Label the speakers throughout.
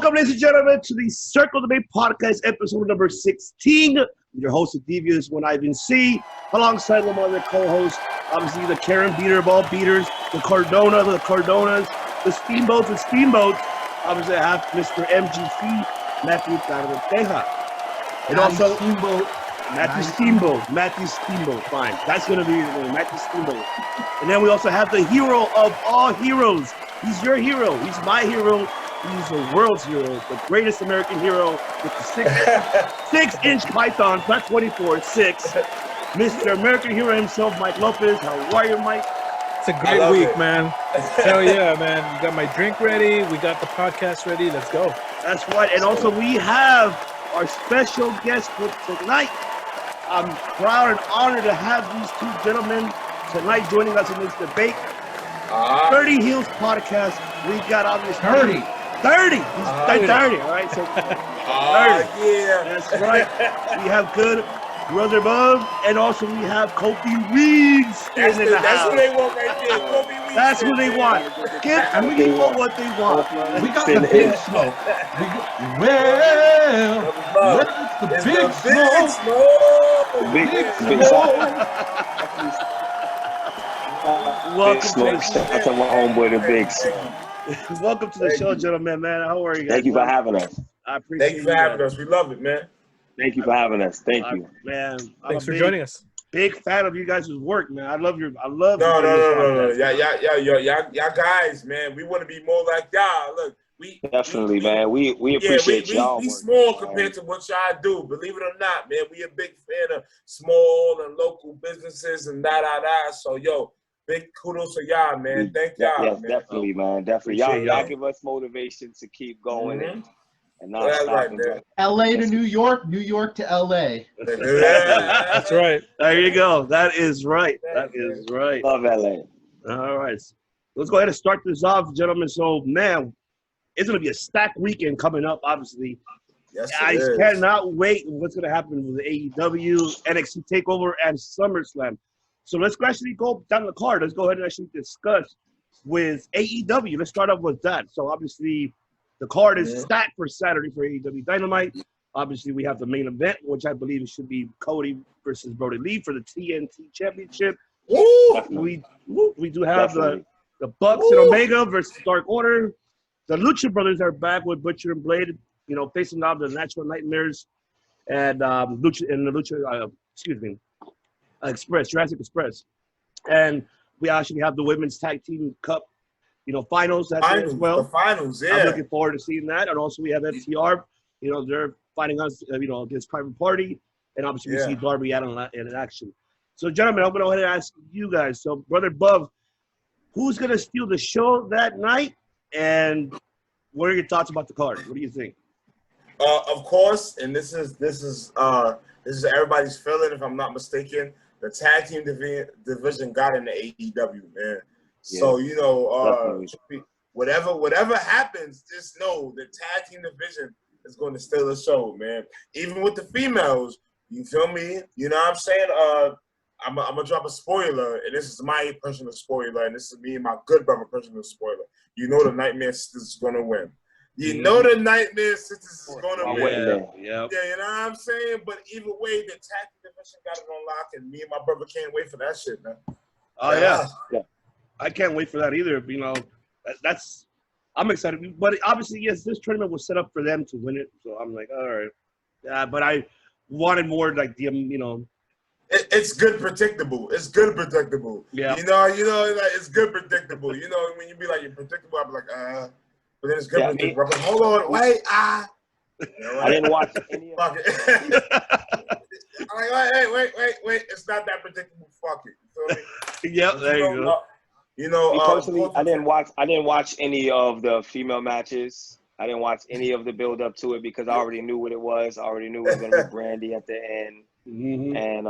Speaker 1: Welcome, ladies and gentlemen, to the Circle Debate Podcast, episode number 16. Your host, the devious one, Ivan C., alongside one of my other co-hosts, obviously the Karen beater of all beaters, the Cardonas, the Steamboats. Obviously, I have Mr. MGC, Matthew Cardoteja. And also, Matthew Steamboat, fine. That's going to be the name, Matthew Steamboat. And then we also have the hero of all heroes. He's your hero. He's my hero. He's the world's hero, the greatest American hero with the six-inch python, not 24, 6. Mr. American hero himself, Mike Lopez. How are you, Mike?
Speaker 2: It's a great week, man. Hell yeah, man. We got my drink ready. We got the podcast ready. Let's go.
Speaker 1: That's right. And also we have our special guest for tonight. I'm proud and honored to have these two gentlemen tonight joining us in this debate. 30 Heels podcast. We got obviously 30. 30. He's 30. All right. So 30.
Speaker 3: Yeah.
Speaker 1: That's right. We have good Brother Bub, and also we have Kofi Reeds in the house.
Speaker 3: That's what they want right there. Kofi Reeds.
Speaker 1: That's what they want. Give people what they want.
Speaker 4: We got the big smoke. Where's the big smoke?
Speaker 1: Welcome
Speaker 4: That's my homeboy, the big smoke.
Speaker 1: Welcome to the show, gentlemen, man. How are you guys?
Speaker 4: Thank you for having us.
Speaker 1: I appreciate
Speaker 3: Thank you for having us. We love it, man.
Speaker 4: Thank you for having us. Thank you.
Speaker 1: Man.
Speaker 2: Thanks for joining us.
Speaker 1: Big fan of you guys' work, man. I love
Speaker 3: No. Y'all guys, man. We want to be more like y'all. Look, we
Speaker 4: man. We appreciate y'all.
Speaker 3: We small compared to what y'all do. Believe it or not, man. We a big fan of small and local businesses and So, yo, big kudos to y'all, man. Thank y'all.
Speaker 4: Yes, man. Definitely, man. Definitely. Y'all give us motivation to keep going and not stopping.
Speaker 3: Right,
Speaker 5: LA to New York, New York to LA.
Speaker 2: That's right.
Speaker 1: There you go. That is right. That is right.
Speaker 4: Love LA.
Speaker 1: All right. Let's go ahead and start this off, gentlemen. So, man, it's going to be a stacked weekend coming up, obviously.
Speaker 3: Yes,
Speaker 1: I cannot wait what's going to happen with the AEW, NXT TakeOver, and SummerSlam. So let's actually go down the card. Let's go ahead and actually discuss with AEW. Let's start off with that. So, obviously, the card is stacked for Saturday for AEW Dynamite. Obviously, we have the main event, which I believe should be Cody versus Brody Lee for the TNT Championship. We do have the Bucks and Omega versus Dark Order. The Lucha Brothers are back with Butcher and Blade, facing off the Natural Nightmares and Jurassic Express. And we actually have the Women's Tag Team Cup finals as well.
Speaker 3: The finals, yeah.
Speaker 1: I'm looking forward to seeing that. And also we have FTR. They're fighting us, against Private Party. And obviously we see Darby Allin in action. So, gentlemen, I'm going to go ahead and ask you guys. So, Brother Bub, who's going to steal the show that night? And what are your thoughts about the card? What do you think?
Speaker 3: Of course, and this is everybody's feeling, if I'm not mistaken. The tag team division got in the AEW, man. So, whatever happens, just know the tag team division is going to steal the show, man. Even with the females, you feel me? You know what I'm saying? I'm going to drop a spoiler, and this is my personal spoiler, and this is me and my good brother personal spoiler. You know the Nightmare Sisters is going to win. You know the Nightmare Sisters is going to win.
Speaker 1: Yeah,
Speaker 3: you know what I'm saying? But either way, the tag team division got it on lock, and me and my brother can't wait for that shit, man.
Speaker 1: Oh, yeah. I can't wait for that either. I'm excited. But obviously, yes, this tournament was set up for them to win it. So I'm like, all right. Yeah, but I wanted more like
Speaker 3: It's good predictable. It's good predictable.
Speaker 1: Yeah.
Speaker 3: Like it's good predictable. When you be like you're predictable, I'll be like, but then it's good predictable. I'm like, hold on, wait,
Speaker 4: I didn't watch any of it.
Speaker 3: I'm like, wait, it's not that predictable. Fuck it. You feel me?
Speaker 1: Yep, there you go.
Speaker 4: Me personally, I didn't watch any of the female matches. I didn't watch any of the build up to it because I already knew what it was. I already knew it was going to be Brandy at the end and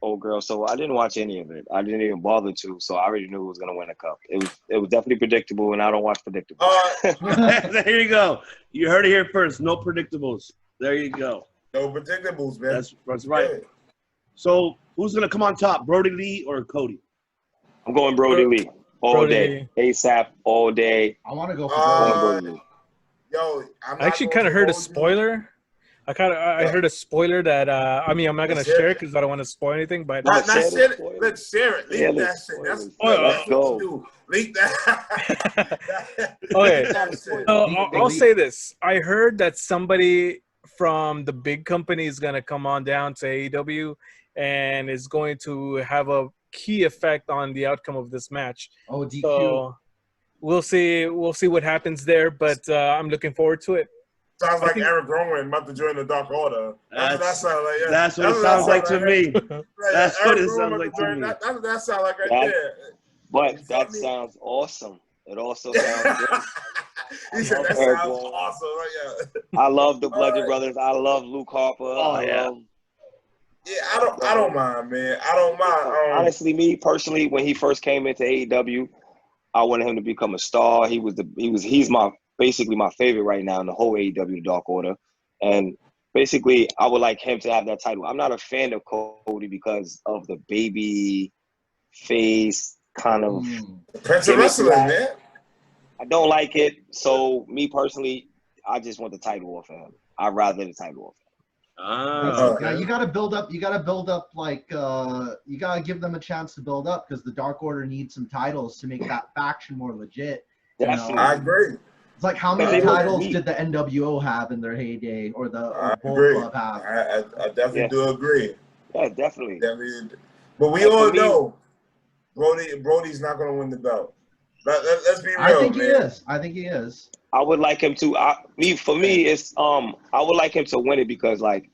Speaker 4: old girl. So I didn't watch any of it. I didn't even bother to. So I already knew it was going to win a cup. It was definitely predictable, and I don't watch predictable.
Speaker 1: There you go. You heard it here first. No predictables. There you go.
Speaker 3: No predictables, man.
Speaker 1: That's right. Yeah. So who's going to come on top, Brody Lee or Cody?
Speaker 4: I'm going Brody Lee all day. ASAP all day.
Speaker 5: I want to go for Brody.
Speaker 3: Yo,
Speaker 2: I actually kind of heard a spoiler. I heard a spoiler that I mean, I'm not gonna share it because I don't want to spoil anything. But
Speaker 3: not share it. Let's share it. Leak that shit. That's what you do. Leak that.
Speaker 2: Okay. So I'll say this. I heard that somebody from the big company is gonna come on down to AEW and is going to have a key effect on the outcome of this match.
Speaker 5: Oh, DQ.
Speaker 2: So we'll see what happens there, but I'm looking forward to it.
Speaker 3: Sounds like Eric Rowan about to join the Dark Order. That's what
Speaker 1: it sounds like to me. That's what it sounds like to me.
Speaker 3: That sounds like right there.
Speaker 4: But that sounds awesome. It also sounds good.
Speaker 3: He said that sounds awesome.
Speaker 4: I love the Bludgeon Brothers. I love Luke Harper.
Speaker 3: I don't mind, man. I don't mind.
Speaker 4: Honestly, me personally, when he first came into AEW, I wanted him to become a star. He's basically my favorite right now in the whole AEW Dark Order. And basically, I would like him to have that title. I'm not a fan of Cody because of the baby face kind of
Speaker 3: Prince of Wrestling, man.
Speaker 4: I don't like it. So me personally, I just want the title off of him. I'd rather the title off of him.
Speaker 5: Yeah, you gotta build up. You gotta build up. Like you gotta give them a chance to build up because the Dark Order needs some titles to make that faction more legit.
Speaker 4: Definitely.
Speaker 3: I agree.
Speaker 5: It's like how many titles did the NWO have in their heyday, or the Bull Club have?
Speaker 3: I definitely do agree.
Speaker 4: Yeah, definitely.
Speaker 3: But we all know Brody's not gonna win the belt. Let's be real.
Speaker 5: I think he is. I think he is.
Speaker 4: I would like him to. For me, it's I would like him to win it because, like,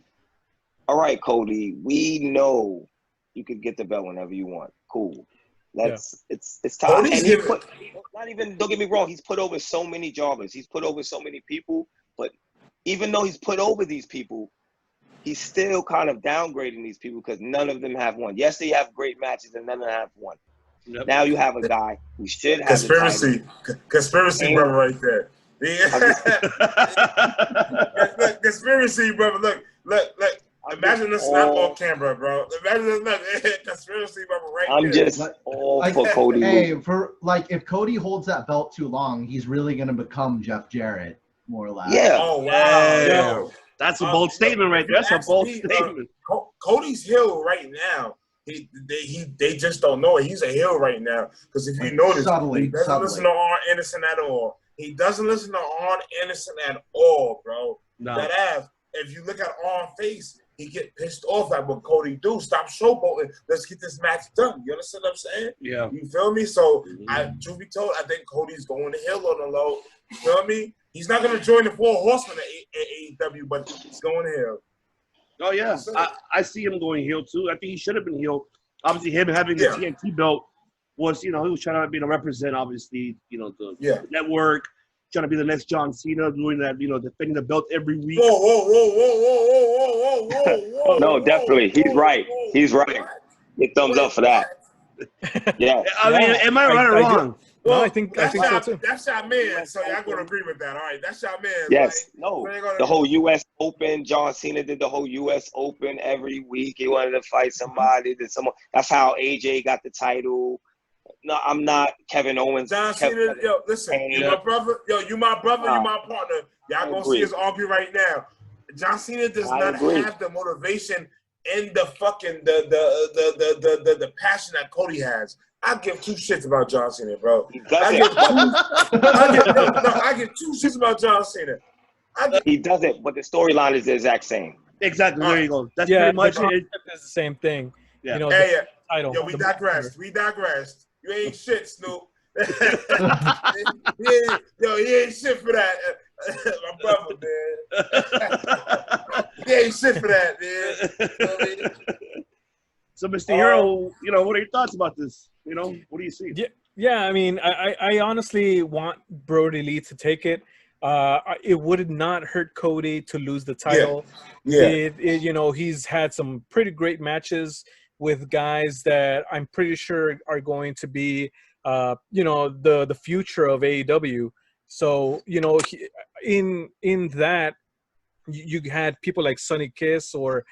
Speaker 4: all right, Cody, we know you could get the belt whenever you want. Cool. It's time. And not even. Don't get me wrong. He's put over so many jobbers. He's put over so many people. But even though he's put over these people, he's still kind of downgrading these people because none of them have won. Yes, they have great matches, and none of them have won. Yep. Now you have a guy who should have
Speaker 3: conspiracy brother right there. Conspiracy brother. Look. Imagine this not on camera, bro. Imagine this conspiracy brother right there.
Speaker 4: I'm just all for Cody.
Speaker 5: Hey, if Cody holds that belt too long, he's really gonna become Jeff Jarrett, more or less.
Speaker 4: Yeah.
Speaker 3: Oh wow.
Speaker 1: Yeah. That's a bold statement right there. That's a bold statement.
Speaker 3: Cody's heel right now. They just don't know it. He's a heel right now because if you notice, he doesn't listen to Arn Anderson at all. He doesn't listen to Arn Anderson at all, bro.
Speaker 1: No.
Speaker 3: That ass. If you look at Arn's face, he get pissed off at what Cody do. Stop showboating. Let's get this match done. You understand what I'm saying?
Speaker 1: Yeah.
Speaker 3: You feel me? So, truth be told, I think Cody's going to heel on the low. You feel me? He's not going to join the Four Horsemen at AEW, but he's going to heel.
Speaker 1: Oh, yeah. I see him going heel, too. I think he should have been heel. Obviously, him having the TNT belt was, he was trying to represent, obviously, the network, trying to be the next John Cena, doing that, defending the belt every week.
Speaker 3: Whoa.
Speaker 4: No, definitely. He's right. He's right. Get thumbs up for that. Yeah.
Speaker 1: I mean, am I right or wrong?
Speaker 2: Well, I think so too.
Speaker 3: That's your man, so y'all gonna agree with that. All right, that's your man.
Speaker 4: Yes,
Speaker 3: right?
Speaker 4: no. The whole U.S. Open, John Cena did the whole U.S. Open every week. He wanted to fight somebody. That's how AJ got the title. No, I'm not Kevin Owens.
Speaker 3: John Cena, listen, you my brother. You my brother. You my partner. Y'all gonna see us argue right now. John Cena does not have the motivation and the fucking the passion that Cody has. I give two shits about John Cena, bro. I give two shits about John Cena.
Speaker 4: He doesn't, but the storyline is the exact same.
Speaker 1: Exactly. There you go. That's pretty much it.
Speaker 2: It's the same thing.
Speaker 1: Yeah.
Speaker 2: Title.
Speaker 3: Yo, we digressed. You ain't shit, Snoop. he ain't shit for that. My brother, man. He ain't shit for that, man. You know what I mean?
Speaker 1: So, Mr. Hero, what are your thoughts about this? What do you see?
Speaker 2: Yeah. I mean, I honestly want Brody Lee to take it. It would not hurt Cody to lose the title.
Speaker 3: Yeah.
Speaker 2: He's had some pretty great matches with guys that I'm pretty sure are going to be, the future of AEW. So, in that, you had people like Sonny Kiss or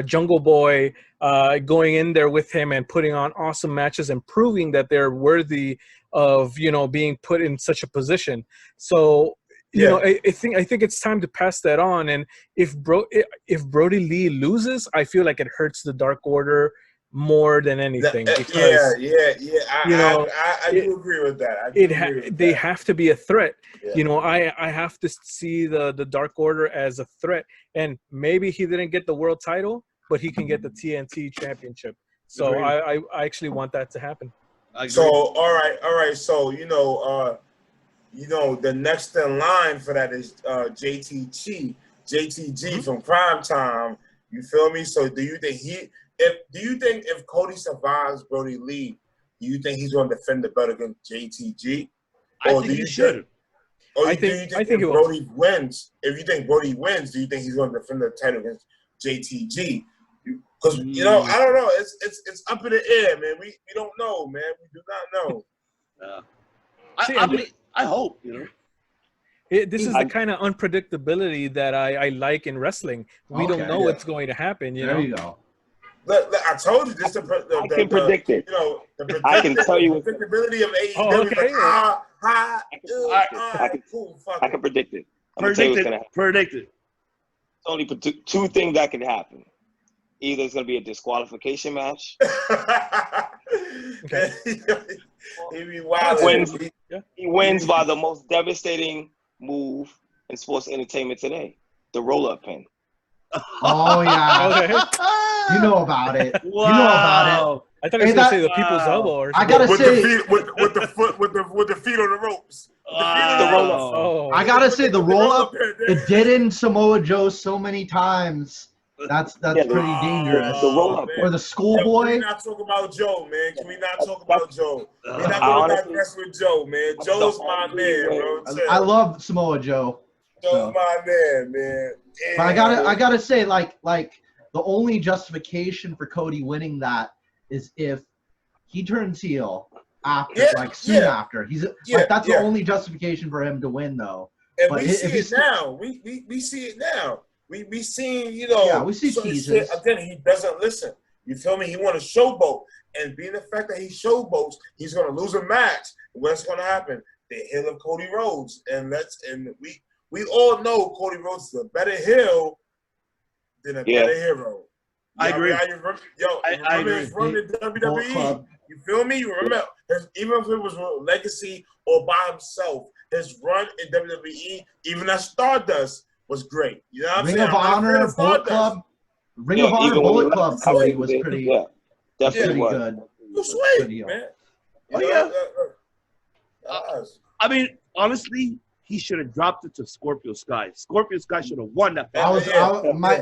Speaker 2: Jungle Boy going in there with him and putting on awesome matches and proving that they're worthy of being put in such a position. So I think it's time to pass that on. And if Brody Lee loses, I feel like it hurts the Dark Order more than anything, because
Speaker 3: I do agree with that.
Speaker 2: They have to be a threat.
Speaker 3: Yeah.
Speaker 2: I have to see the Dark Order as a threat. And maybe he didn't get the world title, but he can get the TNT championship. So I actually want that to happen.
Speaker 3: So all right. So the next in line for that is JTG from Prime Time. You feel me? So do you think if Cody survives Brody Lee, do you think he's going to defend the belt against JTG?
Speaker 1: I think he should.
Speaker 3: I think if Brody wins, do you think he's going to defend the title against JTG? Because I don't know. It's up in the air, man. We don't know, man. We do not know.
Speaker 1: I hope,
Speaker 2: This is the kind of unpredictability that I like in wrestling. We don't know what's going to happen.
Speaker 5: There you go.
Speaker 3: Look, I told you this.
Speaker 4: I can predict it. I can tell you.
Speaker 3: The predictability of AEW.
Speaker 4: I can predict it. I'm gonna tell you what's gonna happen.
Speaker 1: Predict it.
Speaker 4: It's only two things that can happen. Either it's gonna be a disqualification match.
Speaker 2: Okay.
Speaker 4: He wins by the most devastating move in sports entertainment today, the roll-up pin.
Speaker 5: Oh yeah.
Speaker 2: Okay.
Speaker 5: You know about it.
Speaker 1: Wow.
Speaker 5: You know about it.
Speaker 2: I thought he was going to say the people's elbow or something.
Speaker 5: I gotta say,
Speaker 3: with the feet on the ropes.
Speaker 4: The roll-up.
Speaker 2: Oh.
Speaker 5: I gotta say the roll-up. It did in Samoa Joe so many times. That's pretty dangerous.
Speaker 4: The roll-up.
Speaker 5: Or the schoolboy.
Speaker 3: Can we not talk about Joe, man? Can we not talk about Joe? We're not going to digress with Joe, man. Joe's my man, bro.
Speaker 5: I love Samoa Joe.
Speaker 3: Joe's my man. Yeah,
Speaker 5: but I gotta say, like the only justification for Cody winning that is if he turns heel after, soon after. That's the only justification for him to win, though.
Speaker 3: And but we see it now. We see it now. We seen,
Speaker 5: we see teases.
Speaker 3: Again, he doesn't listen. You feel me? He want to showboat, and being the fact that he showboats, he's gonna lose a match. What's gonna happen? The heel of Cody Rhodes, and we all know Cody Rhodes is a better heel than a better hero.
Speaker 1: I agree.
Speaker 3: I agree. His run in WWE. You feel me? You remember, even if it was Legacy or by himself, his run in WWE, even at Stardust, was great. You know what I'm saying?
Speaker 5: Ring of Honor, Bullet Club. Ring of Honor, Bullet Club Cody was pretty
Speaker 4: definitely
Speaker 5: good.
Speaker 3: Sweet, man.
Speaker 1: I mean, honestly, he should have dropped it to Scorpio Sky. Scorpio Sky should have won that battle.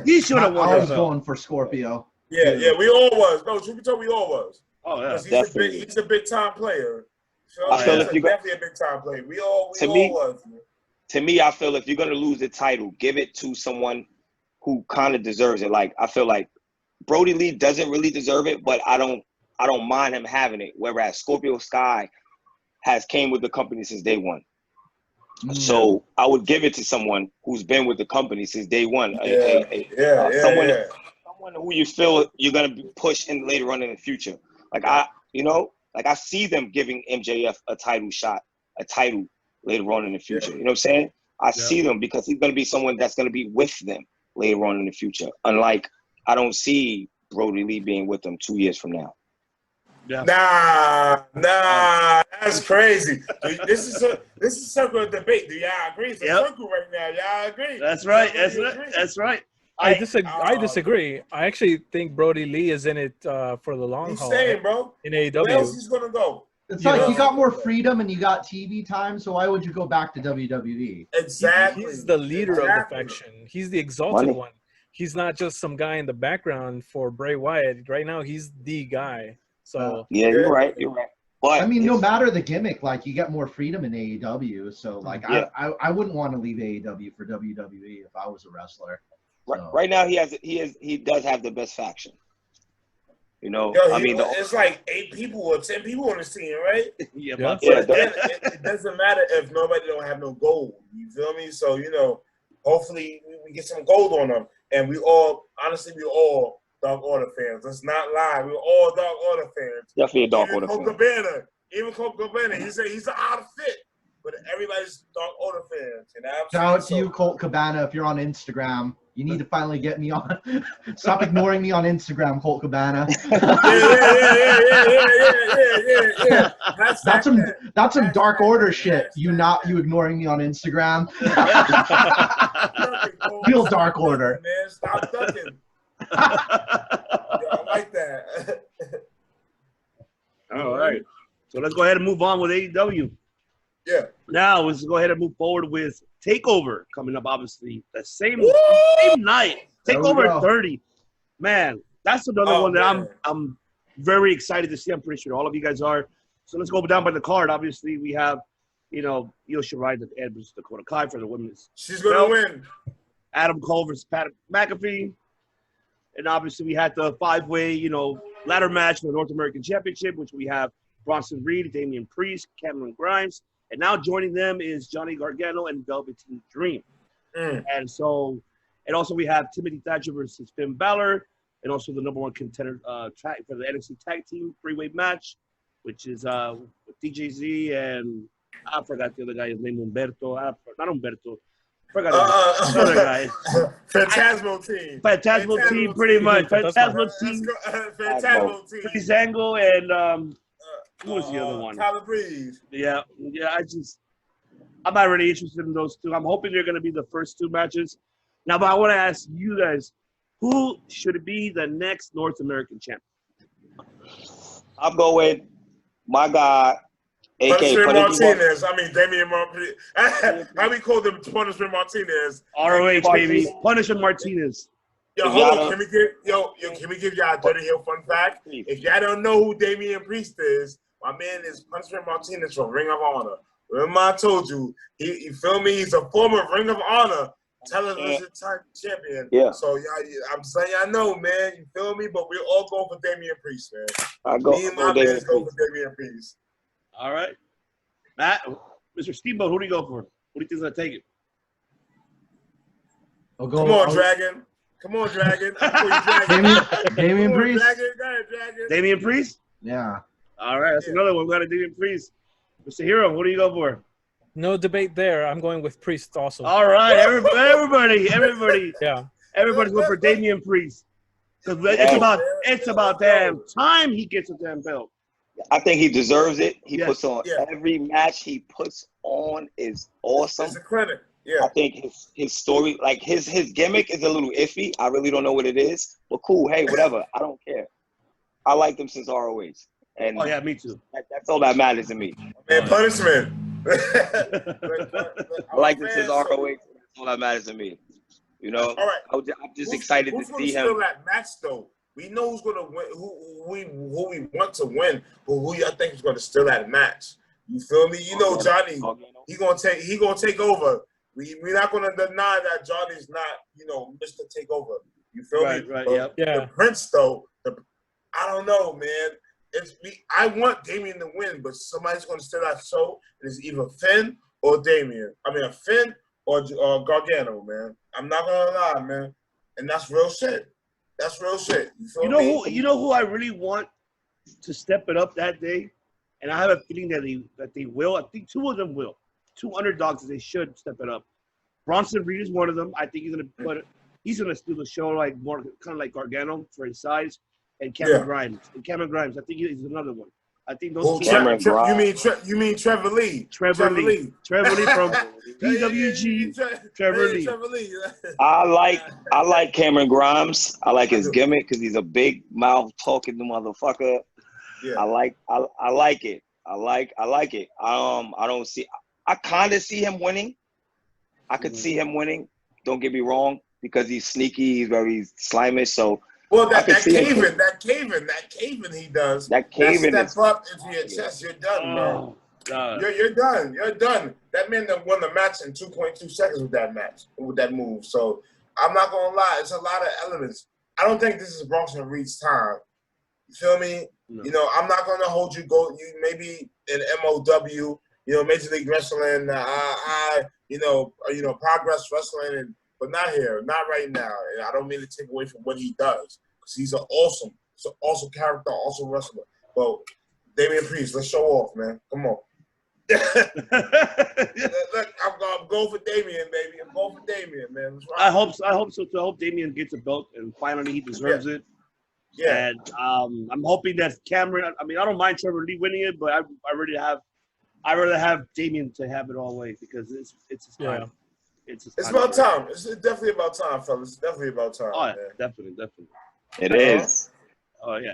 Speaker 1: He should have won.
Speaker 5: I was going for Scorpio.
Speaker 3: Yeah, we all was. No, truth be told, we all was.
Speaker 1: Oh yeah,
Speaker 3: he's a big time player. So
Speaker 4: I feel
Speaker 3: definitely a big time player. We all was. Man.
Speaker 4: To me, I feel if you're gonna lose the title, give it to someone who kind of deserves it. Like I feel like Brody Lee doesn't really deserve it, but I don't mind him having it. Whereas Scorpio Sky has came with the company since day one. So I would give it to someone who's been with the company since day one. Someone who you feel you're gonna push in later on in the future. Like I see them giving MJF a title shot, a title later on in the future. You know what I'm saying? I see them because he's gonna be someone that's gonna be with them later on in the future. Unlike I don't see Brody Lee being with them 2 years from now.
Speaker 3: Yeah. Nah, that's crazy. This is circle of debate. Do y'all agree? It's a circle right now. Y'all agree?
Speaker 1: That's right. That's right.
Speaker 2: I disagree. I actually think Brody Lee is in it for the long haul.
Speaker 3: He's saying, bro.
Speaker 2: In AEW.
Speaker 3: Where else he's gonna go?
Speaker 5: It's like you got more freedom and you got TV time, so why would you go back to WWE?
Speaker 3: Exactly.
Speaker 2: He's the leader of the faction. He's the exalted one. He's not just some guy in the background for Bray Wyatt. Right now, he's the guy. So
Speaker 4: you're right. But
Speaker 5: I mean, no matter the gimmick, like you get more freedom in AEW. So like I wouldn't want to leave AEW for WWE if I was a wrestler. So.
Speaker 4: Right now he does have the best faction. You know,
Speaker 3: it's like 8 people or 10 people on the team, right? It doesn't matter if nobody don't have no gold. You feel me? So hopefully we get some gold on them, and we all Dark Order fans. Let's not lie. We're all Dark Order fans.
Speaker 4: Definitely a Dark Order fan.
Speaker 3: Cabana, Even Colt Cabana, he said he's out of fit. But everybody's Dark Order fans. You know what I'm
Speaker 5: Shout out to
Speaker 3: saying?
Speaker 5: you, Colt Cabana. If you're on Instagram, you need to finally get me on. Stop ignoring me on Instagram, Colt Cabana.
Speaker 3: Yeah.
Speaker 5: That's some Dark Order shit. You ignoring me on Instagram. Real Dark Order.
Speaker 3: Man, stop ducking. I like that.
Speaker 1: All right. So let's go ahead and move on with AEW.
Speaker 3: Yeah.
Speaker 1: Now let's go ahead and move forward with TakeOver coming up. Obviously, the same night. TakeOver 30. Man, that's another one that I'm very excited to see. I'm pretty sure all of you guys are. So let's go down by the card. Obviously, we have, Io Shirai versus Dakota Kai for the women's.
Speaker 3: She's gonna win.
Speaker 1: Adam Cole versus Pat McAfee. And obviously, we had the 5-way, ladder match for the North American Championship, which we have Bronson Reed, Damian Priest, Cameron Grimes. And now joining them is Johnny Gargano and Velveteen Dream. And also we have Timothy Thatcher versus Finn Balor, and also the number one contender for the NXT Tag Team 3-way match, which is with DJZ and I forgot the other guy. His name Humberto. Not Humberto. I forgot the other guy.
Speaker 3: Phantasmo team.
Speaker 1: Phantasmo team, pretty much. Phantasmo team.
Speaker 3: Phantasmo team.
Speaker 1: Breezango and who was the other one?
Speaker 3: Tyler Breeze.
Speaker 1: Yeah. I'm not really interested in those two. I'm hoping they're going to be the first two matches. Now, but I want to ask you guys, who should be the next North American champion?
Speaker 4: I'll go with my guy,
Speaker 3: Punishment Martinez. I mean, Damian Martinez. How we call them Punishment Martinez?
Speaker 1: ROH, baby. Punishment Martinez.
Speaker 3: Yo, hold on. Can we give y'all a Dirty Hill fun fact? If y'all don't know who Damian Priest is, my man is Punishment Martinez from Ring of Honor. Remember I told you, you feel me? He's a former Ring of Honor television champion.
Speaker 4: Yeah.
Speaker 3: So I'm saying y'all know, man. You feel me? But we're all going for Damian Priest, man.
Speaker 4: Me and
Speaker 3: my man go for Damian Priest.
Speaker 1: All right. Matt, Mr. Steamboat, who do you go for? Who do you think's going to take it?
Speaker 3: Come on, Dragon. Come on, Dragon.
Speaker 5: Damian Priest.
Speaker 3: Dragon.
Speaker 1: Damian Priest?
Speaker 5: Yeah.
Speaker 1: All right, that's another one. We got a Damian Priest. Mr. Hero, who do you go for?
Speaker 2: No debate there. I'm going with Priest also.
Speaker 1: All right, everybody.
Speaker 2: Yeah.
Speaker 1: Everybody's going for Damian Priest. Because it's about damn time he gets a damn belt.
Speaker 4: I think he deserves it. He puts on every match he puts on is awesome.
Speaker 3: It's a credit. Yeah.
Speaker 4: I think his story, like his gimmick is a little iffy. I really don't know what it is. But cool, hey, whatever. I don't care. I liked him since ROH. And
Speaker 1: me too.
Speaker 4: That's all that matters to me.
Speaker 3: Man, Punishment.
Speaker 4: I like him since ROH. That's all that matters to me. All right. I'm just excited to see him.
Speaker 3: Who's going to that match, though? We know who's going to win, who we want to win, but who I think is going to steal that match. You feel me? Johnny, he gonna take over. We're not going to deny that Johnny's not, Mr. Takeover. You feel me?
Speaker 1: Right,
Speaker 3: but the Prince, though, I don't know, man. I want Damian to win, but somebody's going to steal that show, and it's either Finn or Damian. I mean, Finn or Gargano, man. I'm not going to lie, man. And that's real shit. That's real shit. You feel me?
Speaker 1: You know who I really want to step it up that day? And I have a feeling that they will. I think two of them will. Two underdogs, they should step it up. Bronson Reed is one of them. I think he's gonna steal the show like more kind of like Gargano for his size, and Cameron Grimes. I think he's another one. I think those two.
Speaker 3: You mean Trevor Lee?
Speaker 1: Trevor Lee from PWG. Trevor Lee.
Speaker 4: I like Cameron Grimes. I like his gimmick because he's a big mouth talking motherfucker. Yeah. I like it. I like it. I kind of see him winning. I could see him winning. Don't get me wrong, because he's sneaky. He's very slimish. So
Speaker 3: that caving he does. That caving step up into your chest. You're done, man. You're done. You're done. That man that won the match in 2.2 seconds with that move. So I'm not gonna lie. It's a lot of elements. I don't think this is Bronson Reed's time. You feel me? No. I'm not gonna hold you. Maybe in MOW. Major League Wrestling, Progress Wrestling, but not here, not right now. And I don't mean to take away from what he does, because he's an awesome character, awesome wrestler. But Damian Priest, let's show off, man. Come on. Look, I'm going for Damian, baby. I'm going for Damian, man.
Speaker 1: I hope so. I hope so too. I hope Damian gets a belt and finally he deserves it.
Speaker 3: Yeah.
Speaker 1: And I'm hoping that Cameron. I mean, I don't mind Trevor Lee winning it, but I'd rather have Damian to have it all the way because it's his time. It's
Speaker 3: about time. It's definitely about time, fellas. It's definitely about time.
Speaker 1: Oh, yeah,
Speaker 3: man.
Speaker 1: definitely.
Speaker 4: It is.
Speaker 1: Oh yeah.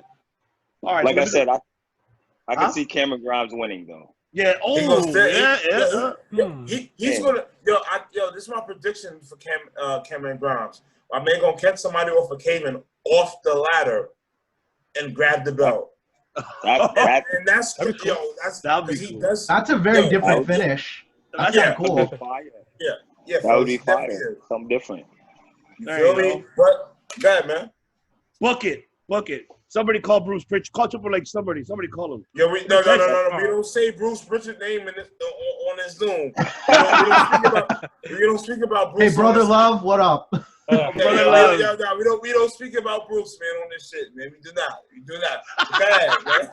Speaker 1: All right.
Speaker 4: Like I said, I can see Cameron Grimes winning though.
Speaker 1: Yeah. Oh,
Speaker 3: He's gonna. This is my prediction for Cameron Grimes. My man gonna catch somebody off a cave off the ladder and grab the belt. That's
Speaker 1: cool.
Speaker 5: That's a very different finish. That's cool.
Speaker 3: Yeah.
Speaker 4: That would be fire. Something different.
Speaker 3: You feel me? But go ahead, man.
Speaker 1: Book it. Somebody call Bruce Pritchard. Call Triple H. Somebody call him.
Speaker 3: Yeah, no. We don't say Bruce Pritchard name on this Zoom. We don't speak about Bruce.
Speaker 5: Hey, Brother Love, what up?
Speaker 3: We don't speak about Bruce, man, on this shit, man. We do not. Bad, man.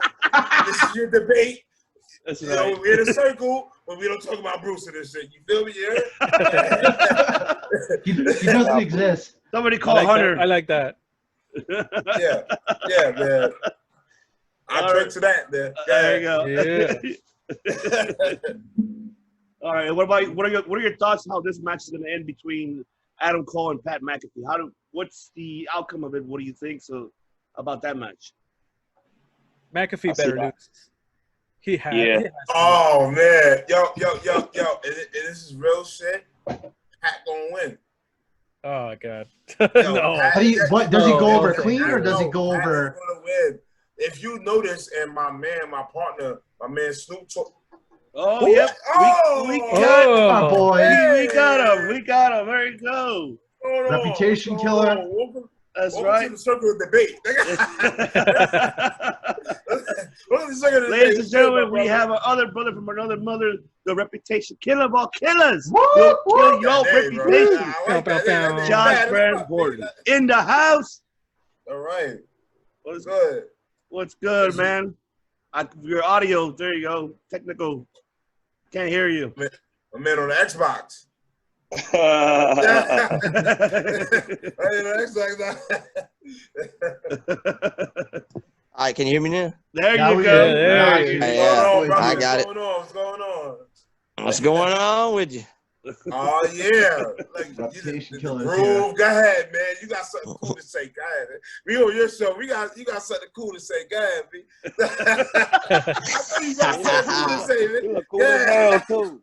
Speaker 3: This is your debate.
Speaker 1: That's right.
Speaker 3: We're in a circle, but we don't talk about Bruce in this shit. You feel me? Yeah.
Speaker 5: He doesn't exist.
Speaker 1: Somebody call Hunter.
Speaker 2: I like that.
Speaker 3: Yeah, man. I drink to that, man.
Speaker 1: There you go. Yeah. All right. What are your thoughts on how this match is going to end between Adam Cole and Pat McAfee? What's the outcome of it? What do you think about that match?
Speaker 2: McAfee better lose. He has.
Speaker 4: Yeah.
Speaker 3: Oh man, yo, and this is real shit. Pat gonna win.
Speaker 2: Oh god.
Speaker 3: No.
Speaker 5: Does he go over clean or does he go over?
Speaker 3: Pat's gonna win. If you notice, and my partner, Snoop.
Speaker 1: Oh yeah. We got our boy. We got him. There you go.
Speaker 5: Reputation killer.
Speaker 1: That's
Speaker 3: welcome
Speaker 1: right.
Speaker 3: To the circle of debate.
Speaker 1: Ladies and gentlemen, we have our other brother from another mother, the reputation killer of all killers. You'll kill your reputation. Josh Brand Gordon in the house.
Speaker 3: All right. What's good?
Speaker 1: What's good, man? Your audio, there you go. Technical. Can't hear you.
Speaker 3: My man on the Xbox.
Speaker 6: All right, can you hear me now?
Speaker 1: There you go.
Speaker 6: I got it.
Speaker 3: What's going on?
Speaker 6: What's going on with you?
Speaker 3: Oh yeah, like the groove. Go ahead, man. You got something cool to say. Go ahead. We on your show. You got something cool to say. Go ahead, B. I know you got something cool to say, man.
Speaker 4: You look cool as hell too.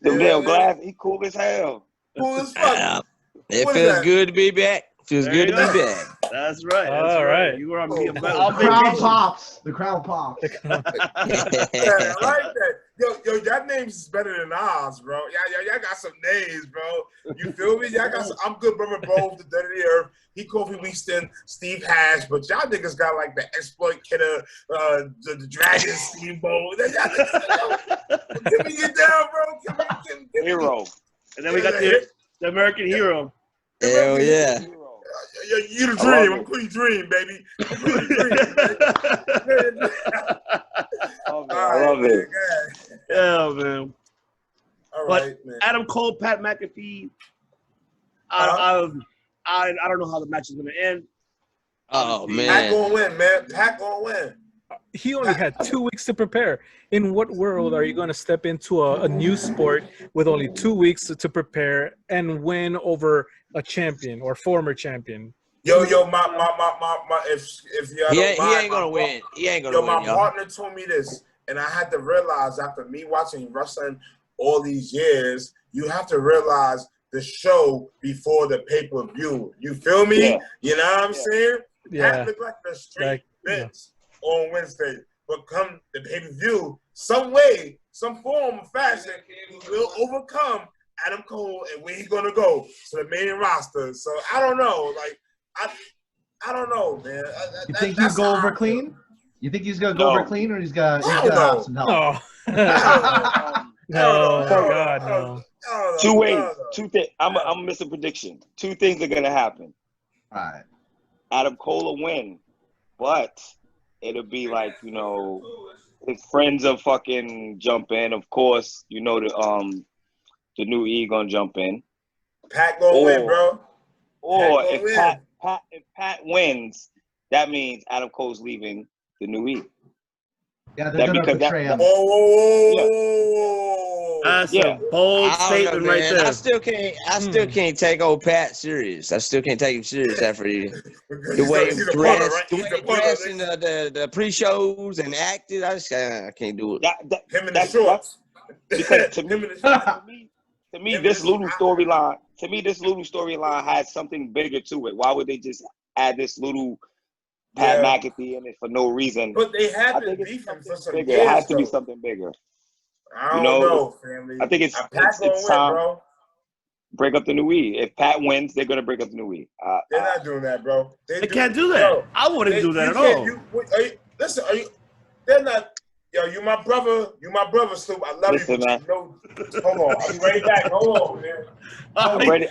Speaker 4: Them damn glass, he cool as hell.
Speaker 3: Cool as fuck.
Speaker 6: It feels good to be back. Feels good to be back.
Speaker 1: That's right.
Speaker 2: All right.
Speaker 1: You were on
Speaker 5: the crowd pops. The crowd pops.
Speaker 3: Yeah, I like that. Yo, y'all names is better than ours, bro. Y'all got some names, bro. You feel me? Y'all got some, I'm good, brother. Bro, the dirt of the earth. He Kofi Weaston, Steve Hash, but y'all niggas got like the exploit killer, the dragon steamboat. Give me your down, bro. Give me
Speaker 4: Hero.
Speaker 1: And then we got the American Hero.
Speaker 6: Hell yeah.
Speaker 3: You the dream. I'm Queen Dream, baby. I'm Queen Dream, baby.
Speaker 4: I love it.
Speaker 1: Yeah, man.
Speaker 3: All
Speaker 1: but
Speaker 3: right, man.
Speaker 1: Adam Cole, Pat McAfee. I don't know how the match is gonna end.
Speaker 6: Oh man.
Speaker 3: Pat gonna win, man. Pat gonna win.
Speaker 2: He only had 2 weeks to prepare. In what world are you going to step into a new sport with only 2 weeks to prepare and win over a champion or former champion?
Speaker 3: Yo, if y'all
Speaker 6: he ain't gonna win. He ain't gonna win.
Speaker 3: My partner told me this, and I had to realize after me watching wrestling all these years, you have to realize the show before the pay-per-view. You feel me?
Speaker 4: Yeah.
Speaker 3: You know what I'm saying?
Speaker 2: Yeah.
Speaker 3: Pat look like a straight bitch on Wednesday, but come the pay-per-view, some way, some form of fashion, will overcome Adam Cole and where he's gonna go to the main roster. So I don't know, like I don't know, man.
Speaker 5: You think he'll go over clean? You think he's gonna go over clean, or he's gonna have some help?
Speaker 2: No. No.
Speaker 4: 2 ways. 2 things. I'm gonna miss a prediction. 2 things are gonna happen.
Speaker 5: All right.
Speaker 4: Adam Cole will win, but it'll be like, his friends will fucking jump in. Of course, the new E gonna jump in.
Speaker 3: Pat gonna win, bro.
Speaker 4: Or if Pat wins, that means Adam Cole's leaving the new E.
Speaker 5: Yeah, they're gonna betray him.
Speaker 1: That's a bold statement right there.
Speaker 6: I still can't take old Pat serious. I still can't take him serious after the way he dressed, in the pre-shows and acted. I can't do it.
Speaker 3: Him in the shorts.
Speaker 4: Because to me, this Lulu storyline has something bigger to it. Why would they just add this Lulu Pat McAfee in it for no reason?
Speaker 3: But they have been beefing for some years.
Speaker 4: It has to be something bigger.
Speaker 3: I don't know, family.
Speaker 4: I think it's time. Bro. Break up the new E. If Pat wins, they're gonna break up the new E.
Speaker 3: They're not doing that, bro.
Speaker 1: They can't do that. Bro, I wouldn't do that at all.
Speaker 3: They're not. Yo, you my brother, Snoop. I love you, man. Hold on, I'll be right back. Hold on, man.
Speaker 4: I'm ready.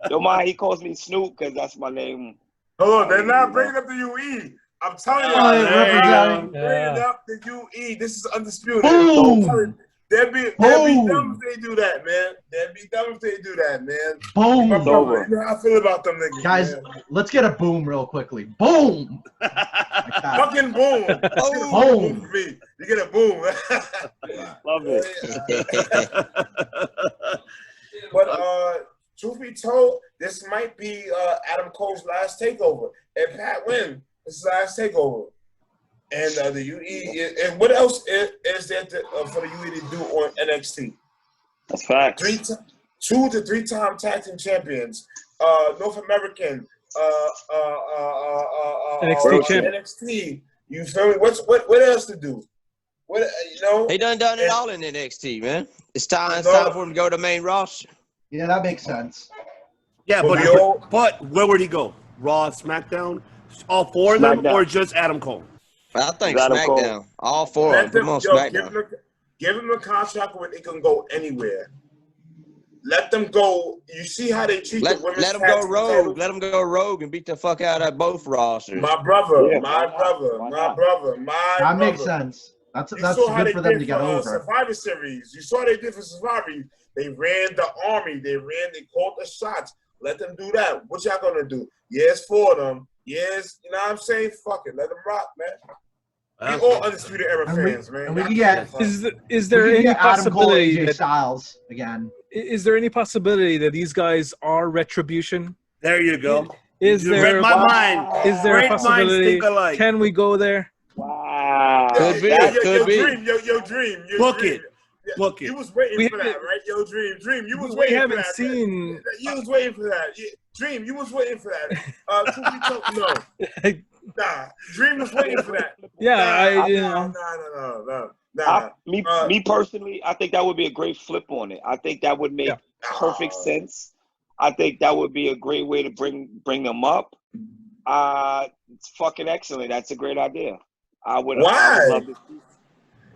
Speaker 4: Don't mind he calls me Snoop because that's my name.
Speaker 3: Hold on, they're not bringing up the UE. I'm telling you, bringing up the UE. This is undisputed.
Speaker 5: Boom.
Speaker 3: They'd be dumb if they do that, man. They'd be dumb if they do that, man.
Speaker 5: Boom.
Speaker 3: You know how I feel about them niggas,
Speaker 5: guys.
Speaker 3: Man.
Speaker 5: Let's get a boom real quickly. Boom. Like
Speaker 3: fucking boom.
Speaker 5: Boom.
Speaker 3: For me. You get a boom.
Speaker 4: Love it.
Speaker 3: But truth be told, this might be Adam Cole's last takeover. If Pat wins, this is his last takeover. And the UE, and what else is there for the UE to do on NXT?
Speaker 4: That's fact.
Speaker 3: 2 to 3 time tag team champions, North American,
Speaker 2: NXT champion.
Speaker 3: NXT. You feel me? What else to do?
Speaker 6: They done it all in NXT, man. It's time for him to go to the main roster.
Speaker 5: Yeah, that makes sense.
Speaker 1: Yeah, but where would he go? Raw, SmackDown, all 4 of them, or just Adam Cole?
Speaker 6: I think SmackDown. All 4 of them on SmackDown.
Speaker 3: Give him a contract where they can go anywhere. Let them go. You see how they treat the women's
Speaker 6: Let them go rogue. Let them go rogue and beat the fuck out of both rosters.
Speaker 3: My brother.
Speaker 5: That makes sense. That's good for them to get over.
Speaker 3: Survivor Series. You saw they did for Survivor. They ran the army. They called the shots. Let them do that. What y'all gonna do? Yes, for them. Yes, you know what I'm saying? Fuck it. Let them rock, man. We all Undisputed Era fans, man.
Speaker 5: And we can get,
Speaker 2: is there any possibility
Speaker 5: that Styles again?
Speaker 2: Is there any possibility that these guys are Retribution?
Speaker 1: There you go.
Speaker 2: Is there
Speaker 1: my mind?
Speaker 2: Is there a possibility? Can we go there?
Speaker 4: Wow.
Speaker 6: Could be. Could be.
Speaker 3: Dream.
Speaker 1: Book it.
Speaker 3: You was waiting for that, right? Yo, Dream. You was waiting for that.
Speaker 2: We haven't seen.
Speaker 3: You was waiting for that. Dream. You was waiting for that. No. Nah, Dream was waiting for that.
Speaker 2: Yeah,
Speaker 3: Nah.
Speaker 4: Me personally, I think that would be a great flip on it. I think that would make perfect sense. I think that would be a great way to bring them up. It's fucking excellent. That's a great idea. I would love to see.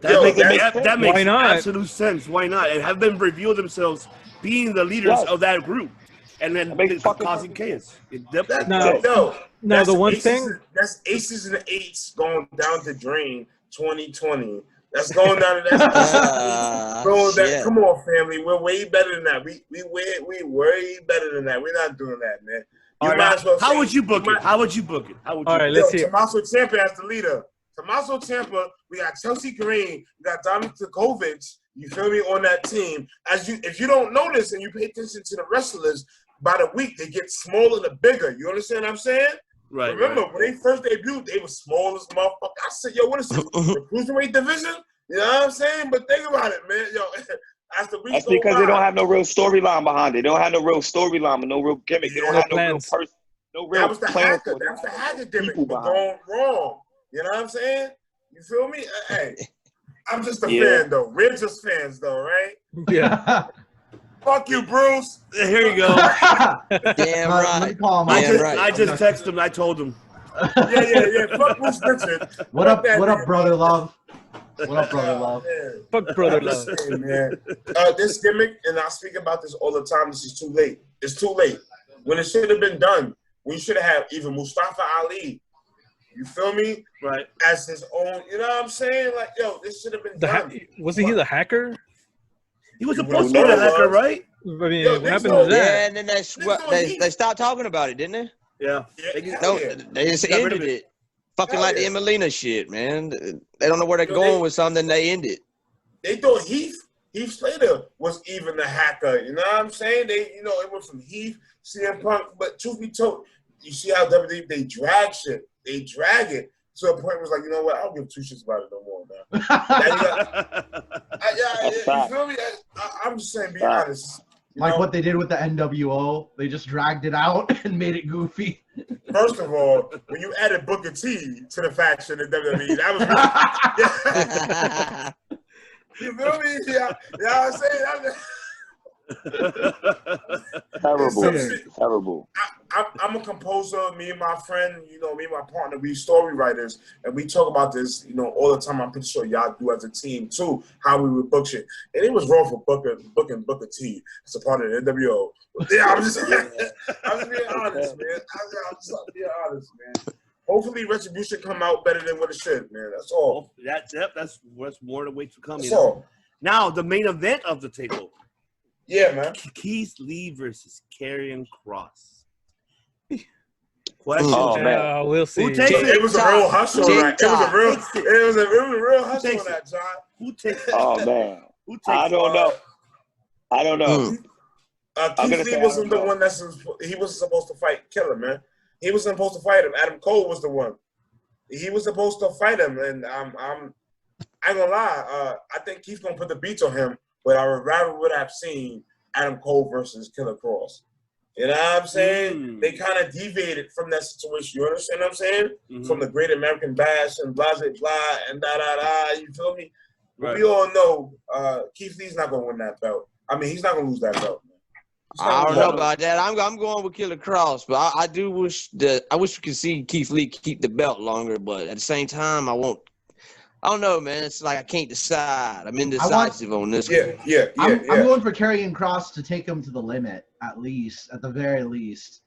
Speaker 1: That makes
Speaker 2: Why not?
Speaker 1: absolute sense. Why not? And have them reveal themselves being the leaders of that group, and then causing chaos.
Speaker 2: No, the one thing
Speaker 3: that's Aces and the Eights going down to Dream 2020. That's going down to that. Come on, family. We're way better than that. We way better than that. We're not doing that, man.
Speaker 1: How would you book it? How would you book it?
Speaker 2: All right, let's hear.
Speaker 3: Tommaso Ciampa as the leader. Tommaso Ciampa. We got Chelsea Green. We got Dominic Djokovic. You feel me on that team? If you don't notice and you pay attention to the wrestlers, by the week they get smaller and bigger. You understand what I'm saying?
Speaker 1: Right.
Speaker 3: Remember when they first debuted, they were small as motherfucker. I said, yo, what is this? The cruiserweight division? You know what I'm saying? But think about it, man. Yo, that's
Speaker 4: because they don't have no real storyline behind it. They don't have no real storyline, no real gimmick. They don't have no real person. No real
Speaker 3: that was the hacker. That was the hacker gimmick. But going wrong. You know what I'm saying? You feel me? Hey, I'm just a fan, though. We're just fans, though, right?
Speaker 2: Yeah.
Speaker 3: Fuck you, Bruce.
Speaker 1: Here you go.
Speaker 6: Damn right.
Speaker 1: I just texted him. I told him.
Speaker 3: Yeah. Fuck Bruce Richard.
Speaker 5: What up, brother love? What up, brother love?
Speaker 2: Fuck brother love.
Speaker 3: Man. This gimmick, and I speak about this all the time, this is too late. It's too late. When it should have been done, we should have had either Mustafa Ali You feel me?
Speaker 1: Right.
Speaker 3: As his own. You know what I'm saying? Like, yo, this should have been done.
Speaker 2: Wasn't he the hacker?
Speaker 1: He was supposed to be the hacker, right?
Speaker 2: I mean,
Speaker 3: Yo,
Speaker 2: what happened to that?
Speaker 6: Yeah, and then they stopped talking about it, didn't they?
Speaker 1: Yeah.
Speaker 6: They just ended it. Fucking like the Emelina shit, man. They don't know where they're going with something, they end it.
Speaker 3: They thought Heath Slater was even the hacker. You know what I'm saying? It went from Heath, CM Punk, but truth be told, you see how WWE, they drag shit. They drag it to a point where it's like, you know what? I don't give two shits about it no more, man. You feel me? I'm just saying, be honest.
Speaker 5: Like what they did with the NWO, they just dragged it out and made it goofy.
Speaker 3: First of all, when you added Booker T to the faction in WWE, that was you feel me? Yeah, I'm saying.
Speaker 4: Terrible.
Speaker 3: I'm a composer. Me and my friend, me and my partner, we story writers, and we talk about this, all the time. I'm pretty sure y'all do as a team too. How we would book shit, and it was wrong for booking Booker T as a part of the NWO. Yeah, I'm just being honest, man. I'm just being honest, man. Hopefully, Retribution come out better than what it should, man. That's all.
Speaker 1: That's more to wait to come.
Speaker 3: That's all.
Speaker 1: Now, the main event of the takeover.
Speaker 3: Yeah, man.
Speaker 1: Keith Lee versus Karrion Kross. Question.
Speaker 4: Oh, man.
Speaker 2: We'll see.
Speaker 1: Who takes it?
Speaker 3: It was a real hustle on that. It was a real hustle on that, John.
Speaker 1: Who takes it?
Speaker 4: Oh, man.
Speaker 1: Who takes
Speaker 4: I don't know.
Speaker 3: Keith Lee wasn't the one he wasn't supposed to fight Killer, man. He wasn't supposed to fight him. Adam Cole was the one. He was supposed to fight him, and I ain't gonna lie. I think Keith's gonna put the beats on him, but I would rather would have seen Adam Cole versus Killer Kross. You know what I'm saying? They kind of deviated from that situation. You understand what I'm saying? From the Great American Bash and blah, blah, blah, and da-da-da. You feel me? Right. We all know Keith Lee's not going to win that belt. I mean, he's not going to lose that belt.
Speaker 6: I don't know about that. I'm going with Killer Kross, but I do wish we could see Keith Lee keep the belt longer, but at the same time, I don't know, man. It's like I can't decide. I'm indecisive on this one.
Speaker 3: Yeah.
Speaker 5: I'm going for Karrion Kross to take him to the limit, at the very least.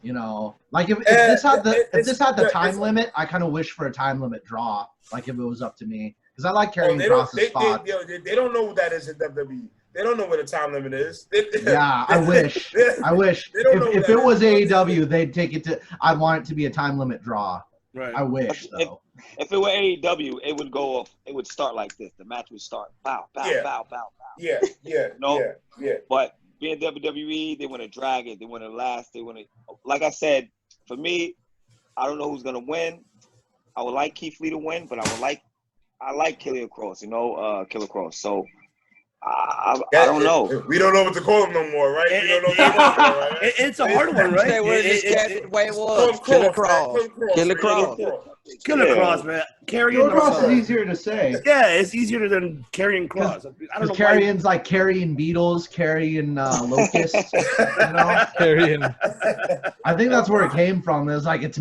Speaker 5: Like if this had the time limit, I kind of wish for a time limit draw. Like if it was up to me, because I like Karrion Kross's spot.
Speaker 3: They don't know what that is in WWE. They don't know what the time limit is.
Speaker 5: Yeah, I wish. If it was AEW, they'd take it to. I'd want it to be a time limit draw. Right. I wish though.
Speaker 4: If it were AEW, it would go off. It would start like this. The match would start pow, pow, pow, pow, pow.
Speaker 3: Yeah. Yeah.
Speaker 4: But being WWE, they want to drag it. They want to last. They want to. Like I said, for me, I don't know who's gonna win. I would like Keith Lee to win, but I like Killer Kross. Killer Kross. So. I don't know.
Speaker 3: We don't know what to call him no more, right? We don't know what to call him, right?
Speaker 1: It's a hard one, right?
Speaker 6: The way it was. Killer Kross.
Speaker 1: Killer Kross, man.
Speaker 5: Killer Kross is easier to say.
Speaker 1: Yeah, it's easier than Karrion Kross. I don't know.
Speaker 5: Karrion's like carrying beetles, carrying locusts.
Speaker 2: Carrying.
Speaker 5: I think that's where it came from. It's like it's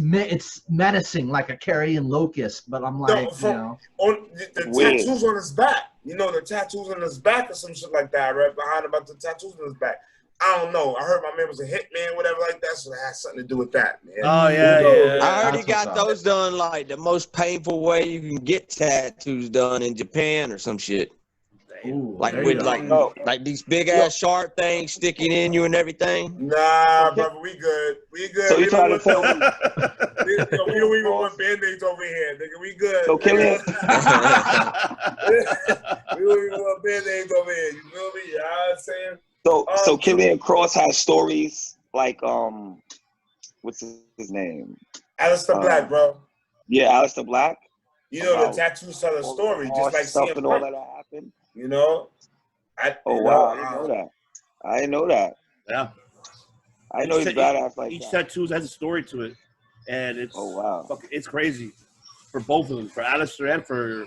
Speaker 5: menacing, like a carrying locust. But I'm like,
Speaker 3: on the tattoos on his back. The tattoos on his back or some shit like that. I read behind about the tattoos on his back. I don't know. I heard my man was a hitman, whatever like that, so it has something to do with that, man.
Speaker 1: Oh, yeah.
Speaker 6: I heard he got those done like the most painful way you can get tattoos done in Japan or some shit.
Speaker 5: Ooh,
Speaker 6: like with like these big ass sharp things sticking in you and everything.
Speaker 3: Nah, brother, we good.
Speaker 4: So you trying to tell me?
Speaker 3: We don't even want band-aids over here, nigga. We good.
Speaker 4: So Killian,
Speaker 3: we don't even want band-aids over here. You feel me? You know what I'm saying?
Speaker 4: So Karrion Kross has stories like what's his name?
Speaker 3: Alistair Black, bro.
Speaker 4: Yeah, Alistair Black.
Speaker 3: The tattoos tell a story, just like
Speaker 4: stuff and all that happened. I didn't know that.
Speaker 1: Yeah.
Speaker 4: I know he's badass like
Speaker 1: each
Speaker 4: that.
Speaker 1: tattoo has a story to it, and it's it's crazy for both of them, for Alistair and for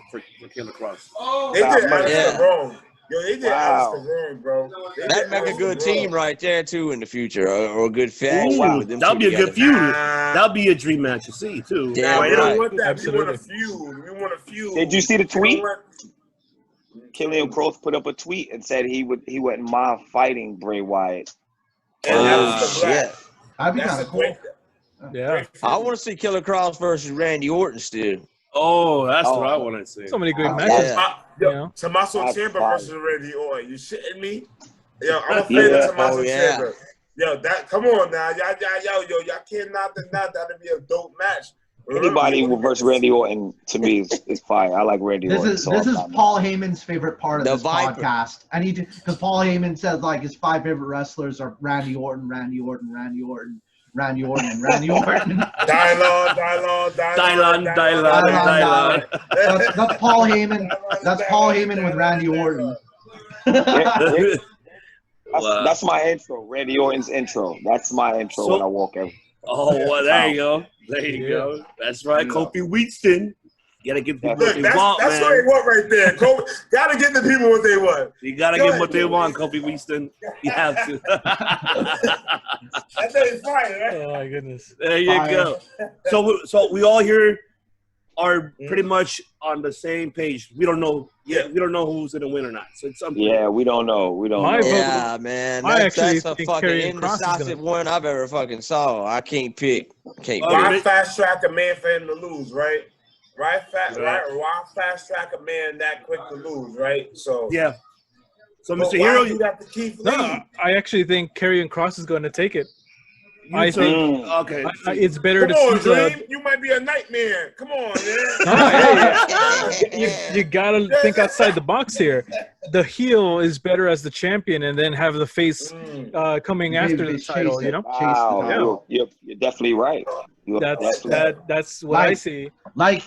Speaker 1: Killer Kross.
Speaker 3: They did Alistair wrong. Yo, they did Alistair wrong, bro.
Speaker 6: That'd make a good team right there too in the future, or a good faction.
Speaker 1: That'll be a good feud. That'll be a dream match to see too.
Speaker 6: Yeah,
Speaker 3: we don't want that.
Speaker 2: Absolutely.
Speaker 3: We want a feud.
Speaker 4: Did you see the tweet? Karrion Kross put up a tweet and said he wouldn't mind fighting Bray Wyatt.
Speaker 3: And Alistair Black.
Speaker 5: That'd be kind of cool.
Speaker 2: Yeah.
Speaker 6: I want to see Killer Cross versus Randy Orton still.
Speaker 1: Oh, that's what I want to see.
Speaker 2: So many great matches.
Speaker 6: Yeah.
Speaker 3: Tommaso
Speaker 4: That's
Speaker 3: Ciampa
Speaker 4: fire.
Speaker 3: versus Randy Orton. You shitting me? Yo, I'm a fan of Tommaso Ciampa. Yo, come on now, y'all can't not deny that'd be a dope match.
Speaker 4: Anybody versus Randy Orton to me is fire. I like Randy Orton.
Speaker 5: This is Paul Heyman's favorite part of this podcast. I need to, because Paul Heyman says like his 5 favorite wrestlers are Randy Orton, Randy Orton, Randy Orton, Randy Orton, and Randy Orton.
Speaker 3: Dylon.
Speaker 5: That's Paul Heyman. That's Paul Heyman with Randy Orton.
Speaker 4: That's my intro. Randy Orton's intro. That's my intro when I walk in.
Speaker 1: Oh, well, there you go. There you go. That's right, Kofi Wheaton. You gotta give people what they want,
Speaker 3: that's
Speaker 1: man.
Speaker 3: what they want right there. Gotta give the people what they want.
Speaker 1: You gotta give them what they want, Kofi Wheaton. You have to.
Speaker 3: That's fire, right?
Speaker 2: Oh my goodness.
Speaker 1: There you go. So we all here are pretty much on the same page. We don't know yet. We don't know who's gonna win or not. So it's something.
Speaker 4: Yeah, we don't know.
Speaker 6: Yeah, man. That's a fucking indecisive one I've ever fucking saw. I can't pick.
Speaker 3: Why fast track a man for him to lose, right? Why fast track a man that quick to lose, right? So
Speaker 1: yeah. So Mr. Hero,
Speaker 3: you got to keep
Speaker 2: I actually think Karrion Kross is going to take it. I think
Speaker 1: okay.
Speaker 2: It's better to
Speaker 3: see
Speaker 2: Dream.
Speaker 3: You might be a nightmare. Come on, man.
Speaker 2: You gotta think outside the box here. The heel is better as the champion, and then have the face coming after the title. You know.
Speaker 4: Wow, you're definitely right.
Speaker 2: That's what I see.
Speaker 5: Like,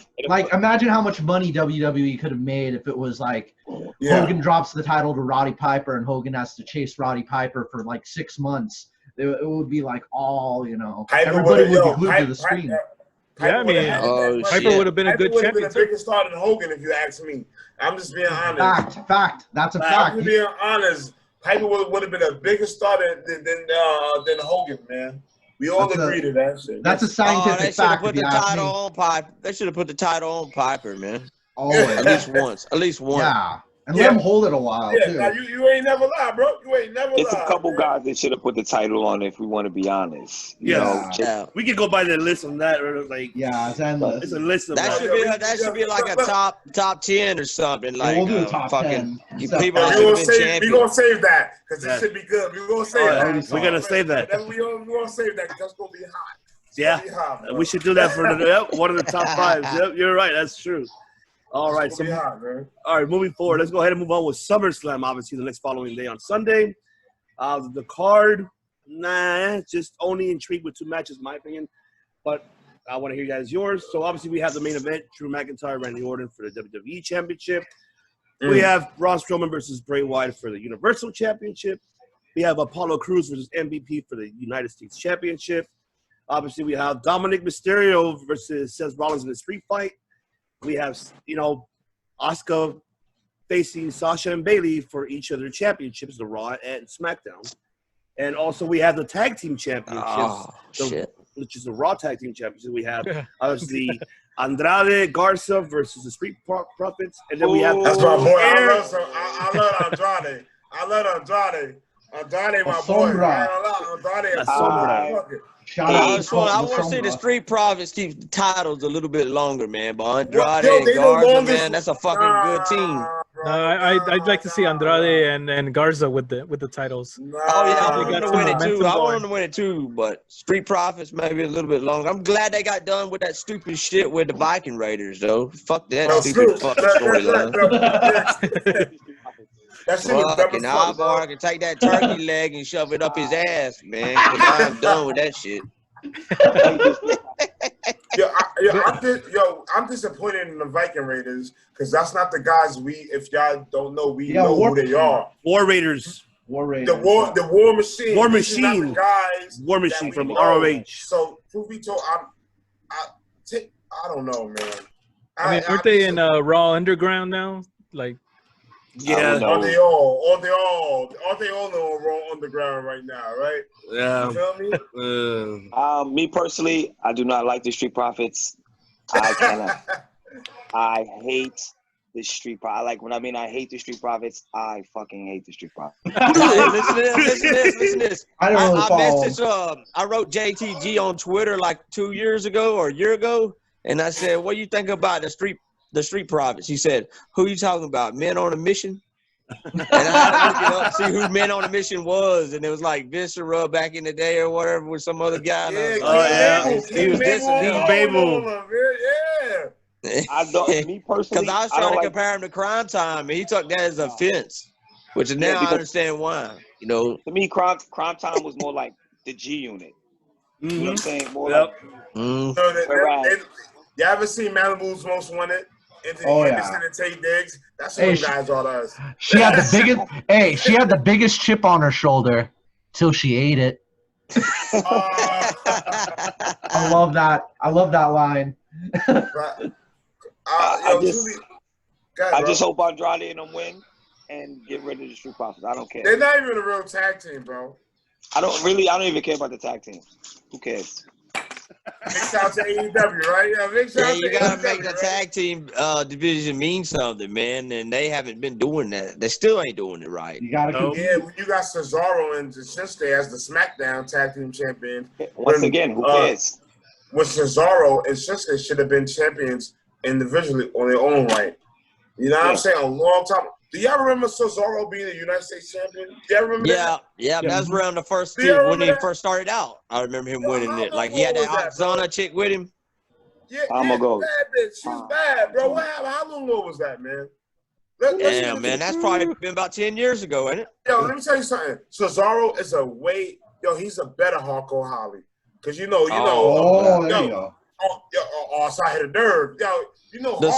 Speaker 5: imagine how much money WWE could have made if it was like Hogan drops the title to Roddy Piper, and Hogan has to chase Roddy Piper for like 6 months. It would be like all, everybody would be glued to the screen.
Speaker 2: Piper would have been a good champion.
Speaker 3: Piper would have been a bigger star than Hogan, if you ask me. I'm just being honest.
Speaker 5: Fact. That's a fact.
Speaker 3: I'm being honest. Piper would have been a bigger star than Hogan, man. We all agree to that shit.
Speaker 5: That's a scientific fact.
Speaker 6: They should have put the title on Piper, man.
Speaker 5: Always.
Speaker 6: At least once.
Speaker 5: Yeah. And let him hold it a while, too.
Speaker 3: Now you ain't never lie, bro. You ain't never lie.
Speaker 4: It's a couple guys that should have put the title on if we want to be honest.
Speaker 1: We could go by the list on that.
Speaker 5: It's endless.
Speaker 1: It's a list of
Speaker 6: that should be like a top 10 or something. Like
Speaker 5: we'll do a top
Speaker 6: fucking
Speaker 5: 10.
Speaker 6: People
Speaker 3: we're gonna save that because this should be good. We're gonna save that.
Speaker 1: We're gonna save that.
Speaker 3: We're gonna save that because that's gonna be hot.
Speaker 1: Yeah, we should do that for one of the top 5s. Yep, you're right. That's true. All right, all right. Moving forward, let's go ahead and move on with SummerSlam. Obviously, the next following day on Sunday. The card, just only intrigued with 2 matches, in my opinion. But I want to hear you guys yours. So obviously, we have the main event: Drew McIntyre, Randy Orton for the WWE Championship. We have Braun Strowman versus Bray Wyatt for the Universal Championship. We have Apollo Crews versus MVP for the United States Championship. Obviously, we have Dominic Mysterio versus Seth Rollins in a street fight. We have, Asuka facing Sasha and Bayley for each of their championships, the Raw and SmackDown. And also we have the Tag Team Championships, which is the Raw Tag Team Championship. We have, obviously, Andrade Garza versus the Street Profits. And then we have...
Speaker 3: That's my boy. I love Andrade. Andrade, my boy. Andrade.
Speaker 6: I want to see the Street Profits keep the titles a little bit longer, man. But Andrade and Garza, man, that's a fucking good team.
Speaker 2: I'd like to see Andrade and Garza with the titles.
Speaker 6: I want them to win it too. I want them to win it too, but Street Profits maybe a little bit longer. I'm glad they got done with that stupid shit with the Viking Raiders, though. Fuck that stupid fucking storyline. Fucking Alvar can take that turkey leg and shove it up his ass, man. I'm done with that shit.
Speaker 3: I'm disappointed in the Viking Raiders because that's not the guys if y'all don't know, we know who they are.
Speaker 1: War Raiders.
Speaker 3: The War Machine.
Speaker 1: War Machine.
Speaker 3: Guys
Speaker 1: War Machine from ROH.
Speaker 3: So, truth be told, I don't know, man.
Speaker 2: Aren't they in Raw Underground now? Like,
Speaker 1: yeah.
Speaker 3: Are they all on Raw Underground right now, right?
Speaker 1: Yeah.
Speaker 3: You feel me?
Speaker 4: Me personally, I do not like the Street Profits. I hate the Street Profits. Like when I hate the Street Profits, I fucking hate the Street Profits.
Speaker 6: Listen to this.
Speaker 5: I don't really follow.
Speaker 6: I wrote JTG on Twitter like 2 years ago or a year ago, and I said, "What do you think about the Street Profits?" He said, "Who you talking about? Men on a Mission?" And I had to look it up, see who Men on a Mission was, and it was like Viscera back in the day or whatever with some other guy. And
Speaker 3: Yeah,
Speaker 6: he was dissing
Speaker 1: Babel.
Speaker 3: Yeah.
Speaker 4: I don't. Me personally,
Speaker 6: Because I was trying to compare him to Crime Time, and he took that as offense, which now I understand why. You know,
Speaker 4: to me, Crime Time was more like the G Unit. You know what I'm saying? More
Speaker 1: Yep.
Speaker 4: like.
Speaker 3: You ever seen Malibu's Most Wanted? Anthony Anderson and Tate Diggs. That's what guys all us.
Speaker 5: She had the biggest. She had the biggest chip on her shoulder till she ate it. I love that. I love that line.
Speaker 4: I just hope Andrade and them win and get rid of the Street Profits. I don't care.
Speaker 3: They're not even a real tag team, bro.
Speaker 4: I don't even care about the tag team. Who cares?
Speaker 3: Big shout to AEW, right? Yeah,
Speaker 6: you gotta make the tag team division mean something, man. And they haven't been doing that. They still ain't doing it right.
Speaker 5: You gotta
Speaker 3: Yeah, when you got Cesaro and Shinsuke as the SmackDown tag team champion.
Speaker 4: Once again, who cares?
Speaker 3: When Cesaro and Shinsuke should have been champions individually on their own right. You know what I'm saying? A long time. Do y'all remember Cesaro being the United States champion? Do y'all remember that?
Speaker 6: Yeah, that's around the first two when he first started out. I remember him winning it. Like he had that Oksana chick with him.
Speaker 3: Yeah, bad bitch. She was bad, bro. What happened? How long ago was that, man?
Speaker 6: Damn, man, that's probably been about 10 years ago, ain't it?
Speaker 3: Yo, let me tell you something. Cesaro is he's a better Hardcore Holly. Because there you go. So I hit a nerve. Yo,
Speaker 6: the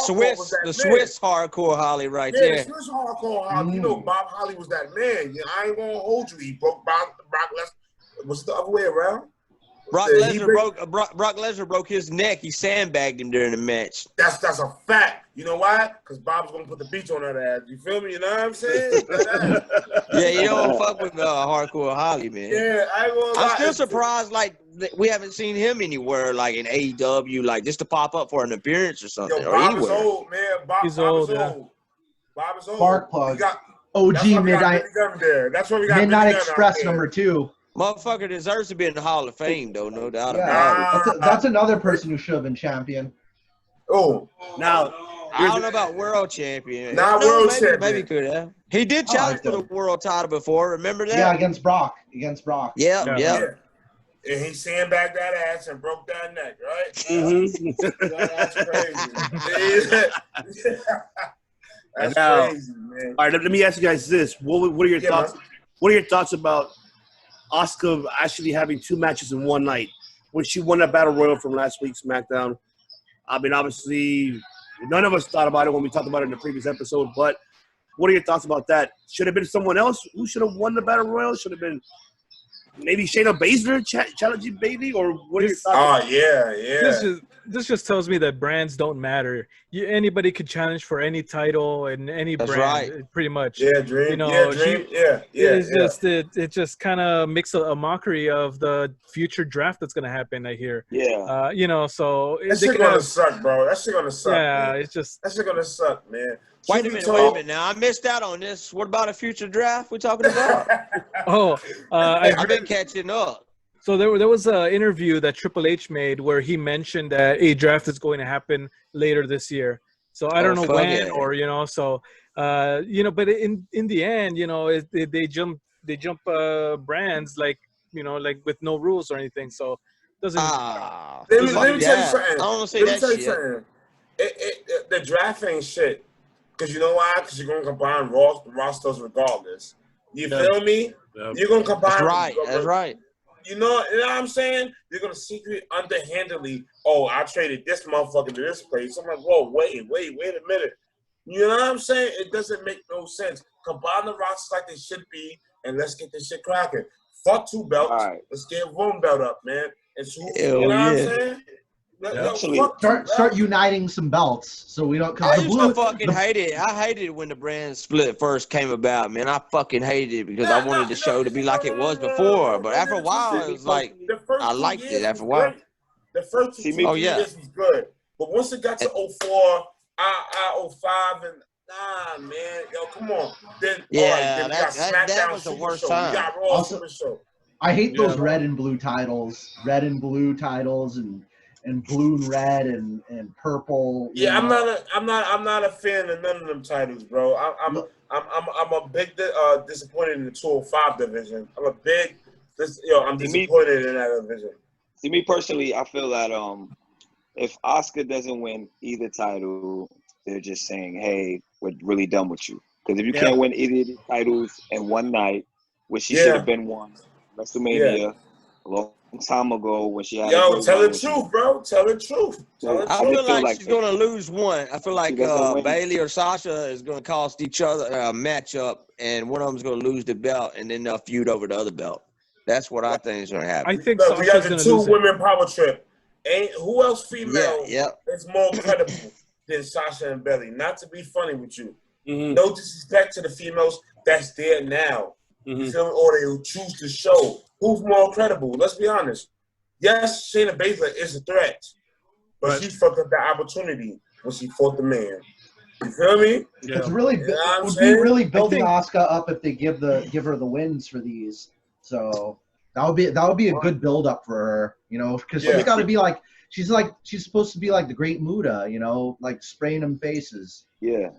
Speaker 6: Swiss Hardcore Holly right there.
Speaker 3: Yeah, the Swiss Hardcore Holly. You know, Bob Holly was that man. I ain't gonna hold you. He broke Brock Lesnar. Was the other way around?
Speaker 6: Brock Lesnar broke his neck. He sandbagged him during the match.
Speaker 3: That's a fact. You know why? Because Bob's gonna put the beach on that ass. You feel me? You know what I'm saying?
Speaker 6: Yeah, you don't fuck with Hardcore Holly, man.
Speaker 3: Yeah,
Speaker 6: I'm still surprised. Like we haven't seen him anywhere, like in AEW, like just to pop up for an appearance or something.
Speaker 3: Yo, Bob is old, man. Bob is old. Bob is old.
Speaker 5: Spark plug. OG Midnight.
Speaker 3: That's what we got.
Speaker 5: Midnight Express #2.
Speaker 6: Motherfucker deserves to be in the Hall of Fame, though, no doubt about
Speaker 5: it. That's another person who should have been champion.
Speaker 3: Oh,
Speaker 1: now
Speaker 6: I don't know about world champion.
Speaker 3: Champion.
Speaker 6: Maybe could have. He did challenge for the world title before. Remember that?
Speaker 5: Yeah, against Brock.
Speaker 6: Yeah.
Speaker 3: And he sandbagged that ass and broke that neck, right? That's crazy. That's crazy, man.
Speaker 1: All right, let me ask you guys this: What are your thoughts? Man. What are your thoughts about Asuka actually having 2 matches in one night when she won that Battle Royal from last week's SmackDown? I mean, obviously, none of us thought about it when we talked about it in the previous episode, but what are your thoughts about that? Should have been someone else who should have won the Battle Royal? Should have been maybe Shayna Baszler challenging Bayley? Or what are your thoughts?
Speaker 3: Oh, yeah.
Speaker 2: This just tells me that brands don't matter. Anybody could challenge for any title and any brand, pretty much.
Speaker 3: Yeah, Dream.
Speaker 2: You know,
Speaker 3: Dream.
Speaker 2: It just kind of makes a mockery of the future draft that's gonna happen. I hear.
Speaker 4: Yeah.
Speaker 2: So
Speaker 3: that shit gonna suck, bro. That shit gonna suck.
Speaker 2: Yeah,
Speaker 3: man.
Speaker 2: It's just
Speaker 3: that shit gonna suck, man.
Speaker 6: Wait a minute. Now I missed out on this. What about a future draft we're talking about?
Speaker 2: I've
Speaker 6: been catching up.
Speaker 2: So there was an interview that Triple H made where he mentioned that a draft is going to happen later this year. So I don't know when or but in the end, they jump brands like with no rules or anything. So it doesn't.
Speaker 3: Let me tell you something. I don't want to say that shit. The draft ain't shit. Because you know why? Because you're going to combine rosters regardless. You feel me? Yeah. You're going to combine.
Speaker 6: That's right.
Speaker 3: You know what I'm saying? You're going to secret underhandedly, I traded this motherfucker to this place. I'm like, whoa, wait a minute. You know what I'm saying? It doesn't make no sense. Combine the rosters like they should be, and let's get this shit cracking. Fuck 2 belts. Right. Let's get 1 belt up, man. You know what I'm saying?
Speaker 5: Start uniting some belts so we don't.
Speaker 6: I used to fucking hate it. I hated it when the brand split first came about, man. I fucking hated it because I wanted the show to be like it was before. But after a while, it was like I liked it. After a while,
Speaker 3: the first 2 years was good, but once it got to 04, 05, and Nah, man. Yo, come on. Then,
Speaker 6: Yeah,
Speaker 3: then we got
Speaker 6: that
Speaker 3: SmackDown
Speaker 6: was the
Speaker 3: Super
Speaker 6: worst
Speaker 3: Show.
Speaker 6: time.
Speaker 3: We got Raw
Speaker 5: Also-
Speaker 3: Super Show.
Speaker 5: I hate those
Speaker 2: Yeah.
Speaker 5: red and blue titles, and blue and red and purple. you
Speaker 3: Yeah,
Speaker 5: know.
Speaker 3: I'm not a fan of none of them titles, bro. I'm a big disappointed in the 205 division. I'm disappointed in that division.
Speaker 4: See, me personally, I feel that if Oscar doesn't win either title, they're just saying, "Hey, we're really done with you." Because if you can't win either of these titles in one night, which she should have been won WrestleMania a long time ago when she had.
Speaker 3: Yo, tell the truth, bro. Tell the truth.
Speaker 6: I feel like she's gonna lose one. I feel like
Speaker 4: doesn't
Speaker 6: Bailey or Sasha is gonna cost each other a matchup, and one of them's gonna lose the belt, and then they'll feud over the other belt. That's what I think is gonna happen.
Speaker 2: I think
Speaker 3: Look, we got
Speaker 2: Sasha's
Speaker 3: the
Speaker 2: gonna
Speaker 3: two
Speaker 2: lose it.
Speaker 3: women power trip. Ain't who else female is more credible than Sasha and Bailey? Not to be funny with you. No disrespect to the females that's there now. You feel me? Or they will choose to show who's more credible. Let's be honest. Yes, Shayna Baszler is a threat, but she fucked up that opportunity when she fought the man. You feel me?
Speaker 5: Yeah. It's really it would be really building Asuka up if they give her the wins for these. So that would be a good build up for her, you know, because she's got to be like she's supposed to be like the Great Muta, you know, like spraying them faces.
Speaker 4: Yeah,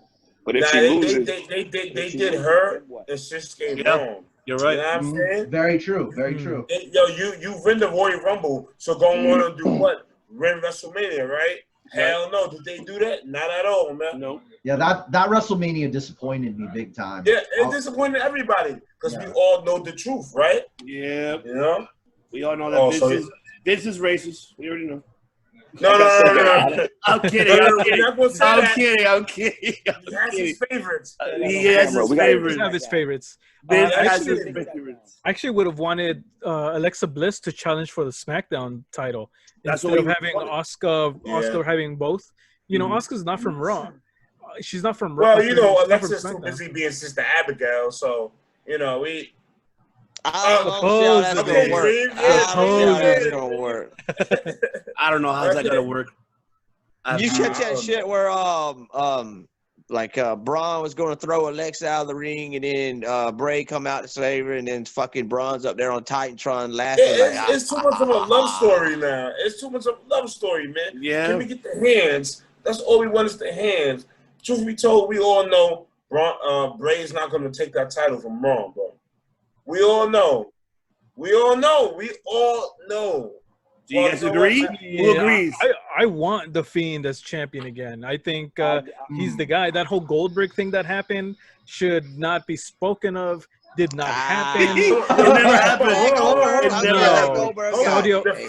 Speaker 4: but if she loses,
Speaker 3: they did her and Shinsuke wrong.
Speaker 1: You're right.
Speaker 3: You know what I'm saying?
Speaker 5: Very true. Very true.
Speaker 3: Yo, you win the Royal Rumble, so go want to do what? Win WrestleMania, right? Hell no. Did they do that? Not at all, man.
Speaker 1: No.
Speaker 5: Yeah, that WrestleMania disappointed me big time.
Speaker 3: Yeah, it disappointed everybody because we all know the truth, right?
Speaker 1: Yeah.
Speaker 3: You know?
Speaker 1: We all know that Vince is racist. We already know.
Speaker 3: No.
Speaker 1: I'm kidding. I'm kidding.
Speaker 3: He has his favorites.
Speaker 1: He has his favorites.
Speaker 2: Have his favorites.
Speaker 1: I
Speaker 2: actually would have wanted Alexa Bliss to challenge for the SmackDown title instead of having Asuka having both. You know, Asuka's not from Raw. She's not from Raw.
Speaker 3: Well, you know, Alexa's too busy being Sister Abigail, so you know we.
Speaker 6: I don't know how that's gonna work.
Speaker 1: I don't know how's that gonna work.
Speaker 6: You catch that shit where Braun was gonna throw Alexa out of the ring, and then Bray come out to save her, and then fucking Braun's up there on Titantron laughing.
Speaker 3: It's too much of a love story now. It's too much of a love story, man.
Speaker 1: Yeah.
Speaker 3: Can we get the hands? That's all we want is the hands. Truth be told, we all know Bray's not gonna take that title from Braun, bro. We all know.
Speaker 1: Do you guys agree? Who agrees?
Speaker 2: I want The Fiend as champion again. I think he's the guy. That whole Goldberg thing that happened should not be spoken of. Did not happen.
Speaker 1: It never happened.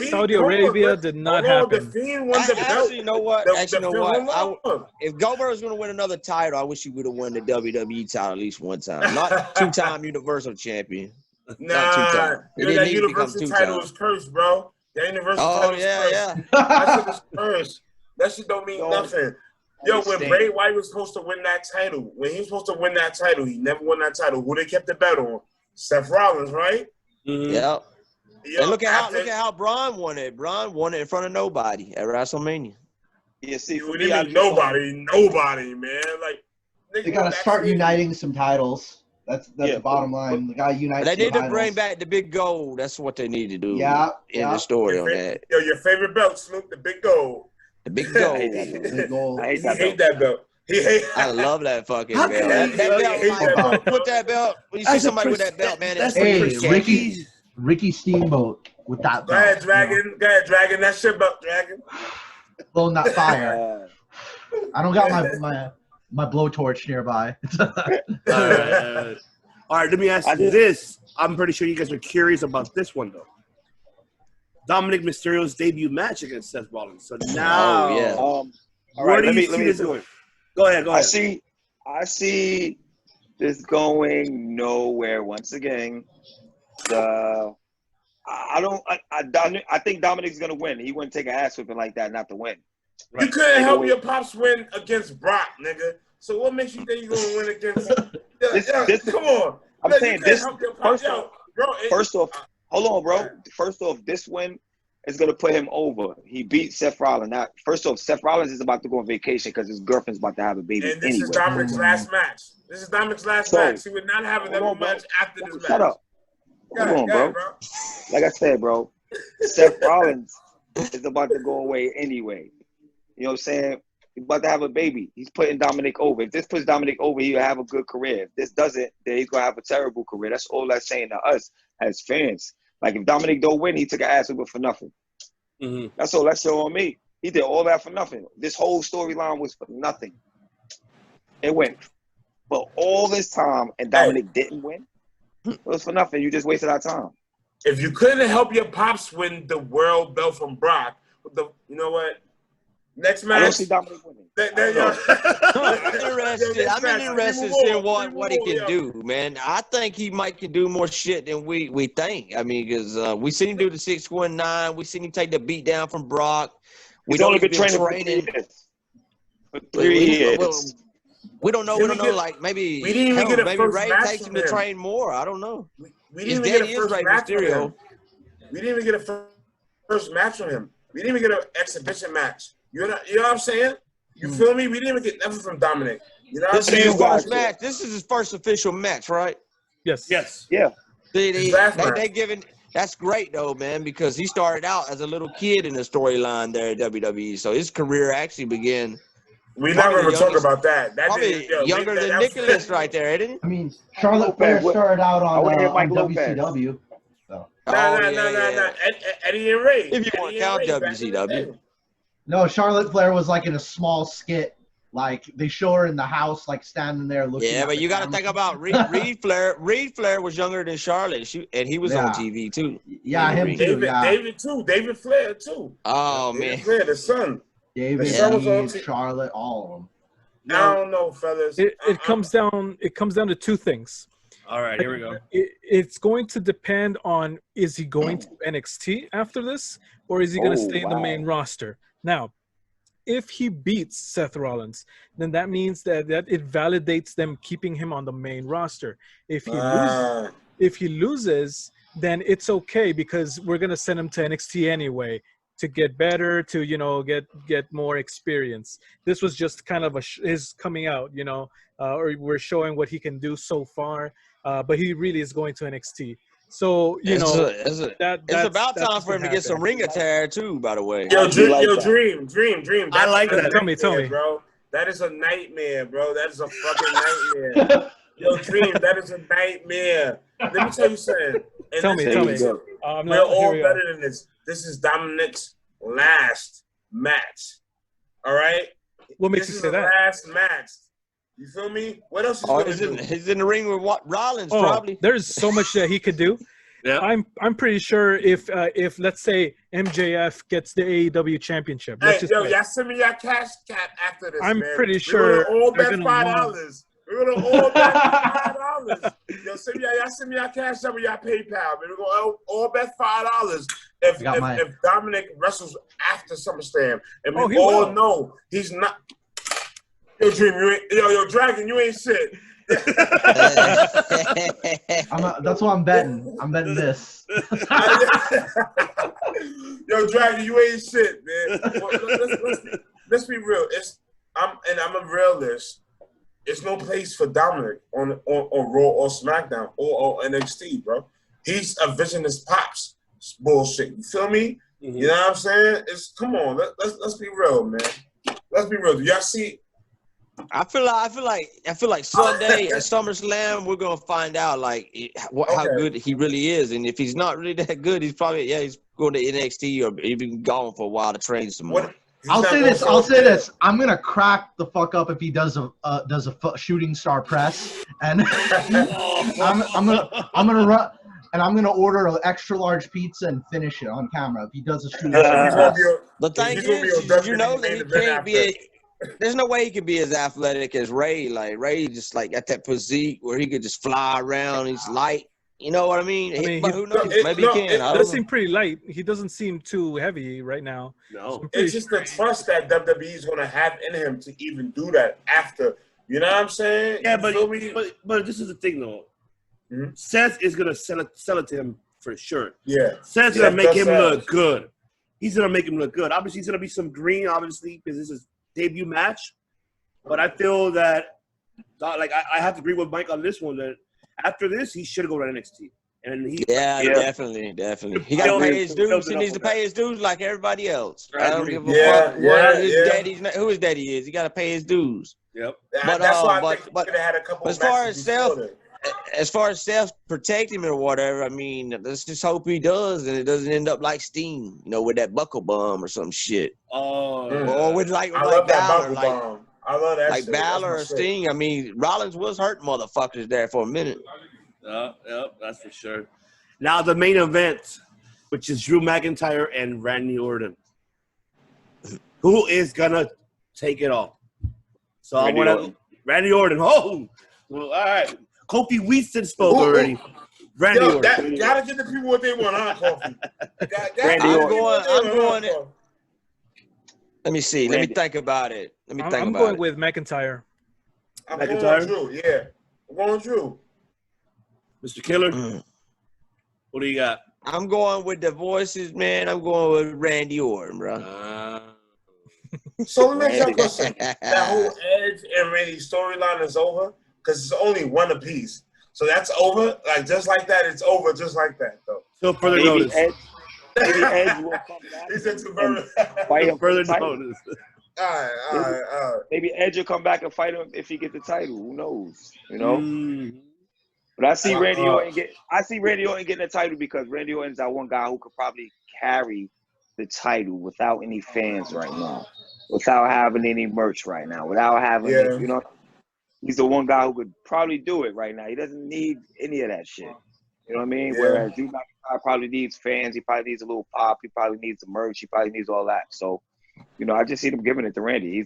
Speaker 2: Saudi Arabia did not happen.
Speaker 3: The Fiend won the belt.
Speaker 6: Actually, you know what? If Goldberg was going to win another title, I wish he would have won the WWE title at least one time. Not two-time Universal Champion.
Speaker 3: Nah, that Universal title is cursed, bro. That Universal title is cursed. That shit is cursed. That shit don't mean nothing. Yo, when Bray Wyatt was supposed to win that title, he never won that title. Who they kept the bet on? Seth Rollins, right?
Speaker 6: Mm-hmm. Yep. And look at how Braun won it. Braun won it in front of nobody at WrestleMania.
Speaker 4: Yeah, see,
Speaker 3: for me, nobody, man. Like
Speaker 5: they gotta start uniting some titles. That's the bottom line. The guy unites.
Speaker 6: They need to bring back the big gold. That's what they need to do.
Speaker 5: Yeah.
Speaker 6: The story on that.
Speaker 3: Yo, your favorite belt, Snoop, the big gold.
Speaker 6: The big gold.
Speaker 3: I hate that belt.
Speaker 6: I love that fucking belt. That belt, put that belt. When you see somebody with that belt, man,
Speaker 5: hey, Ricky Steamboat with that belt.
Speaker 3: Go ahead, Dragon. Go ahead, Dragon. That's your belt, Dragon.
Speaker 5: Blowing that fire. I don't got my blowtorch nearby.
Speaker 1: All right, let me ask you this. I'm pretty sure you guys are curious about this one, though. Dominic Mysterio's debut match against Seth Rollins. So now, where do you see this going? Go ahead.
Speaker 4: I see this going nowhere once again. I think Dominic's gonna win. He wouldn't take an ass whipping like that not to win.
Speaker 3: Right. You couldn't help your pops win against Brock, nigga. So what makes you think you're gonna win against? Come on.
Speaker 4: I'm saying this. First off, hold on, bro. First off, this win is going to put him over. He beat Seth Rollins. Now, first off, Seth Rollins is about to go on vacation because his girlfriend's about to have a baby.
Speaker 3: And this is Dominic's last match. This is Dominic's last match. He would not have another match after this match.
Speaker 4: Shut up. Hold on, bro. Like I said, bro, Seth Rollins is about to go away anyway. You know what I'm saying? He's about to have a baby. He's putting Dominic over. If this puts Dominic over, he'll have a good career. If this doesn't, then he's going to have a terrible career. That's all that's saying to us as fans. Like, if Dominic don't win, he took an ass whooping for nothing. Mm-hmm. That's all that's showing me. He did all that for nothing. This whole storyline was for nothing. It went for all this time, and Dominic didn't win. It was for nothing. You just wasted our time.
Speaker 3: If you couldn't help your pops win the world belt from Brock, you know what? Next match.
Speaker 4: I don't see Dominic winning.
Speaker 6: I'm interested in seeing what he can do, man. I think he can do more shit than we think. I mean, because we seen him do the 619. We seen him take the beat down from Brock.
Speaker 4: He's only been training for 3 years.
Speaker 6: We don't know. Like maybe
Speaker 3: we didn't even get a
Speaker 6: maybe
Speaker 3: first
Speaker 6: Ray
Speaker 3: match
Speaker 6: takes him
Speaker 3: from
Speaker 6: to train more. I don't know.
Speaker 3: We didn't even get a first match from him. We didn't even get a first match from him. We didn't even get an exhibition match. You know what I'm saying? You feel me? We didn't even get nothing from Dominic. You know what I'm saying?
Speaker 6: This is his first official match, right?
Speaker 2: Yes.
Speaker 4: Yeah.
Speaker 6: They giving. That's great though, man, because he started out as a little kid in the storyline there at WWE. So his career actually began.
Speaker 3: We're not going to talk about that.
Speaker 6: Probably younger than Nicholas right there, isn't it?
Speaker 5: I mean, Charlotte Flair started out on WCW. So.
Speaker 3: No. Eddie and Ray.
Speaker 6: If you want to count WCW.
Speaker 5: No, Charlotte Flair was like in a small skit. Like they show her in the house, like standing there looking.
Speaker 6: Yeah, but you got to think about Reed Flair. Reed Flair was younger than Charlotte, and he was on TV too.
Speaker 5: Yeah, him too.
Speaker 3: David Flair too.
Speaker 6: Oh man,
Speaker 3: David Flair, the son.
Speaker 5: David, Charlotte, all of them.
Speaker 3: I don't know, fellas.
Speaker 2: It comes down to two things.
Speaker 1: All right, here we go.
Speaker 2: It's going to depend on, is he going to NXT after this, or is he going to stay in the main roster? Now, if he beats Seth Rollins, then that means that it validates them keeping him on the main roster. If he loses, then it's okay because we're going to send him to NXT anyway to get better, to get more experience. This was just kind of his coming out, or we're showing what he can do so far. But he really is going to NXT. So,
Speaker 6: it's about time for him to get some ring attire too, by the way.
Speaker 3: Dream.
Speaker 1: I like that.
Speaker 2: Tell me.
Speaker 3: Bro. That is a nightmare, bro. That is a fucking nightmare. Dream, that is a nightmare. Let me tell you something.
Speaker 2: Tell me.
Speaker 3: We're all better than this. This is Dominic's last match. All right?
Speaker 2: What makes you say that?
Speaker 3: Last match. You feel me? What else is going to do?
Speaker 6: He's in the ring with Rollins, probably.
Speaker 2: There's so much that he could do. Yeah. I'm pretty sure if let's say MJF gets the AEW championship.
Speaker 3: Y'all send me your cash cap after this.
Speaker 2: I'm pretty sure
Speaker 3: we're gonna all bet $5. We're gonna all bet $5. Y'all send me your cash up with your PayPal. We're gonna all bet $5 if Dominic wrestles after SummerSlam, and we all know he's not. Yo, Dream, Dragon, you ain't shit.
Speaker 5: That's what I'm betting. I'm betting this.
Speaker 3: Yo, Dragon, you ain't shit, man. Let's be real. I'm a realist. There's no place for Dominic on Raw or SmackDown or NXT, bro. He's a visionist pops bullshit. You feel me? Mm-hmm. You know what I'm saying? Come on. Let's be real, man. Let's be real. Do y'all see?
Speaker 6: I feel like Sunday at SummerSlam we're gonna find out how good he really is, and if he's not really that good, he's probably he's going to NXT or even gone for a while to train some more.
Speaker 5: I'll say this. I'm gonna crack the fuck up if he does a shooting star press, and I'm gonna run. And I'm gonna order an extra large pizza and finish it on camera if he does a shooting star press.
Speaker 6: The thing is, that he can't be. There's no way he can be as athletic as Ray. Like Ray, just at that physique where he could just fly around. He's light. You know what I mean? But who knows? Maybe he can.
Speaker 2: He does seem pretty light. He doesn't seem too heavy right now.
Speaker 3: No, so it's just the trust that WWE is going to have in him to even do that after. You know what I'm saying?
Speaker 1: Yeah, but this is the thing though. Mm-hmm. Seth is going to sell it to him for sure.
Speaker 3: Yeah,
Speaker 1: Seth's going to make him look good. he's gonna make him look good. Obviously, he's gonna be some green, obviously, because this is debut match. But I feel that, like, I have to agree with Mike on this one that after this, he should go to NXT. And
Speaker 6: definitely. He got to pay his dues. He needs to pay his dues like everybody else. I don't give a fuck what his daddy's, who his daddy is. He got to pay his dues.
Speaker 1: Yep.
Speaker 3: But that's why I think he could have had a couple.
Speaker 6: As far as self protecting or whatever, I mean, let's just hope he does, and it doesn't end up like Steen, with that buckle bomb or some shit. Or with like Balor,
Speaker 3: I love that.
Speaker 6: Like Balor or Sting. I mean, Rollins was hurting motherfuckers there for a minute.
Speaker 1: Yep, that's for sure. Now the main event, which is Drew McIntyre and Randy Orton. Who is gonna take it all? So I want to Randy Orton. Oh, well, all right. Kofi Weaston spoke already. Randy Orton.
Speaker 3: Gotta get the people what they want, huh, Kofi?
Speaker 6: I'm going. Let me see. Let me think about it.
Speaker 2: I'm going with McIntyre.
Speaker 3: I'm going Drew. Yeah, I'm going Drew.
Speaker 1: Mr. Killer, what do you got?
Speaker 6: I'm going with the voices, man. I'm going with Randy Orton, bro.
Speaker 3: So let me ask you a question. That whole Edge and Randy storyline is over because it's only one apiece. So that's over. Like just like that, it's over. Just like that, though.
Speaker 1: So further notice.
Speaker 4: Maybe Edge will come back.
Speaker 3: He said to
Speaker 4: fight him
Speaker 1: further notice.
Speaker 3: All right.
Speaker 4: Maybe Edge will come back and fight him if he gets the title. Who knows? But I see Randy Orton getting the title because Randy Orton's that one guy who could probably carry the title without any fans right now, without having any merch right now, without having he's the one guy who could probably do it right now. He doesn't need any of that shit. You know what I mean?
Speaker 3: Yeah.
Speaker 4: Whereas Drew McIntyre probably needs fans. He probably needs a little pop. He probably needs the merch. He probably needs all that. So, I just see them giving it to Randy.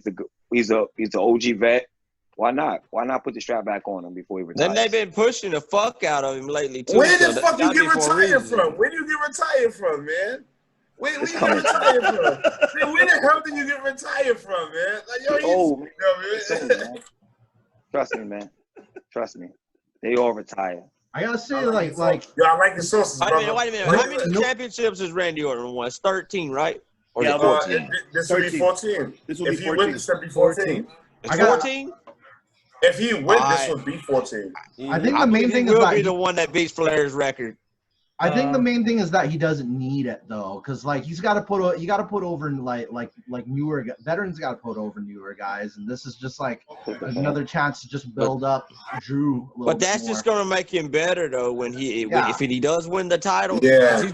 Speaker 4: He's an OG vet. Why not? Why not put the strap back on him before he retires?
Speaker 6: Then they've been pushing the fuck out of him lately too.
Speaker 3: Where the fuck you get retired from? Where do you get retired from, man? Where you get retired from? Man, where the hell did you get retired from, man? Like,
Speaker 4: man. Trust me. They all retire.
Speaker 5: I gotta say,
Speaker 3: yo, I like the sources, brother.
Speaker 6: Wait a minute. How many championships has Randy Orton won? It's 13, right? Or
Speaker 3: 14? This will be 14. If he wins, this will be 14.
Speaker 6: It's 14?
Speaker 3: If he wins, this would be 14.
Speaker 5: I think the main thing is
Speaker 6: that he will be the one that beats Flair's record.
Speaker 5: I think the main thing is that he doesn't need it though, because like you got to put over like newer veterans got to put over newer guys, and this is just like another chance to just build up Drew.
Speaker 6: But that's just gonna make him better though if he does win the title.
Speaker 3: Yeah,
Speaker 6: he's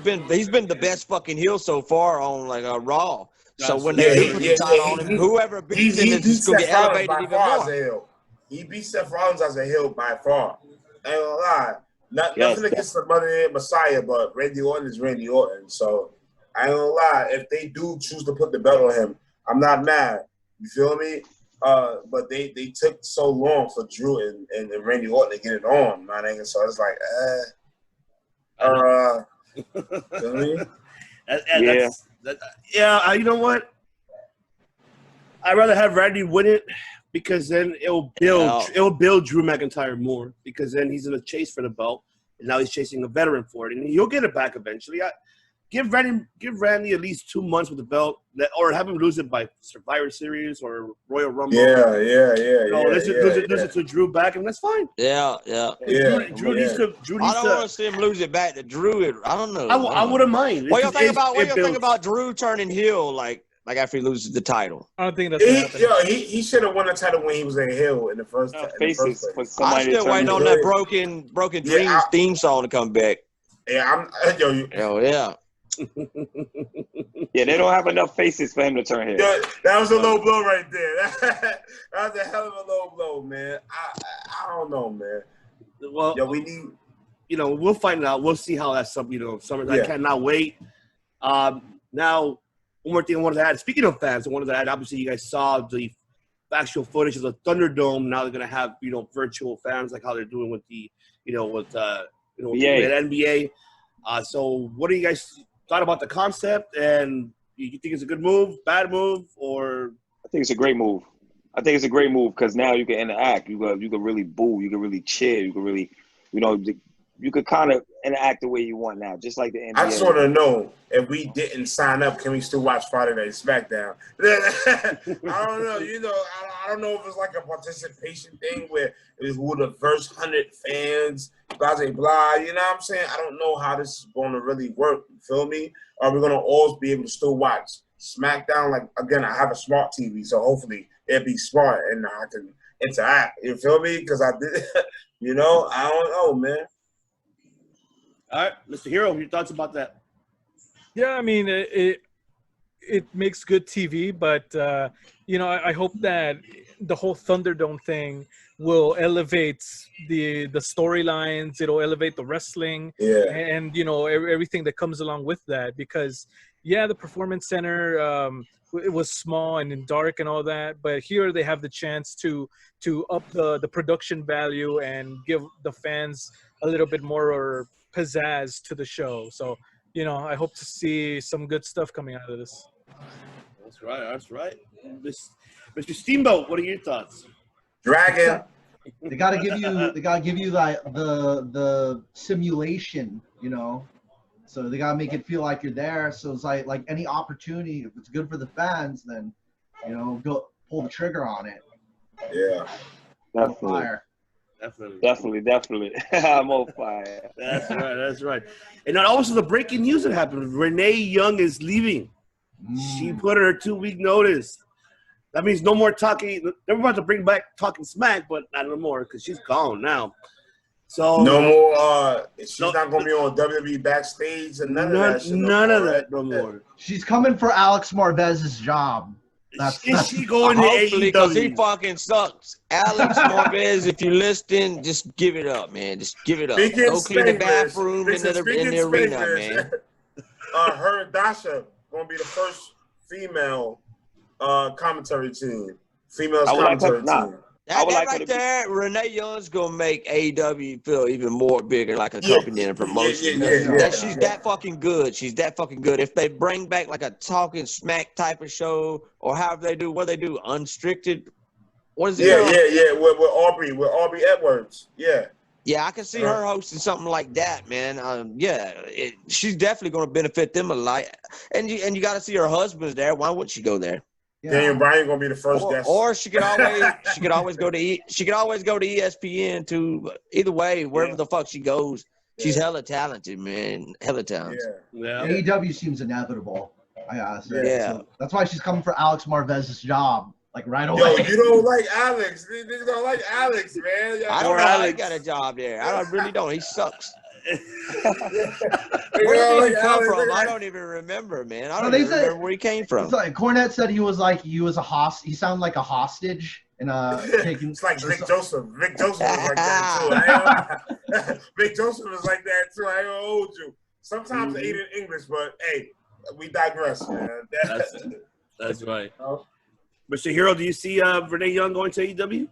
Speaker 6: been the best fucking heel so far on like a Raw. So when they do put the title on him, whoever beats him is just gonna get elevated even more.
Speaker 3: He beat Seth Rollins as a heel by far. I ain't gonna lie. Nothing against the Mother Messiah, but Randy Orton is Randy Orton. So I ain't gonna lie. If they do choose to put the belt on him, I'm not mad. You feel me? But they took so long for Drew and Randy Orton to get it on, my nigga. So it's like, feel me?
Speaker 1: You know what? I'd rather have Randy win it because then it'll build Drew McIntyre more because then he's in a chase for the belt and now he's chasing a veteran for it and he'll get it back eventually. Give Randy at least 2 months with the belt or have him lose it by Survivor Series or Royal Rumble. Lose it to Drew back and that's fine.
Speaker 6: Yeah.
Speaker 1: Drew needs to.
Speaker 6: I don't want to see him lose it back to Drew. I don't know.
Speaker 1: I wouldn't mind.
Speaker 6: What do you think about Drew turning heel like after he loses the title?
Speaker 2: I don't think that's gonna happen.
Speaker 3: He should have won the title when he was a heel in the first.
Speaker 6: I'm still waiting on that broken dreams theme song to come back.
Speaker 3: Yeah,
Speaker 6: yeah.
Speaker 4: Yeah, they don't have enough faces for him to turn heel.
Speaker 3: That was a low blow right there. That was a hell of a low blow, man. I don't know, man.
Speaker 1: Well, we need. We'll find out. We'll see how that's summer. I cannot wait. Now. One more thing I wanted to add. Speaking of fans, I wanted to add, obviously, you guys saw the actual footage of the Thunderdome. Now they're going to have, virtual fans like how they're doing with the, with NBA. So what do you guys thought about the concept? And you think it's a good move, bad move, or?
Speaker 4: I think it's a great move. I think it's a great move because now you can interact. You can really boo. You can really cheer. You can really, you could kind of enact the way you want now, just like the NBA.
Speaker 3: I just want to know if we didn't sign up, can we still watch Friday Night SmackDown? I don't know. I don't know if it's like a participation thing where it's who the first 100 fans, blah, blah, blah. You know what I'm saying? I don't know how this is going to really work. You feel me? Are we going to always be able to still watch SmackDown? Like, again, I have a smart TV, so hopefully it'll be smart and I can interact. You feel me? Because I did, I don't know, man.
Speaker 1: All right, Mr. Hero, your thoughts about that?
Speaker 2: Yeah, I mean, it makes good TV, but I hope that the whole Thunderdome thing will elevate the storylines. It'll elevate the wrestling, and everything that comes along with that. Because the Performance Center, it was small and dark and all that, but here they have the chance to up the production value and give the fans a little bit more pizzazz to the show. So, I hope to see some good stuff coming out of this.
Speaker 1: That's right. Mr. Steamboat, what are your thoughts?
Speaker 3: Dragon.
Speaker 5: They gotta give you like the simulation, So they gotta make it feel like you're there. So it's like any opportunity, if it's good for the fans, then go pull the trigger on it.
Speaker 3: Yeah.
Speaker 4: Definitely. I'm on fire.
Speaker 1: That's right. And then also the breaking news that happened. Renee Young is leaving. She put her 2-week notice. That means no more talking. They're about to bring back Talking Smack, but not no more because she's gone now. So
Speaker 3: no more. She's not going to be on WWE backstage and none of that shit.
Speaker 1: None of that no more.
Speaker 5: She's coming for Alex Marvez's job.
Speaker 1: Is she going to AEW?
Speaker 6: Because he fucking sucks. Alex Marvez, if you're listening, just give it up, man. Just give it up. Go clean the bathroom in the arena, man.
Speaker 3: Her and Dasha going to be the first female commentary team. Females commentary team.
Speaker 6: That right there, Renee Young's gonna make AEW feel even more bigger, like a company and a promotion. She's that fucking good. She's that fucking good. If they bring back like a Talking Smack type of show, or however they do, what they do, Unstricted. What is it?
Speaker 3: Yeah. With Aubrey Edwards. Yeah.
Speaker 6: Yeah, I can see her hosting something like that, man. She's definitely gonna benefit them a lot. And you got to see her husband's there. Why wouldn't she go there?
Speaker 5: Yeah.
Speaker 3: Daniel Bryan gonna be the first guest,
Speaker 6: or she could always go to ESPN too. Either way, wherever the fuck she goes, she's hella talented, man. Hella talented.
Speaker 1: Yeah.
Speaker 5: AEW seems inevitable. I gotta say.
Speaker 6: Yeah.
Speaker 5: So that's why she's coming for Alex Marvez's job, like right away.
Speaker 3: Yo, you don't like Alex. Niggas don't like Alex, man.
Speaker 6: I don't know how he got a job there. I really don't. He sucks. Where did he come from? I don't even remember, man. I don't even remember where he came from.
Speaker 5: It's like Cornette said he was a hostage. He sounded like a hostage and taking.
Speaker 3: It's like Vic Joseph. Vic Joseph was like that too. Vic Joseph was like that too. I ain't gonna hold you. Sometimes they eat in English, but hey, we digress, man.
Speaker 1: That's right. Mr. Hero, do you see Renee Young going to AEW?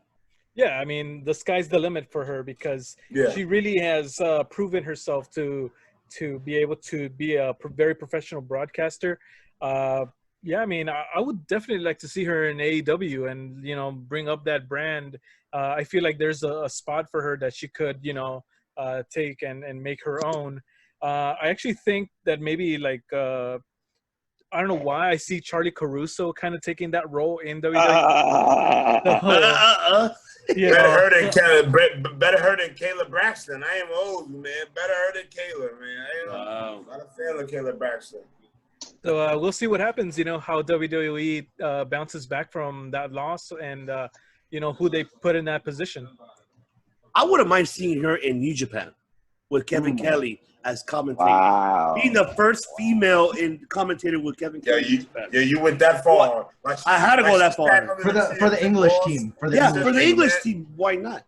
Speaker 2: Yeah, I mean, the sky's the limit for her because she really has proven herself to be able to be a very professional broadcaster. I mean, I would definitely like to see her in AEW and, bring up that brand. I feel like there's a spot for her that she could, take and make her own. I actually think that maybe like I don't know why I see Charlie Caruso kind of taking that role in WWE.
Speaker 3: Better her than Kayla Braxton. I am old, man. Better her than Kayla, man. I'm not a fan of Kayla Braxton.
Speaker 2: So we'll see what happens, how WWE bounces back from that loss and, who they put in that position.
Speaker 1: I wouldn't mind seeing her in New Japan with Kevin Kelly as commentator.
Speaker 4: Wow.
Speaker 1: Being the first female commentator with Kevin Kelly.
Speaker 3: You went that far.
Speaker 1: I had to go that far.
Speaker 5: For the English team. For the
Speaker 1: English team, why not?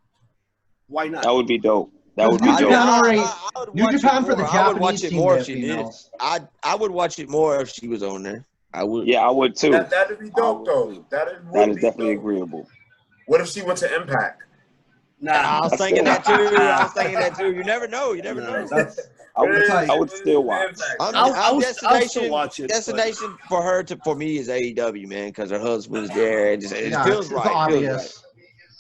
Speaker 1: Why not?
Speaker 4: That would be dope. That would be
Speaker 5: New
Speaker 4: dope.
Speaker 5: New Japan for the Japanese team.
Speaker 6: I would watch it more if she was on there. I would.
Speaker 4: Yeah, I would too.
Speaker 3: That'd be dope, though. That is
Speaker 4: definitely agreeable.
Speaker 3: What if she went to Impact?
Speaker 6: Nah, I was thinking that too. You never know.
Speaker 4: I would still watch.
Speaker 1: I'll still watch it.
Speaker 6: Destination for me is AEW, man, because her husband's there. It feels right.
Speaker 5: Obvious.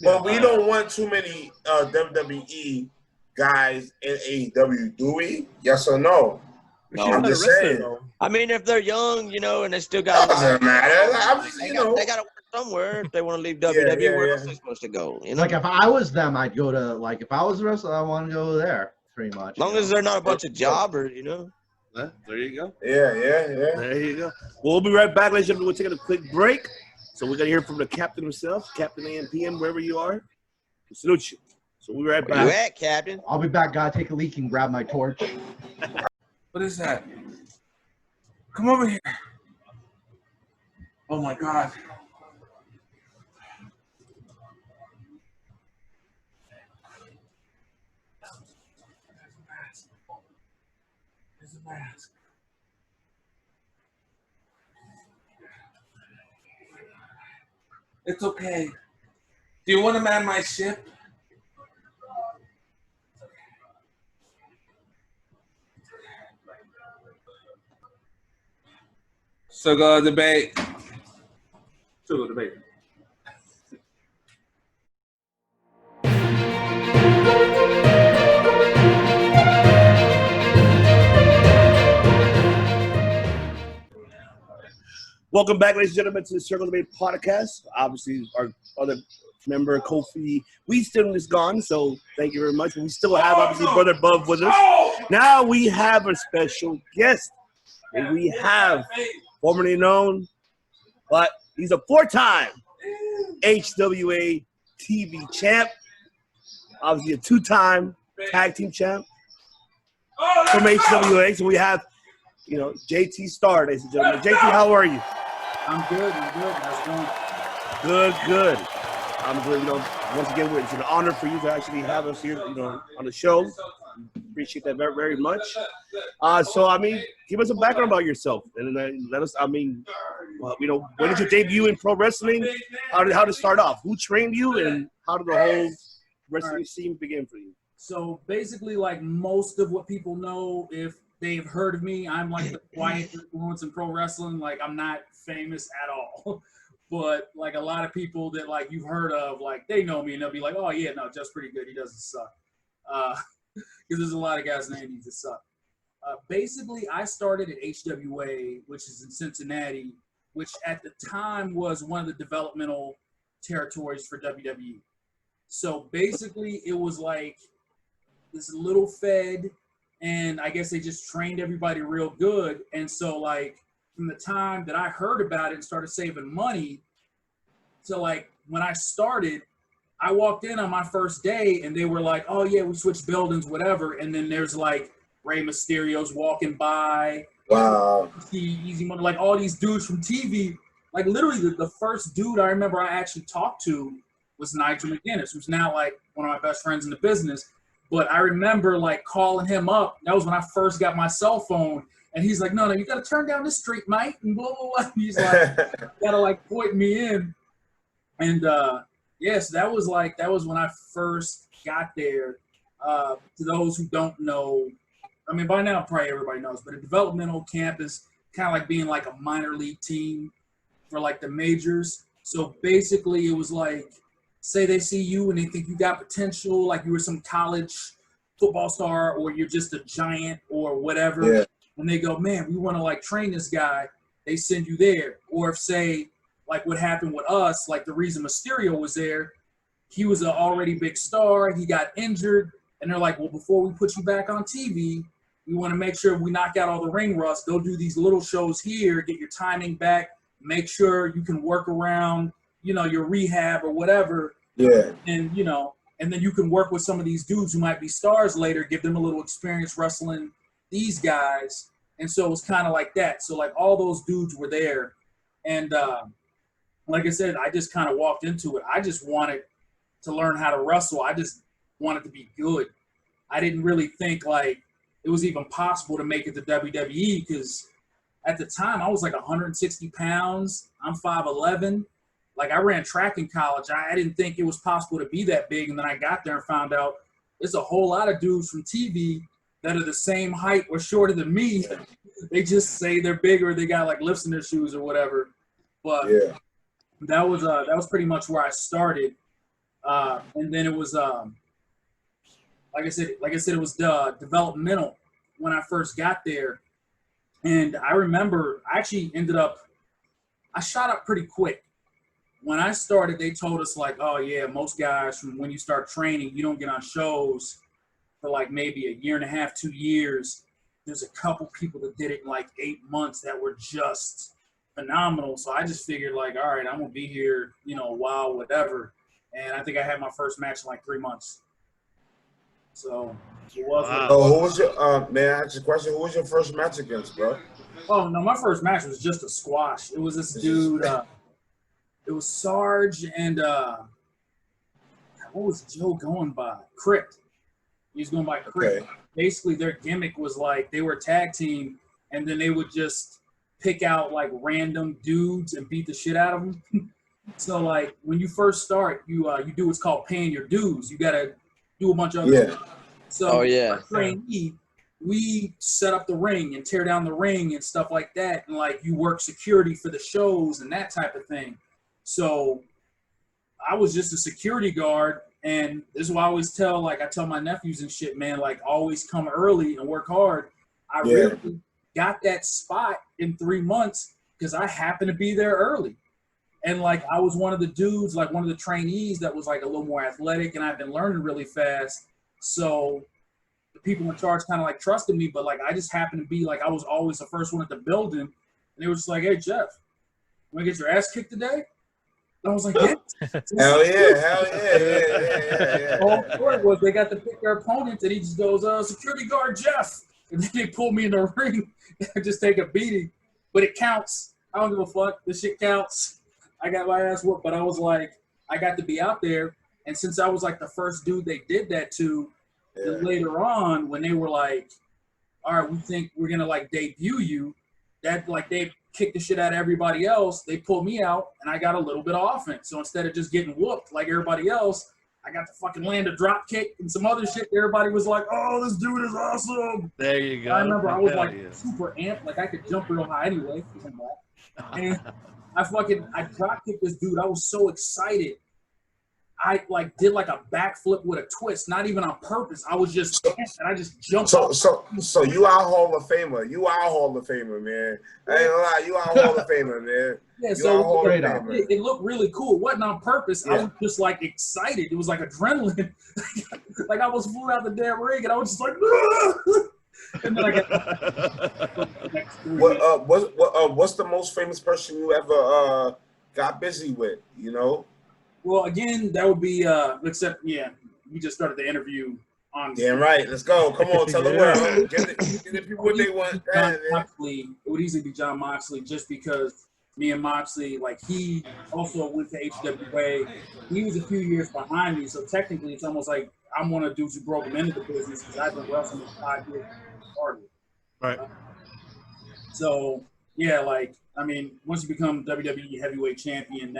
Speaker 3: But we don't want too many WWE guys in AEW, do we? Yes or no?
Speaker 4: No,
Speaker 3: I'm just saying.
Speaker 6: I mean, if they're young, you know, and they still got
Speaker 3: Doesn't matter. I'm just,
Speaker 6: they
Speaker 3: you
Speaker 6: got
Speaker 3: know.
Speaker 6: they got to work somewhere. If they want to leave WWE, where else are they supposed to go? You know,
Speaker 5: Like if I was them, I'd go to if I was a wrestler, I want to go there pretty much.
Speaker 6: as long as they're not a bunch of jobbers, you know.
Speaker 1: There you go.
Speaker 3: Yeah.
Speaker 1: There you go. We'll be right back, ladies and gentlemen. We're taking a quick break. So we're going to hear from the captain himself, Captain AMPM, wherever you are. We salute you. So we'll be right back.
Speaker 6: Where you at, Captain?
Speaker 5: I'll be back. Gotta take a leak and grab my torch.
Speaker 7: What is that? Come over here. Oh my God. There's a mask. It's okay. Do you want to man my ship? So go debate. So go debate.
Speaker 1: Welcome back, ladies and gentlemen, to the Circle Debate podcast. Obviously, our other member, Kofi Wheaton, is gone, so thank you very much. We still have, obviously, Brother Bub with us. Now we have a special guest. And we have, formerly known, but he's a four-time HWA TV champ. Obviously, a two-time tag team champ from HWA. So we have, JT Star, ladies and gentlemen. JT, how are you?
Speaker 8: I'm good. How's it going?
Speaker 1: Good. I'm good. Once again, it's an honor for you to actually have us here, on the show. Appreciate that very, very much. So, give us a background about yourself, and let us. When did you debut in pro wrestling? How did it start off? Who trained you, and how did the whole wrestling scene begin for you?
Speaker 8: So basically, like most of what people know, if they've heard of me, I'm like the quiet influence in pro wrestling. Like I'm not famous at all. But like a lot of people that like you've heard of, like they know me and they'll be like, oh yeah, no, Jeff's pretty good. He doesn't suck. Because there's a lot of guys named that suck. Basically, I started at HWA, which is in Cincinnati, which at the time was one of the developmental territories for WWE. So basically, it was like this little fed, and I guess they just trained everybody real good. And so like from the time that I heard about it and started saving money, so like when I started, I walked in on my first day and they were like, oh yeah, we switched buildings, whatever. And then there's like Rey Mysterio's walking by.
Speaker 3: Wow.
Speaker 8: Easy Money, like all these dudes from TV. Like literally the first dude I remember I actually talked to was Nigel McGuinness, who's now like one of my best friends in the business. But I remember like calling him up. That was when I first got my cell phone. And he's like, no, you got to turn down this street, mate. And blah, blah, blah. He's like, got to like point me in. And yes, that was when I first got there. To those who don't know, I mean, by now probably everybody knows, but a developmental camp is kind of like being like a minor league team for like the majors. So basically it was like, say they see you and they think you got potential, like you were some college football star or you're just a giant or whatever. Yeah. And they go, man, we want to like train this guy. They send you there. Or if say like what happened with us, like the reason Mysterio was there, he was an already big star. He got injured. And they're like, well, before we put you back on TV, we want to make sure we knock out all the ring rust. Go do these little shows here, get your timing back, make sure you can work around, your rehab or whatever.
Speaker 3: Yeah.
Speaker 8: And, and then you can work with some of these dudes who might be stars later, give them a little experience wrestling these guys. And so it was kind of like that. So like all those dudes were there. And like I said, I just kind of walked into it. I just wanted to learn how to wrestle. I just wanted to be good. I didn't really think like it was even possible to make it to WWE because at the time I was like 160 pounds. I'm 5'11". Like I ran track in college. I didn't think it was possible to be that big. And then I got there and found out there's a whole lot of dudes from TV that are the same height or shorter than me. They just say they're bigger. They got like lifts in their shoes or whatever. But yeah, that was pretty much where I started. And then it was like I said, it was developmental when I first got there. And I remember I actually I shot up pretty quick. When I started, they told us like, oh yeah, most guys from when you start training, you don't get on shows for like maybe a year and a half, 2 years. There's a couple people that did it in like 8 months that were just phenomenal. So I just figured like, all right, I'm gonna be here, a while, whatever. And I think I had my first match in like 3 months. So it was.
Speaker 1: Wow.
Speaker 3: Oh, who was your may I ask you a question? Who was your first match against, bro?
Speaker 8: Oh no, my first match was just a squash. It was this dude. It was Sarge and what was Joe going by? Crypt. He was going by Crypt.
Speaker 3: Okay.
Speaker 8: Basically, their gimmick was like they were a tag team, and then they would just pick out like random dudes and beat the shit out of them. So like when you first start, you do what's called paying your dues. You gotta do a bunch of other stuff. So our trainee, we set up the ring and tear down the ring and stuff like that, and like you work security for the shows and that type of thing. So I was just a security guard, and this is why I tell my nephews and shit, man, like always come early and work hard. I really got that spot in 3 months because I happened to be there early. And like I was one of the dudes, like one of the trainees that was like a little more athletic, and I've been learning really fast. So the people in charge kind of like trusted me, but like I just happened to be like I was always the first one at the building, and they were just like, "Hey Jeff, you wanna get your ass kicked today?" And I was like, "Yeah."
Speaker 3: Hell yeah.
Speaker 8: All it was they got to pick their opponents, and he just goes, "Security guard Jeff," and then they pulled me in the ring and just take a beating, but it counts. I don't give a fuck. This shit counts. I got my ass whooped, but I was like, I got to be out there, and since I was like the first dude they did that to, then later on when they were like, all right, we think we're gonna like debut you, that like they kicked the shit out of everybody else, they pulled me out and I got a little bit of offense. So instead of just getting whooped like everybody else, I got to fucking land a drop kick and some other shit. Everybody was like, oh, this dude is awesome.
Speaker 1: There you go.
Speaker 8: I remember I was like super amped, like I could jump real high anyway. And I drop kicked this dude. I was so excited. I like did like a backflip with a twist, not even on purpose. I was just and I just jumped.
Speaker 3: So you are Hall of Famer. You are Hall of Famer, man. I ain't gonna lie, you are Hall of Famer, man.
Speaker 8: Yeah,
Speaker 3: you
Speaker 8: so
Speaker 3: are Hall of Famer.
Speaker 8: It looked really cool. It wasn't on purpose.
Speaker 3: Yeah.
Speaker 8: I was just like excited. It was like adrenaline. Like I was flew out the damn ring, and I was just like. And then I got
Speaker 3: what's the most famous person you ever got busy with? You know.
Speaker 8: Well, again, that would be except we just started the interview on.
Speaker 3: Damn right. Let's go. Come on, tell the world. Give the people what they want.
Speaker 8: Moxley, it would easily be John Moxley, just because me and Moxley, like he also went to HWA. He was a few years behind me, so technically it's almost like I'm one of the dudes who broke him into the business because I've been wrestling for 5 years.
Speaker 1: Right.
Speaker 8: So yeah, like I mean, once you become WWE heavyweight champion,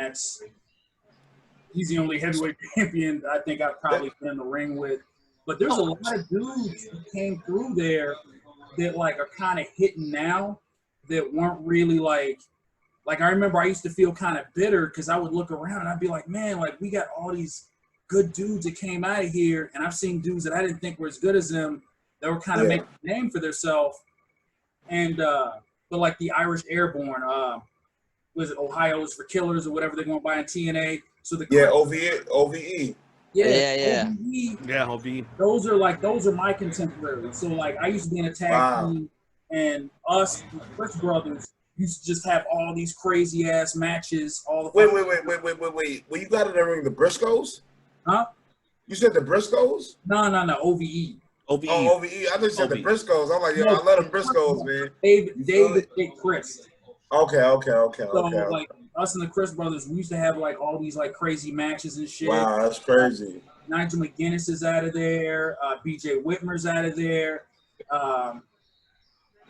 Speaker 8: he's the only heavyweight champion I think I've probably been in the ring with. But there's a lot of dudes that came through there that like are kind of hitting now that weren't really like I remember I used to feel kind of bitter because I would look around and I'd be like, man, like we got all these good dudes that came out of here, and I've seen dudes that I didn't think were as good as them that were kind of making a name for themselves. And but like the Irish Airborne, was it Ohio is for Killers or whatever they're going by in TNA? So the
Speaker 3: OVE.
Speaker 8: Yeah.
Speaker 1: OVE.
Speaker 8: Those are my contemporaries. So like I used to be in a tag team, and us Chris brothers used to just have all these crazy ass matches.
Speaker 3: Wait. Well, you got in the ring the Briscoes?
Speaker 8: Huh?
Speaker 3: You said the Briscoes?
Speaker 8: No. OVE.
Speaker 3: OVE. Oh, OVE. I just said the Briscoes. I'm like, I love them Briscoes, man.
Speaker 8: David Chris.
Speaker 3: Okay.
Speaker 8: So like us and the Chris brothers, we used to have like all these like crazy matches and shit.
Speaker 3: Wow, that's crazy.
Speaker 8: Nigel McGuinness is out of there. BJ Whitmer's out of there.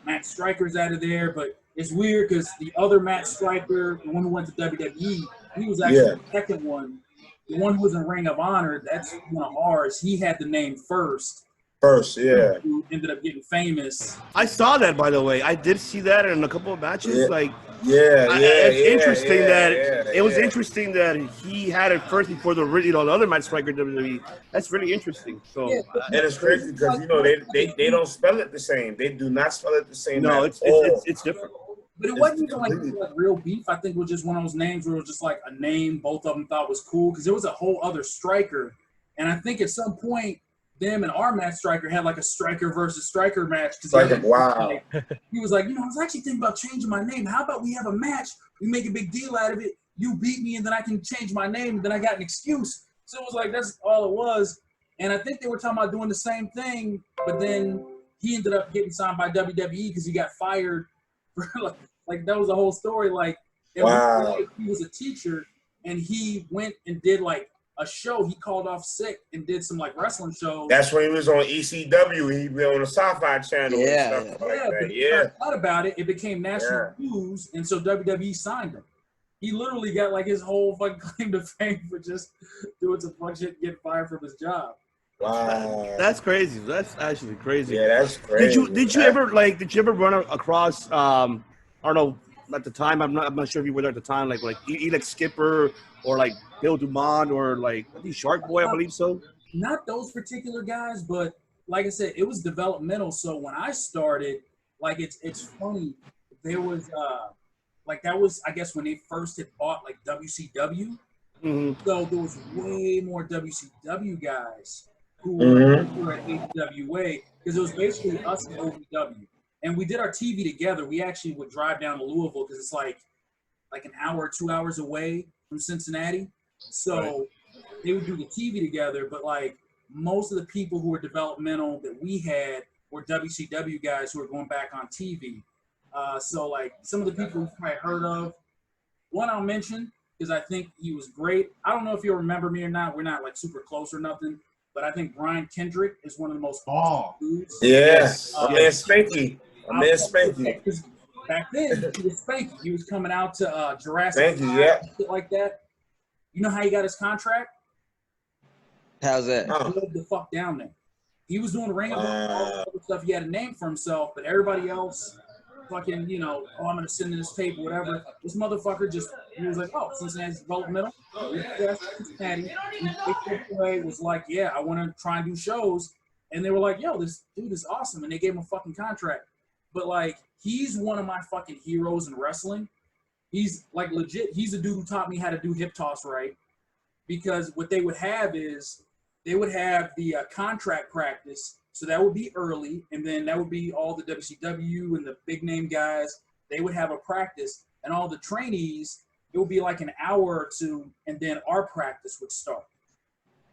Speaker 8: Matt Stryker's out of there. But it's weird because the other Matt Stryker, the one who went to WWE, he was actually the second one. The one who was in Ring of Honor, that's one of ours. He had the name first.
Speaker 3: First, yeah.
Speaker 8: Who ended up getting famous.
Speaker 1: I saw that, by the way. I did see that in a couple of matches.
Speaker 3: Yeah.
Speaker 1: Like,
Speaker 3: It's
Speaker 1: interesting that it was interesting that he had it first before the other match striker WWE. That's really interesting. So,
Speaker 8: Yeah,
Speaker 3: and it's crazy because they don't spell it the same. They do not spell it the same.
Speaker 1: No,
Speaker 3: it's
Speaker 1: different.
Speaker 8: But it wasn't even like real beef. I think it was just one of those names where it was just like a name both of them thought was cool because there was a whole other striker. And I think at some point, them and our match striker had like a striker versus striker match.
Speaker 3: Wow.
Speaker 8: He was like, I was actually thinking about changing my name. How about we have a match? We make a big deal out of it. You beat me, and then I can change my name, and then I got an excuse. So it was like, that's all it was. And I think they were talking about doing the same thing, but then he ended up getting signed by WWE because he got fired. For like that was the whole story. Like,
Speaker 3: wow.
Speaker 8: He was a teacher, and he went and did like a show. He called off sick and did some like wrestling shows.
Speaker 3: That's when he was on ECW. He was on the Sci-Fi Channel.
Speaker 8: Yeah,
Speaker 3: and stuff like that.
Speaker 8: Thought about it. It became national news, and so WWE signed him. He literally got like his whole fucking claim to fame for just doing some fun shit and getting fired from his job.
Speaker 3: Wow,
Speaker 1: that's crazy. That's actually crazy.
Speaker 3: Yeah, that's crazy.
Speaker 1: Did you ever run across? I don't know. At the time, I'm not sure if you were there at the time. Like Elix Skipper or like Bill Dumont or like Shark Boy, I believe so.
Speaker 8: Not those particular guys, but like I said, it was developmental. So when I started, like it's funny. There was like that was I guess when they first had bought like WCW.
Speaker 1: Mm-hmm.
Speaker 8: So there was way more WCW guys who were at AWA because it was basically us and OVW. And we did our TV together. We actually would drive down to Louisville because it's like an hour, 2 hours away from Cincinnati. So they would do the TV together. But like most of the people who were developmental that we had were WCW guys who were going back on TV. So like some of the people you've probably heard of, one I'll mention because I think he was great. I don't know if you'll remember me or not. We're not like super close or nothing. But I think Brian Kendrick is one of the most dudes.
Speaker 3: Yes. Man Spanky. Man Spanky.
Speaker 8: Back then, he was Spanky. He was coming out to Jurassic
Speaker 3: Park,
Speaker 8: shit like that. You know how he got his contract?
Speaker 6: How's that?
Speaker 8: He lived the fuck down there. He was doing ring of honor, all the other stuff. He had a name for himself, but everybody else fucking, I'm going to send in this tape or whatever. This motherfucker he was like, Cincinnati's developmental. Cincinnati. And was like, I want to try and do shows. And they were like, yo, this dude is awesome. And they gave him a fucking contract. But, like, he's one of my fucking heroes in wrestling. He's, like, legit. He's the dude who taught me how to do hip toss right. Because what they would have is they would have the contract practice. So that would be early, and then that would be all the WCW and the big-name guys. They would have a practice, and all the trainees, it would be like an hour or two, and then our practice would start.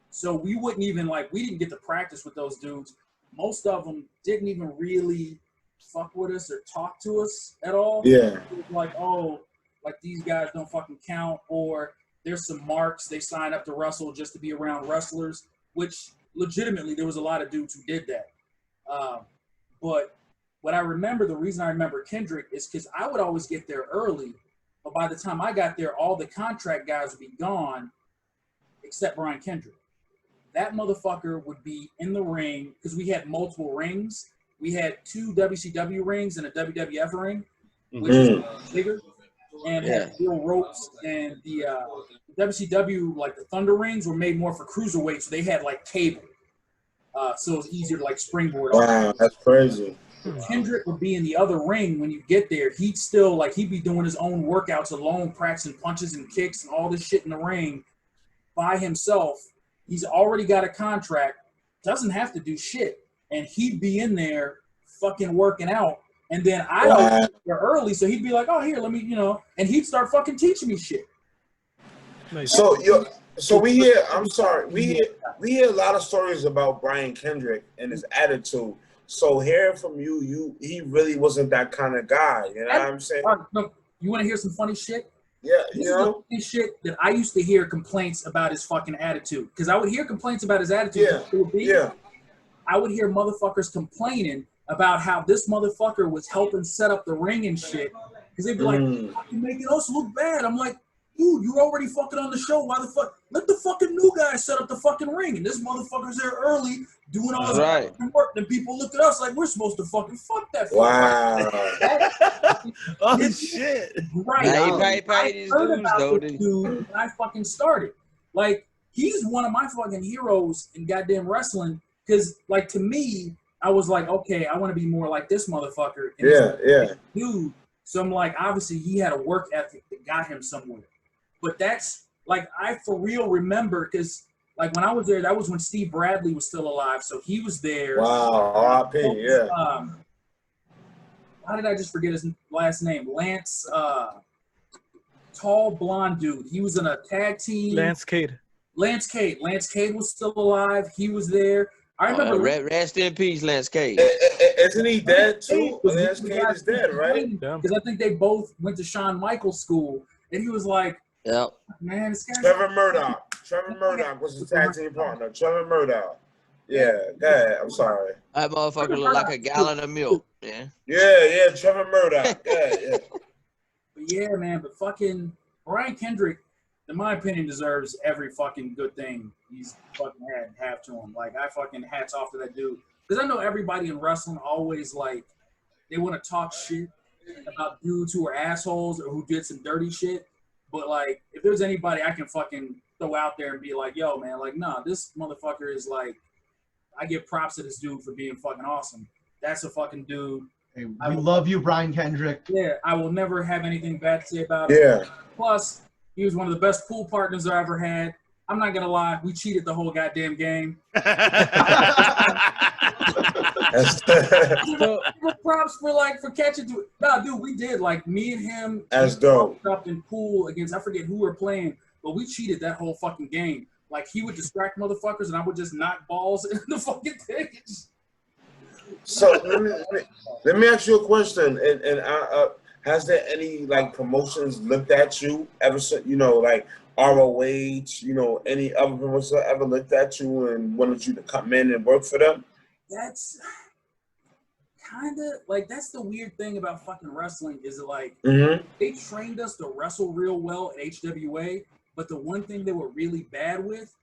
Speaker 8: So we wouldn't even, we didn't get to practice with those dudes. Most of them didn't even really fuck with us or talk to us at all.
Speaker 3: Yeah.
Speaker 8: It was like, these guys don't fucking count, or there's some marks. They sign up to wrestle just to be around wrestlers, which legitimately there was a lot of dudes who did that. But what I remember, the reason I remember Kendrick is because I would always get there early, but by the time I got there, all the contract guys would be gone except Brian Kendrick. That motherfucker would be in the ring because we had multiple rings. We had 2 WCW rings and a WWF ring, which is bigger, and had steel ropes. And the WCW, like the Thunder rings, were made more for cruiserweights, so they had like cable. So it was easier to like springboard.
Speaker 3: Wow, that's crazy.
Speaker 8: Kendrick would be in the other ring when you get there. He'd still he'd be doing his own workouts alone, practicing punches and kicks and all this shit in the ring by himself. He's already got a contract, doesn't have to do shit, and he'd be in there fucking working out. And then I'd always get there early, so he'd be like, "Oh, here, let me," and he'd start fucking teaching me shit.
Speaker 3: Nice. So we hear. I'm sorry. We hear a lot of stories about Brian Kendrick and his attitude. So hearing from you, he really wasn't that kind of guy. You know what I'm saying?
Speaker 8: You want to hear some funny shit?
Speaker 3: Yeah,
Speaker 8: this is the funny shit that I used to hear complaints about his fucking attitude. Because I would hear complaints about his attitude. I would hear motherfuckers complaining about how this motherfucker was helping set up the ring and shit. Because they'd be like, "You're making us look bad." I'm like, dude, you already fucking on the show. Why the fuck? Let the fucking new guy set up the fucking ring. And this motherfucker's there early doing all this fucking work. Then people look at us like we're supposed to fucking fuck that.
Speaker 3: Wow.
Speaker 1: Oh, shit.
Speaker 8: Right.
Speaker 6: Hey,
Speaker 8: I heard about this dude when I fucking started. Like, he's one of my fucking heroes in goddamn wrestling. Because, like, to me, I was like, okay, I want to be more like this motherfucker. And dude. So I'm like, obviously, he had a work ethic that got him somewhere. But that's, like, I for real remember, because, like, when I was there, that was when Steve Bradley was still alive. So he was there.
Speaker 3: Wow, R.I.P., yeah.
Speaker 8: How did I just forget his last name? Lance, tall blonde dude. He was in a tag team.
Speaker 2: Lance Cade.
Speaker 8: Lance Cade was still alive. He was there. I remember.
Speaker 6: Rest in peace, Lance Cade.
Speaker 3: Isn't he dead too? Lance Cade is dead, right?
Speaker 8: Because I think they both went to Shawn Michaels school, and he was like,
Speaker 6: "Yep,
Speaker 8: man, this guy."
Speaker 3: Trevor Murdoch was his tag team partner. Trevor Murdoch. Yeah, go ahead. I'm sorry.
Speaker 6: That motherfucker looked like a gallon of milk. Yeah.
Speaker 3: Yeah, Trevor Murdoch. Yeah.
Speaker 8: But yeah, man. But fucking Brian Kendrick, in my opinion, deserves every fucking good thing he's fucking have to him. Like, I fucking hats off to that dude. Because I know everybody in wrestling always, like, they want to talk shit about dudes who are assholes or who did some dirty shit. But, like, if there's anybody I can fucking throw out there and be like, yo, man, like, nah, this motherfucker is, like, I give props to this dude for being fucking awesome. That's a fucking dude.
Speaker 5: Hey, we love you, Brian Kendrick.
Speaker 8: Yeah, I will never have anything bad to say about him.
Speaker 3: Yeah.
Speaker 8: Plus, he was one of the best pool partners I ever had. I'm not gonna lie, we cheated the whole goddamn game. Props for catching to it. Nah, dude, we did. Like, me and him.
Speaker 3: That's dope.
Speaker 8: Up in pool against, I forget who we're playing, but we cheated that whole fucking game. Like, he would distract motherfuckers, and I would just knock balls in the fucking thing.
Speaker 3: So let me ask you a question. And has there any like promotions looked at you ever since, you know, like ROH, you know, any other promotion ever looked at you and wanted you to come in and work for them?
Speaker 8: That's kind of like, that's the weird thing about fucking wrestling is like they trained us to wrestle real well at HWA, but the one thing they were really bad with,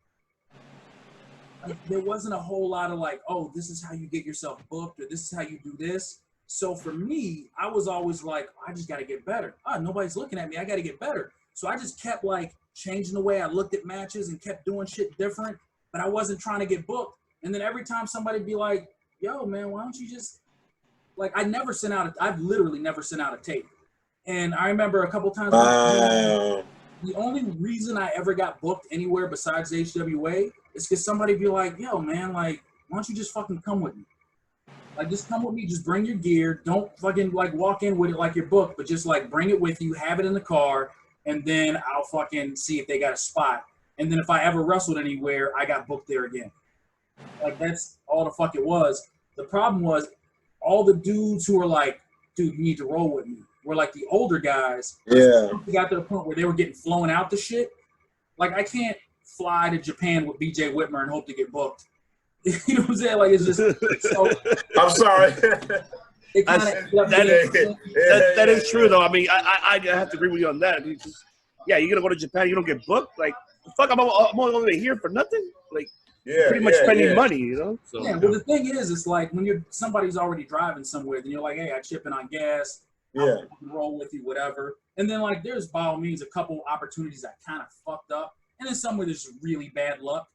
Speaker 8: like, there wasn't a whole lot of like, oh, this is how you get yourself booked or this is how you do this. So for me, I was always like, I just got to get better. Nobody's looking at me. I got to get better. So I just kept like changing the way I looked at matches and kept doing shit different, but I wasn't trying to get booked. And then every time somebody be like, yo, man, why don't you just, like, I've literally never sent out a tape. And I remember a couple times, the only reason I ever got booked anywhere besides HWA is because somebody be like, yo, man, like, why don't you just fucking come with me? Like, just come with me, just bring your gear. Don't fucking, like, walk in with it like you're booked, but just, like, bring it with you, have it in the car, and then I'll fucking see if they got a spot. And then if I ever wrestled anywhere, I got booked there again. Like, that's all the fuck it was. The problem was all the dudes who were like, dude, you need to roll with me, were like the older guys.
Speaker 3: Yeah.
Speaker 8: They got to the point where they were getting flown out to shit. Like, I can't fly to Japan with BJ Whitmer and hope to get booked. You know what I'm saying? Like, it's just so.
Speaker 3: I'm sorry.
Speaker 1: That is true, though. I mean, I have to agree with you on that. Yeah, you're gonna go to Japan, you don't get booked. Like, fuck, I'm only over here for nothing. Like, pretty much spending money, you know. So,
Speaker 8: yeah, well, the thing is, it's like when somebody's already driving somewhere, then you're like, hey, I chip in on gas. I'll roll with you, whatever. And then, like, there's by all means a couple opportunities I kind of fucked up, and then some where there's really bad luck.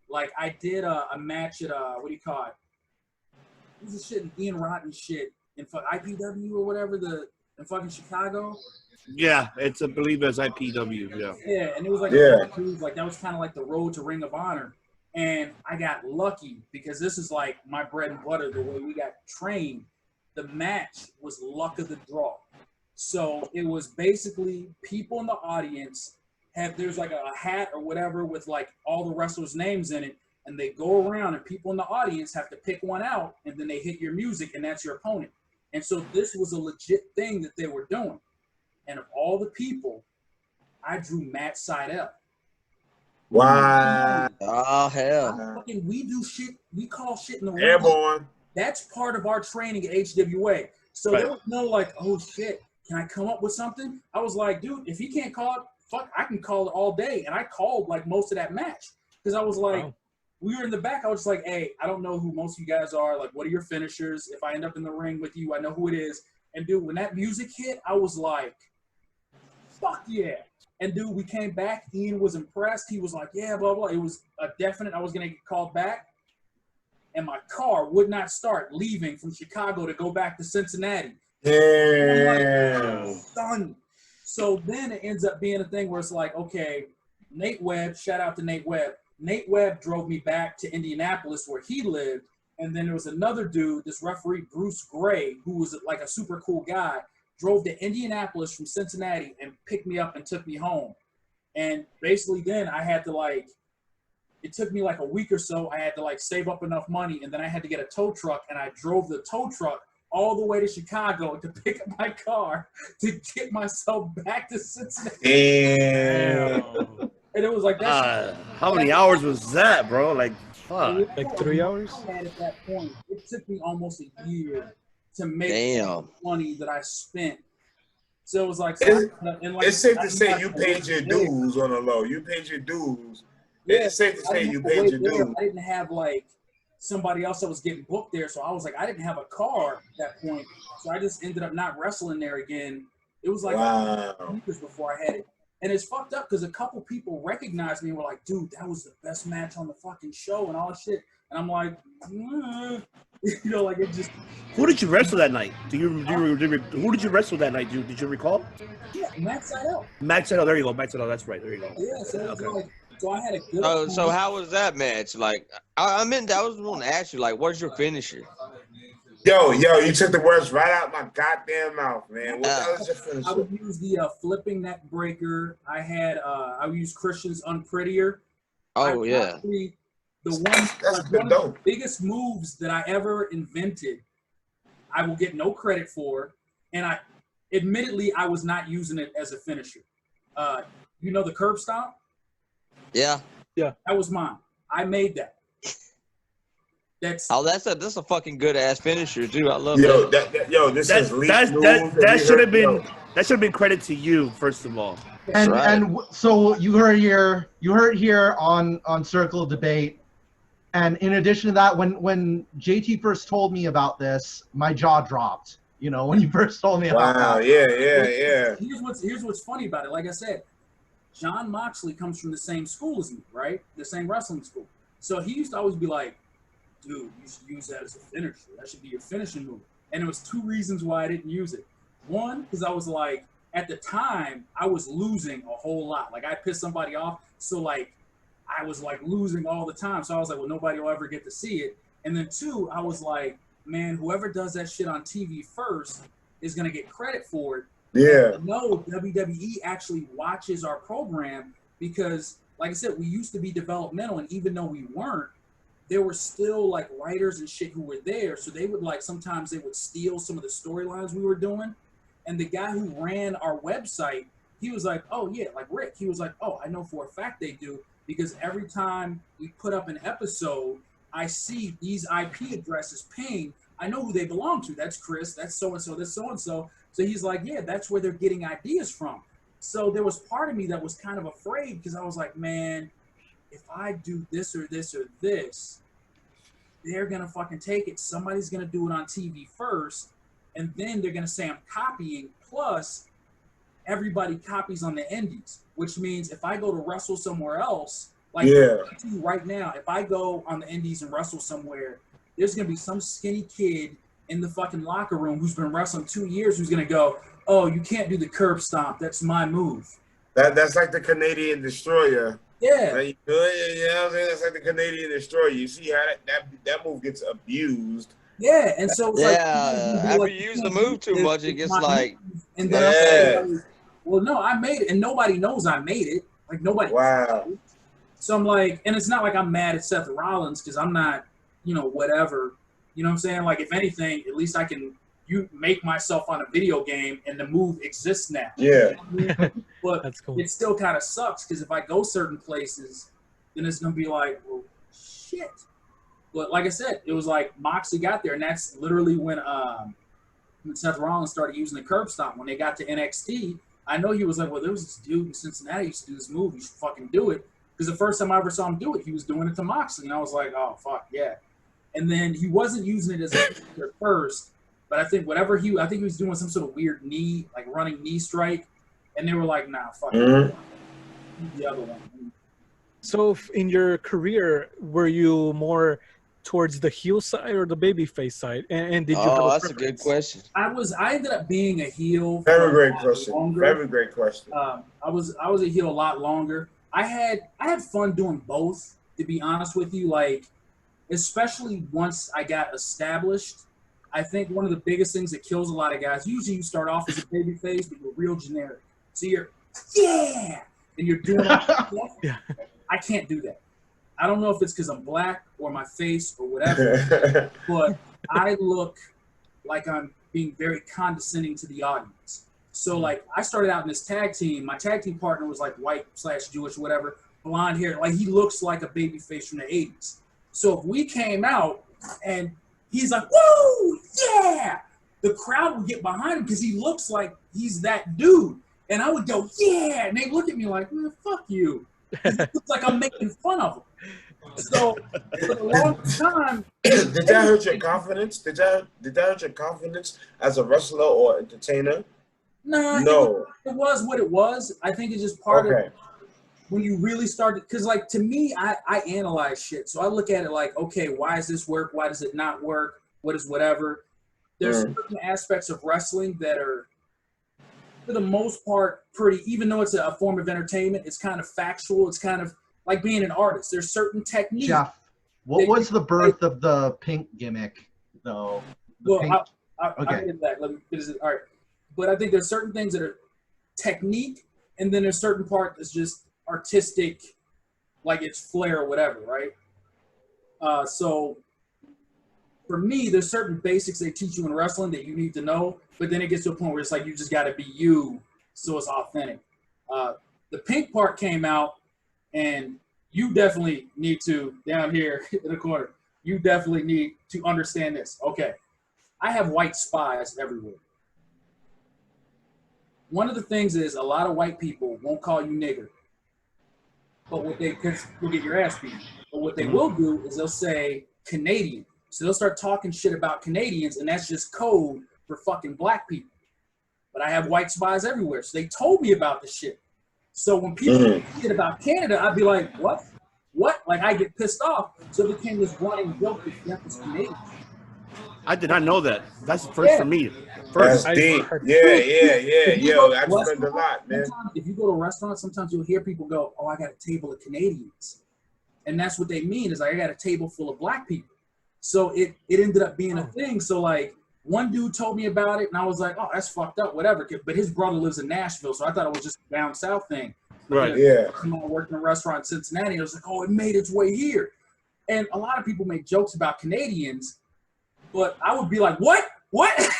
Speaker 8: Like, I did a match at what do you call it? This is shit in Ian Rotten shit in IPW or whatever in fucking Chicago.
Speaker 1: Yeah, I believe it's IPW. Yeah.
Speaker 8: Yeah, and it was like like that was kind of like the road to Ring of Honor, and I got lucky because this is like my bread and butter. The way we got trained, the match was luck of the draw. So it was basically people in the audience. There's like a hat or whatever with like all the wrestlers' names in it, and they go around and people in the audience have to pick one out, and then they hit your music, and that's your opponent. And so this was a legit thing that they were doing. And of all the people, I drew Matt Seidel.
Speaker 3: Wow.
Speaker 6: Oh, hell.
Speaker 8: We do shit, we call shit in the ring.
Speaker 3: Airborne.
Speaker 8: That's part of our training at HWA. So there was no like, oh shit, can I come up with something? I was like, dude, if he can't call it, fuck, I can call it all day. And I called like most of that match because I was like,
Speaker 2: Wow.
Speaker 8: we were in the back. I was just like, hey, I don't know who most of you guys are. Like, what are your finishers? If I end up in the ring with you, I know who it is. And dude, when that music hit, I was like, fuck yeah. And dude, we came back. Ian was impressed. He was like, yeah, blah, blah. It was a definite. I was going to get called back. And my car would not start leaving from Chicago to go back to Cincinnati.
Speaker 3: Damn.
Speaker 8: Done. So then it ends up being a thing where it's like, okay, Nate Webb, shout out to Nate Webb. Nate Webb drove me back to Indianapolis where he lived. And then there was another dude, this referee, Bruce Gray, who was like a super cool guy, drove to Indianapolis from Cincinnati and picked me up and took me home. And basically then I had to like, it took me like a week or so. I had to like save up enough money, and then I had to get a tow truck, and I drove the tow truck all the way to Chicago to pick up my car to get myself back to Cincinnati.
Speaker 3: Damn.
Speaker 8: And it was like that.
Speaker 1: How many hours was that, bro? Like, fuck.
Speaker 2: Like 3 hours?
Speaker 8: At that point, it took me almost a year to make
Speaker 6: Damn.
Speaker 8: money that I spent. So it was like,
Speaker 3: It's safe to say you paid your dues on the low. You paid your dues.
Speaker 8: Yeah,
Speaker 3: it's safe to say you paid your dues.
Speaker 8: I didn't have like somebody else that was getting booked there, so I was like, I didn't have a car at that point, so I just ended up not wrestling there again. It was like years before I had it, and it's fucked up because a couple people recognized me and were like, "Dude, that was the best match on the fucking show," and all that shit. And I'm like, you know, like it just.
Speaker 1: Who did you wrestle that night? Who did you wrestle that night? Did you recall?
Speaker 8: Yeah, Max Seidel.
Speaker 1: Max Seidel. There you go. Max Seidel. That's right. There you go.
Speaker 8: Yeah, so it was
Speaker 1: Okay.
Speaker 8: like, so I had a good.
Speaker 6: Oh, so how was that match? Like, I meant I was going to ask you, like, what's your finisher?
Speaker 3: Yo, you took the words right out my goddamn mouth, man. What was your
Speaker 8: I
Speaker 3: finisher?
Speaker 8: would use the flipping neck breaker. I would use Christian's Unprettier.
Speaker 6: Oh, yeah.
Speaker 8: Actually, one of the biggest moves that I ever invented, I will get no credit for, and I was not using it as a finisher. You know the curb stomp?
Speaker 6: Yeah.
Speaker 2: Yeah.
Speaker 8: That was mine. I made that. That's
Speaker 6: a fucking good ass finisher too. I love
Speaker 1: that should have been credit to you first of all.
Speaker 5: And so you heard here on Circle of Debate, and in addition to that, when JT first told me about this, my jaw dropped. You know, when you first told me about that.
Speaker 3: Yeah.
Speaker 8: Here's what's funny about it. Like I said, John Moxley comes from the same school as me, right? The same wrestling school. So he used to always be like, dude, you should use that as a finisher. That should be your finishing move. And there was two reasons why I didn't use it. One, because I was like, at the time, I was losing a whole lot. Like, I pissed somebody off, so, like, I was, like, losing all the time. So I was like, well, nobody will ever get to see it. And then two, I was like, man, whoever does that shit on TV first is going to get credit for it.
Speaker 3: Yeah.
Speaker 8: No, WWE actually watches our program because, like I said, we used to be developmental, and even though we weren't, there were still like writers and shit who were there. So they would like, sometimes they would steal some of the storylines we were doing. And the guy who ran our website, he was like, oh yeah, like Rick, he was like, oh, I know for a fact they do, because every time we put up an episode, I see these IP addresses ping. I know who they belong to. That's Chris, that's so-and-so, that's so-and-so. So he's like, yeah, that's where they're getting ideas from. So there was part of me that was kind of afraid because I was like, man, if I do this or this or this, they're going to fucking take it. Somebody's going to do it on TV first, and then they're going to say I'm copying. Plus, everybody copies on the indies, which means if I go to wrestle somewhere else, like right now, if I go on the indies and wrestle somewhere, there's going to be some skinny kid in the fucking locker room who's been wrestling 2 years who's going to go, oh, you can't do the curb stomp. That's my move.
Speaker 3: That's like the Canadian Destroyer.
Speaker 8: Yeah.
Speaker 3: Like, you know what I'm saying? That's like the Canadian Destroyer. You see how that move gets abused.
Speaker 8: Yeah, and so it's
Speaker 6: after you use the move too much, it gets like.
Speaker 8: And then I'm like, well, no, I made it, and nobody knows I made it. Like nobody.
Speaker 3: Wow.
Speaker 8: So I'm like, and it's not like I'm mad at Seth Rollins because I'm not, whatever. You know what I'm saying? Like, if anything, at least I can make myself on a video game, and the move exists now.
Speaker 3: Yeah.
Speaker 8: But
Speaker 2: that's cool.
Speaker 8: It still kind of sucks because if I go certain places, then it's gonna be like, well, shit. But like I said, it was like Moxley got there, and that's literally when Seth Rollins started using the curb stomp. When they got to NXT, I know he was like, well, there was this dude in Cincinnati who used to do this move. You should fucking do it. Because the first time I ever saw him do it, he was doing it to Moxley. And I was like, oh, fuck, yeah. And then he wasn't using it as a at first. But I think I think he was doing some sort of weird knee, like running knee strike. And they were like, nah, fuck it. The other one.
Speaker 2: So in your career, were you more towards the heel side or the baby face side? And did you have a
Speaker 6: that's
Speaker 2: preference?
Speaker 6: a good question.
Speaker 8: I ended up being a heel.
Speaker 3: Very great question. Very great question.
Speaker 8: I was a heel a lot longer. I had fun doing both, to be honest with you. Like, especially once I got established, I think one of the biggest things that kills a lot of guys, usually you start off as a baby face, but you're real generic. So you're, yeah, and you're doing all that stuff.
Speaker 2: Yeah.
Speaker 8: I can't do that. I don't know if it's because I'm black or my face or whatever, but I look like I'm being very condescending to the audience. So, like, I started out in this tag team. My tag team partner was, like, white/Jewish, whatever, blonde hair. Like, he looks like a baby face from the 80s. So if we came out and he's like, woo, yeah, the crowd would get behind him because he looks like he's that dude. And I would go, yeah, and they look at me like, man, fuck you. It looks like I'm making fun of him. So for a long time,
Speaker 3: did that hurt your confidence? Did that hurt your confidence as a wrestler or entertainer?
Speaker 8: No. It was what it was. I think it's just part of when you really started. Because, like, to me, I analyze shit. So I look at it like, okay, why does this work? Why does it not work? What is whatever? There's certain aspects of wrestling that are, for the most part, pretty, even though it's a form of entertainment, it's kind of factual. It's kind of like being an artist. There's certain techniques.
Speaker 5: Jeff, what was the birth of the pink gimmick, though?
Speaker 8: I'll get into that. Let me finish it. All right. But I think there's certain things that are technique, and then there's certain part that's just artistic, like it's flair or whatever, right? So for me, there's certain basics they teach you in wrestling that you need to know, but then it gets to a point where it's like you just got to be you, so it's authentic. The pink part came out, and you definitely need to, down here in the corner, you definitely need to understand this. Okay, I have white spies everywhere. One of the things is a lot of white people won't call you nigger, but because you'll get your ass beat. But what they will do is they'll say Canadian. So they'll start talking shit about Canadians, and that's just code for fucking black people. But I have white spies everywhere, so they told me about the shit. So when people say shit about Canada, I'd be like, what? What? Like, I get pissed off. So it became this running joke that Jeff was Canadian.
Speaker 1: I did not know that. That's the first for me.
Speaker 3: That's deep. Yeah. Yo, I've learned a lot, man.
Speaker 8: If you go to a restaurant, sometimes you'll hear people go, oh, I got a table of Canadians. And that's what they mean is like, I got a table full of black people. So it ended up being a thing. So, like, one dude told me about it, and I was like, oh, that's fucked up, whatever. But his brother lives in Nashville, so I thought it was just a down south thing.
Speaker 1: Right.
Speaker 3: Yeah.
Speaker 8: Someone worked in a restaurant in Cincinnati. I was like, oh, it made its way here. And a lot of people make jokes about Canadians, but I would be like, what?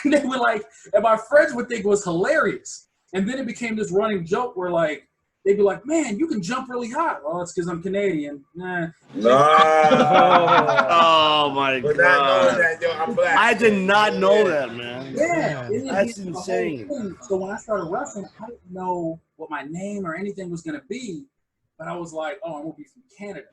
Speaker 8: And they were like, and my friends would think it was hilarious. And then it became this running joke where, like, they'd be like, man, you can jump really high. Well, it's because I'm Canadian. Nah.
Speaker 1: Oh, my God.
Speaker 3: That, yo, I'm black.
Speaker 1: I did not know that, man.
Speaker 8: Yeah.
Speaker 1: That's insane.
Speaker 8: So when I started wrestling, I didn't know what my name or anything was going to be. But I was like, oh, I'm going to be from Canada.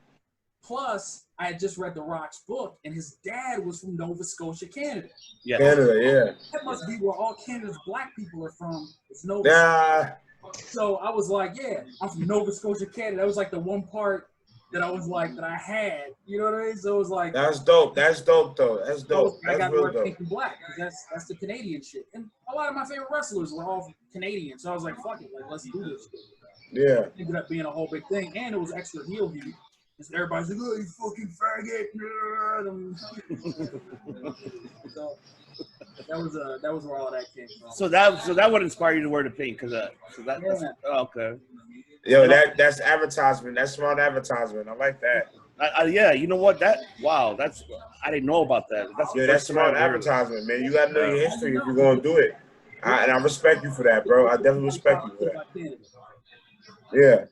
Speaker 8: Plus, I had just read The Rock's book, and his dad was from Nova Scotia, Canada.
Speaker 1: Yeah.
Speaker 3: Canada, yeah.
Speaker 8: That must be where all Canada's black people are from. It's Nova Scotia. So I was like, yeah, I'm from Nova Scotia, Canada. That was like the one part that I was like, that I had. You know what I mean? So it was like.
Speaker 3: That's dope. That's dope, though. That's dope.
Speaker 8: I got to
Speaker 3: real
Speaker 8: wear
Speaker 3: dope.
Speaker 8: pink and black because that's the Canadian shit. And a lot of my favorite wrestlers were all Canadian. So I was like, fuck it. Like, let's do this.
Speaker 3: Yeah.
Speaker 8: It ended up being a whole big thing. And it was extra heel heat. Because everybody's like, oh, you fucking faggot. So that was where all that came from.
Speaker 1: So that would inspire you to wear the pink, okay.
Speaker 3: Yo, that's advertisement. That's smart advertisement. I like that.
Speaker 1: Yeah, you know what? I didn't know about that.
Speaker 3: That's smart advertisement, man. You gotta know your history if you're gonna do it. And I respect you for that, bro. I definitely respect you for that. Yeah.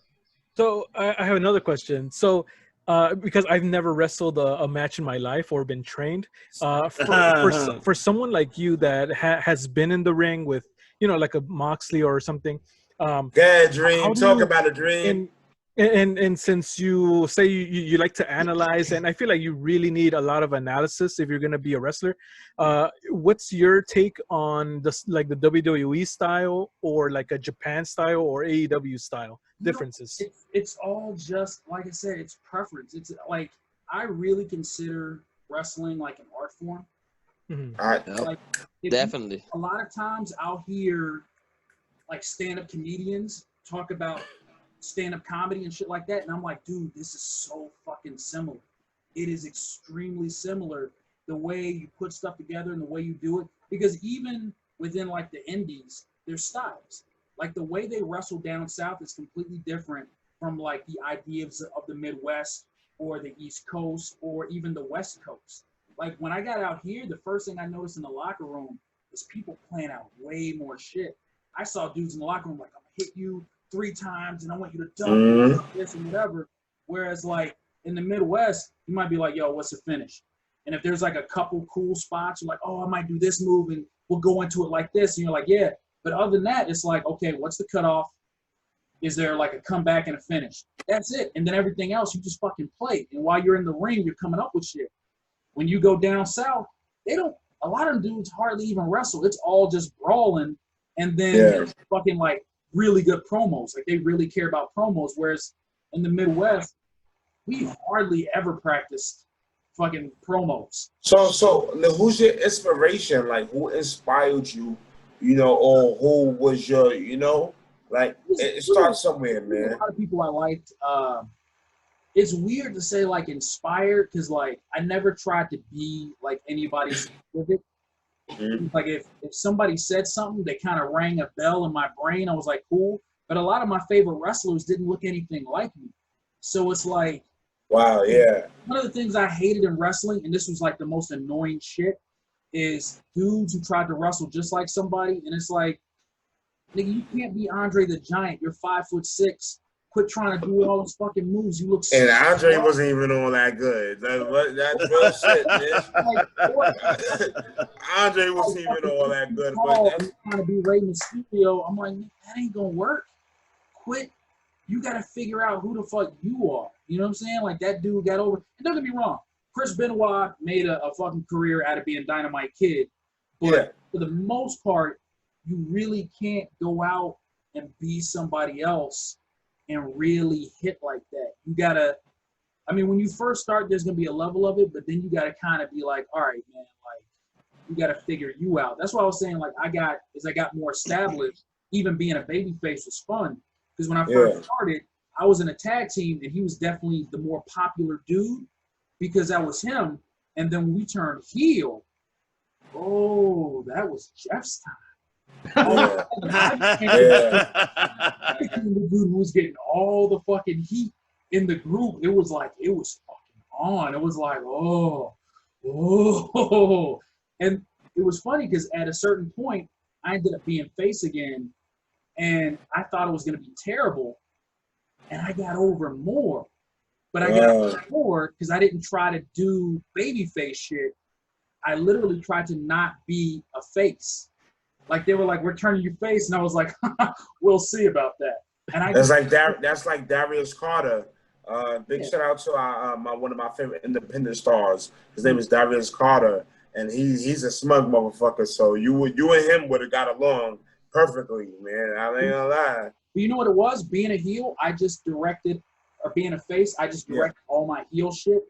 Speaker 2: So I have another question. So because I've never wrestled a match in my life or been trained, for someone like you that has been in the ring with, like a Moxley or something,
Speaker 3: Good dream. Talk about a dream.
Speaker 2: And since you say you like to analyze, and I feel like you really need a lot of analysis if you're going to be a wrestler, what's your take on this, like the WWE style or like a Japan style or AEW style differences?
Speaker 8: It's all just, like I said, it's preference. It's like, I really consider wrestling like an art form.
Speaker 2: Mm-hmm.
Speaker 8: Like,
Speaker 6: definitely.
Speaker 8: A lot of times I'll hear like stand-up comedians talk about stand-up comedy and shit like that, and I'm like, dude, this is so fucking similar. It is extremely similar, the way you put stuff together and the way you do it, because even within like the indies, there's styles. Like the way they wrestle down south is completely different from like the ideas of the Midwest or the East Coast or even the West Coast. Like when I got out here, the first thing I noticed in the locker room was people playing out way more shit. I saw dudes in the locker room like, I'm gonna hit you 3 times and I want you to duck this and whatever. Whereas like in the Midwest, you might be like, yo, what's the finish? And if there's like a couple cool spots, you're like, oh, I might do this move and we'll go into it like this. And you're like, yeah. But other than that, it's like, okay, what's the cutoff? Is there like a comeback and a finish? That's it. And then everything else, you just fucking play. And while you're in the ring, you're coming up with shit. When you go down south, a lot of them dudes hardly even wrestle. It's all just brawling and then fucking like really good promos. Like they really care about promos. Whereas in the Midwest, we hardly ever practiced fucking promos.
Speaker 3: So who's your inspiration? Like who inspired you, or who was your, like it starts somewhere, man.
Speaker 8: A lot of people I liked. It's weird to say like inspired because like I never tried to be like anybody specific. Mm-hmm. Like if somebody said something that kind of rang a bell in my brain, I was like, cool. But a lot of my favorite wrestlers didn't look anything like me. So it's like,
Speaker 3: wow, yeah.
Speaker 8: One of the things I hated in wrestling, and this was like the most annoying shit, is dudes who tried to wrestle just like somebody, and it's like, nigga, you can't be Andre the Giant. You're 5'6". Quit trying to do all those fucking moves. You look.
Speaker 3: And Andre wasn't even all that good. That's real shit, man. Andre wasn't even all that good. But that's
Speaker 8: trying to be Rey Mysterio. I'm like, that ain't gonna work. Quit. You gotta figure out who the fuck you are. You know what I'm saying? Like that dude got over. And don't get me wrong. Chris Benoit made a fucking career out of being Dynamite Kid. But for the most part, you really can't go out and be somebody else and really hit like that. You gotta, I mean, when you first start, there's gonna be a level of it, but then you gotta kind of be like, all right, man, like you gotta figure you out. That's why I was saying, like, as I got more established, even being a babyface was fun. Because when I first started, I was in a tag team, and he was definitely the more popular dude because that was him. And then when we turned heel, oh, that was Jeff's time. I became the dude who was getting all the fucking heat in the group. It was like, it was fucking on. It was like, oh. And it was funny because at a certain point, I ended up being face again, and I thought it was going to be terrible, and I got over more. But I got over more because I didn't try to do babyface shit. I literally tried to not be a face. Like they were like, we're turning your face, and I was like, we'll see about that. And
Speaker 3: that's like Darius Carter. Big shout out to one of my favorite independent stars. His name is Darius Carter, and he's a smug motherfucker. So you and him would have got along perfectly, man. I ain't gonna lie.
Speaker 8: But you know what it was? Being a heel, I just directed, or being a face, I just directed all my heel shit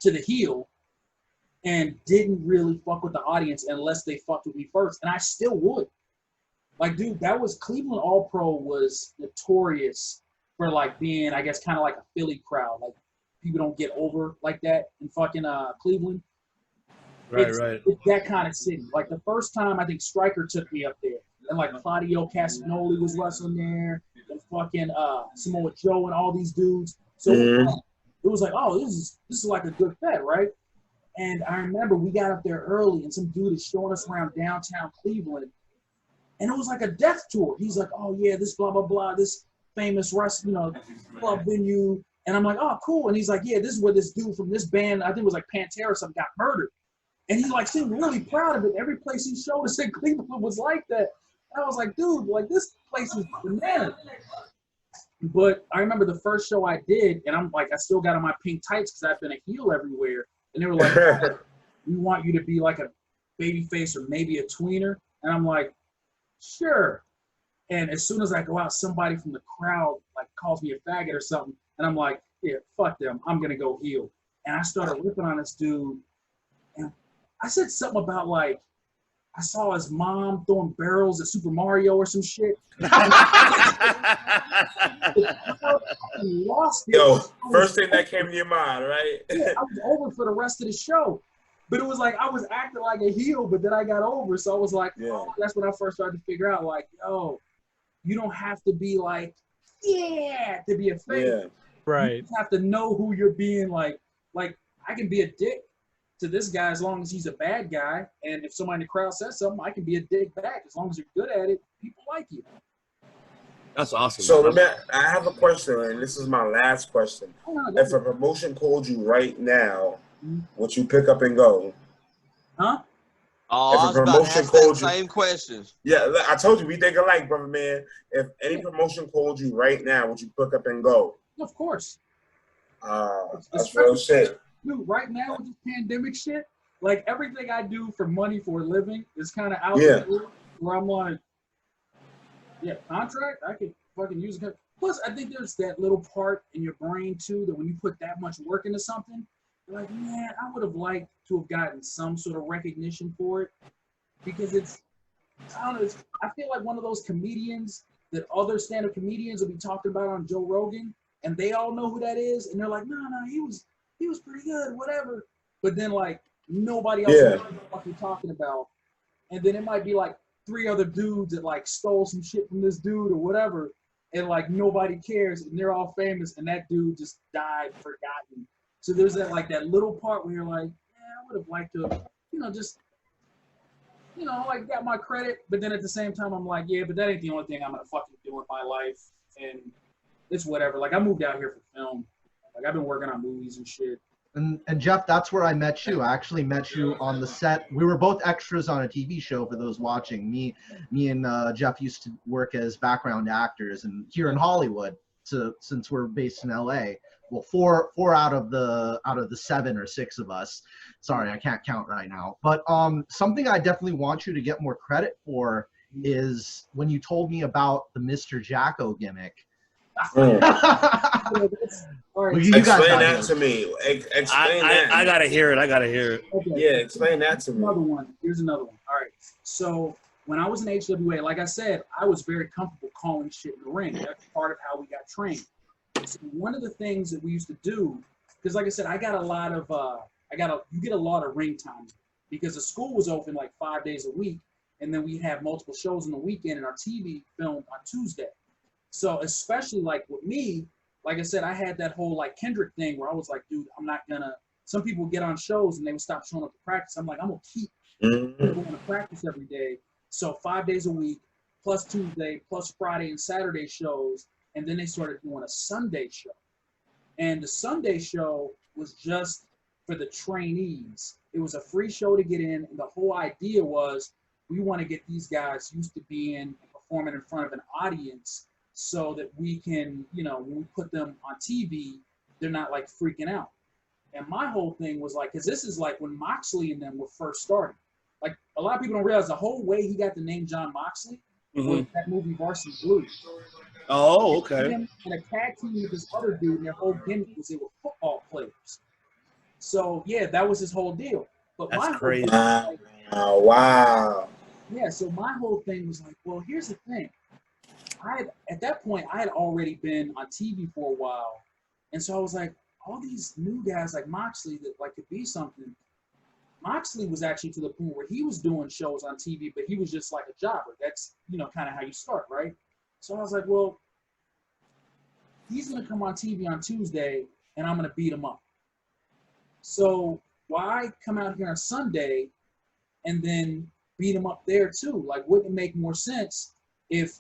Speaker 8: to the heel. And didn't really fuck with the audience unless they fucked with me first. And I still would. Like, dude, that was Cleveland All-Pro was notorious for, like, being, I guess, kind of like a Philly crowd. Like, people don't get over like that in fucking Cleveland.
Speaker 2: Right.
Speaker 8: It's that kind of city. Like, the first time, I think Stryker took me up there. And, like, Claudio Castagnoli was wrestling there. And fucking Samoa Joe and all these dudes. So it was like, oh, this is like a good fed, right? And I remember we got up there early, and some dude is showing us around downtown Cleveland. And it was like a death tour. He's like, oh, yeah, this blah, blah, blah, this famous club venue. And I'm like, oh, cool. And he's like, yeah, this is where this dude from this band, I think it was like Pantera or something, got murdered. And he like seemed really proud of it. Every place he showed us in Cleveland was like that. And I was like, dude, like this place is bananas. But I remember the first show I did, and I'm like, I still got on my pink tights because I've been a heel everywhere. And they were like, we want you to be like a baby face or maybe a tweener. And I'm like, sure. And as soon as I go out, somebody from the crowd like calls me a faggot or something. And I'm like, yeah, fuck them. I'm going to go heel. And I started ripping on this dude. And I said something about like, I saw his mom throwing barrels at Super Mario or some shit. Lost it.
Speaker 3: Yo, first thing that came to your mind, right?
Speaker 8: Yeah, I was over for the rest of the show. But it was like I was acting like a heel, but then I got over. So I was like, oh, that's when I first started to figure out, like, yo, you don't have to be like, yeah, to be a fan.
Speaker 3: Yeah.
Speaker 2: Right.
Speaker 8: You just have to know who you're being like I can be a dick to this guy as long as he's a bad guy. And if somebody in the crowd says something, I can be a dick back. As long as you're good at it, people like you.
Speaker 1: That's awesome.
Speaker 3: So I have a question, and this is my last question. If a promotion called you right now, would you pick up and go?
Speaker 8: Huh?
Speaker 6: Oh,
Speaker 3: If
Speaker 6: I
Speaker 3: a
Speaker 6: was about to
Speaker 3: promotion
Speaker 6: ask that
Speaker 3: called you,
Speaker 6: same question.
Speaker 3: yeah, I told you we think alike, brother man. If any promotion called you right now, would you pick up and go?
Speaker 8: Of course.
Speaker 3: That's real shit.
Speaker 8: Dude, right now with this pandemic shit, like everything I do for money for a living is kind of out
Speaker 3: Yeah.
Speaker 8: there where I'm like, yeah, contract, I could fucking use it. Plus, I think there's that little part in your brain too that when you put that much work into something, you're like, man, I would have liked to have gotten some sort of recognition for it because I don't know, I feel like one of those comedians that other stand-up comedians will be talking about on Joe Rogan, and they all know who that is, and they're like, no, he was pretty good, whatever. But then like nobody else knows what the fuck you're talking about, and then it might be like 3 other dudes that like stole some shit from this dude or whatever, and like nobody cares, and they're all famous, and that dude just died, forgotten. So there's that like that little part where you're like, yeah, I would have liked to, just, like got my credit, but then at the same time I'm like, yeah, but that ain't the only thing I'm gonna fucking do in my life, and it's whatever. Like I moved out here for film, like I've been working on movies and shit.
Speaker 5: And Jeff, that's where I met you. I actually met you on the set. We were both extras on a TV show for those watching. Me and Jeff used to work as background actors, and here in Hollywood. So since we're based in LA, well, four out of the 7 or 6 of us. Sorry, I can't count right now. But something I definitely want you to get more credit for is when you told me about the Mr. Jacko gimmick.
Speaker 3: Explain that to me. Explain that.
Speaker 1: I gotta hear it.
Speaker 8: Okay.
Speaker 3: Yeah, explain that to me.
Speaker 8: Here's another one. All right. So when I was in HWA, like I said, I was very comfortable calling shit in the ring. That's part of how we got trained. So one of the things that we used to do, because like I said, I got a lot of you get a lot of ring time because the school was open like 5 days a week, and then we had multiple shows on the weekend, and our TV filmed on Tuesday. So especially like with me, like I said, I had that whole like Kendrick thing where I was like, dude, I'm not gonna. Some people get on shows and they would stop showing up to practice. I'm like, I'm gonna keep going to practice every day. So 5 days a week, plus Tuesday, plus Friday and Saturday shows, and then they started doing a Sunday show. And the Sunday show was just for the trainees. It was a free show to get in, and the whole idea was we want to get these guys used to being and performing in front of an audience, so that we can, when we put them on TV, they're not like freaking out. And my whole thing was like, because this is like when Moxley and them were first starting. Like a lot of people don't realize the whole way he got the name John Moxley was that movie Varsity Blues.
Speaker 1: Oh, okay.
Speaker 8: And a tag team with this other dude, and their whole gimmick was they were football players. So yeah, that was his whole deal. But
Speaker 1: that's crazy.
Speaker 3: Wow.
Speaker 8: Yeah, so my whole thing was like, well, here's the thing. At that point, I had already been on TV for a while. And so I was like, all these new guys like Moxley that like could be something. Moxley was actually to the point where he was doing shows on TV, but he was just like a jobber. That's, kind of how you start, right? So I was like, well, he's going to come on TV on Tuesday, and I'm going to beat him up. So why come out here on Sunday and then beat him up there too? Like, wouldn't it make more sense if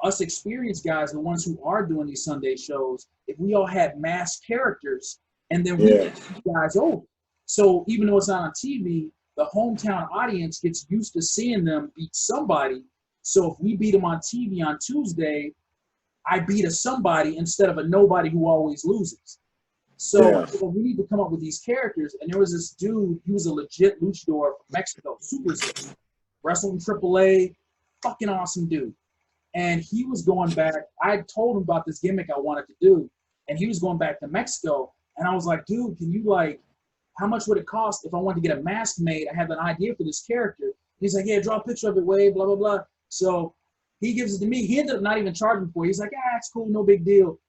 Speaker 8: us experienced guys, the ones who are doing these Sunday shows, if we all had masked characters and then we get these guys over? So even though it's not on TV, the hometown audience gets used to seeing them beat somebody. So if we beat him on TV on Tuesday, I beat a somebody instead of a nobody who always loses. So we need to come up with these characters. And there was this dude, he was a legit luchador from Mexico, super sick, wrestled in AAA, fucking awesome dude. And he was going back. I told him about this gimmick I wanted to do, and he was going back to Mexico. And I was like, dude, can you how much would it cost if I wanted to get a mask made? I have an idea for this character. He's like, yeah, draw a picture of it, Wade, blah, blah, blah. So he gives it to me. He ended up not even charging for it. He's like, it's cool, no big deal.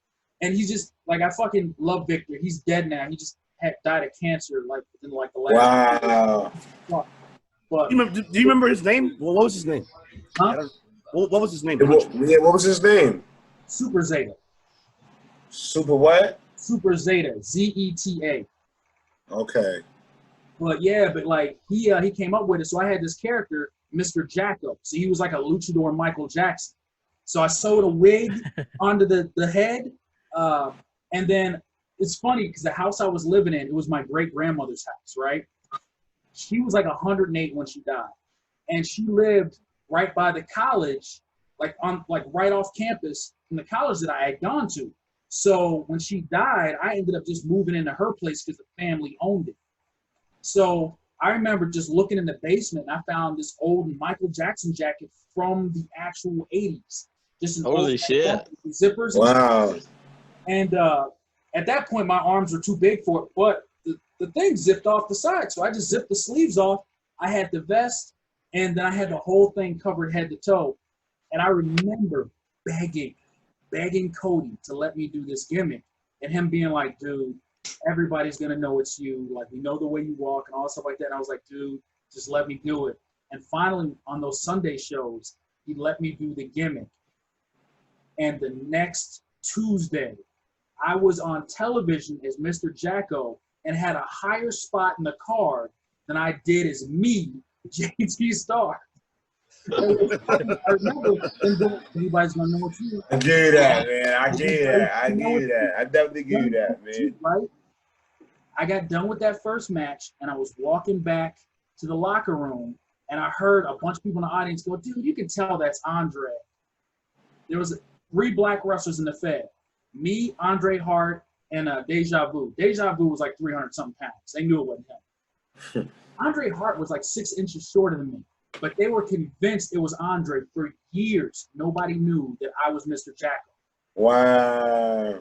Speaker 8: And he's just like, I fucking love Victor. He's dead now. He just died of cancer within the last.
Speaker 3: Wow.
Speaker 8: But
Speaker 1: do you remember his name? Well, what was his name?
Speaker 8: Huh?
Speaker 1: What was his name?
Speaker 3: What was his name?
Speaker 8: Super Zeta.
Speaker 3: Super what?
Speaker 8: Super Zeta. Zeta.
Speaker 3: Okay.
Speaker 8: But yeah, he came up with it. So I had this character, Mr. Jacko. So he was like a luchador Michael Jackson. So I sewed a wig onto the head. And then it's funny because the house I was living in, it was my great grandmother's house, right? She was like 108 when she died. And she lived right by the college, right off campus from the college that I had gone to. So when she died, I ended up just moving into her place because the family owned it. So I remember just looking in the basement and I found this old Michael Jackson jacket from the actual 80s. Just an
Speaker 6: holy shit.
Speaker 8: Zippers.
Speaker 3: Wow.
Speaker 8: And at that point, my arms were too big for it, but the thing zipped off the side. So I just zipped the sleeves off. I had the vest, and then I had the whole thing covered head to toe. And I remember begging Cody to let me do this gimmick. And him being like, dude, everybody's going to know it's you. Like, we know the way you walk and all that stuff like that. And I was like, dude, just let me do it. And finally, on those Sunday shows, he let me do the gimmick. And the next Tuesday, I was on television as Mr. Jacko and had a higher spot in the card than I did as me, JT Star. I remember, anybody's gonna know what you.
Speaker 3: I give you that, man. I give you that. I definitely give you that, man.
Speaker 8: Right? I got done with that first match, and I was walking back to the locker room, and I heard a bunch of people in the audience go, "Dude, you can tell that's Andre." There was 3 black wrestlers in the Fed. Me, Andre Hart, and Deja Vu. Deja Vu was like 300-something pounds. They knew it wasn't him. Andre Hart was like 6 inches shorter than me, but they were convinced it was Andre for years. Nobody knew that I was Mr. Jacko.
Speaker 3: Wow.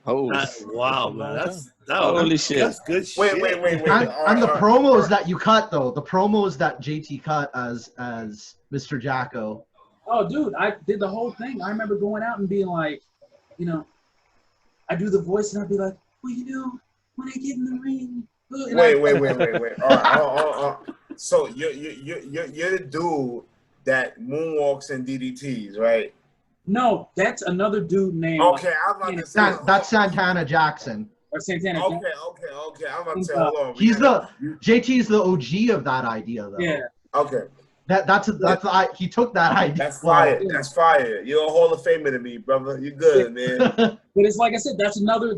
Speaker 6: Oh,
Speaker 1: wow, man.
Speaker 6: Holy shit.
Speaker 1: That's good shit.
Speaker 3: Wait.
Speaker 5: And the promos that you cut, though, the promos that JT cut as Mr. Jacko.
Speaker 8: Oh, dude, I did the whole thing. I remember going out and being like, I do the voice and I'd be like, well, when I get in the ring.
Speaker 3: Wait. So you're the dude that moonwalks and DDTs, right?
Speaker 8: No, that's another dude named.
Speaker 3: Okay, I was about to say.
Speaker 5: That's Santana Jackson.
Speaker 8: Or Santana.
Speaker 3: Okay. I'm about to say, hold on.
Speaker 5: JT's the OG of that idea, though.
Speaker 8: Yeah.
Speaker 3: Okay.
Speaker 5: He took that idea.
Speaker 3: That's fire. That's fire. You're a Hall of Famer to me, brother. You're good, man.
Speaker 8: But it's like I said, that's another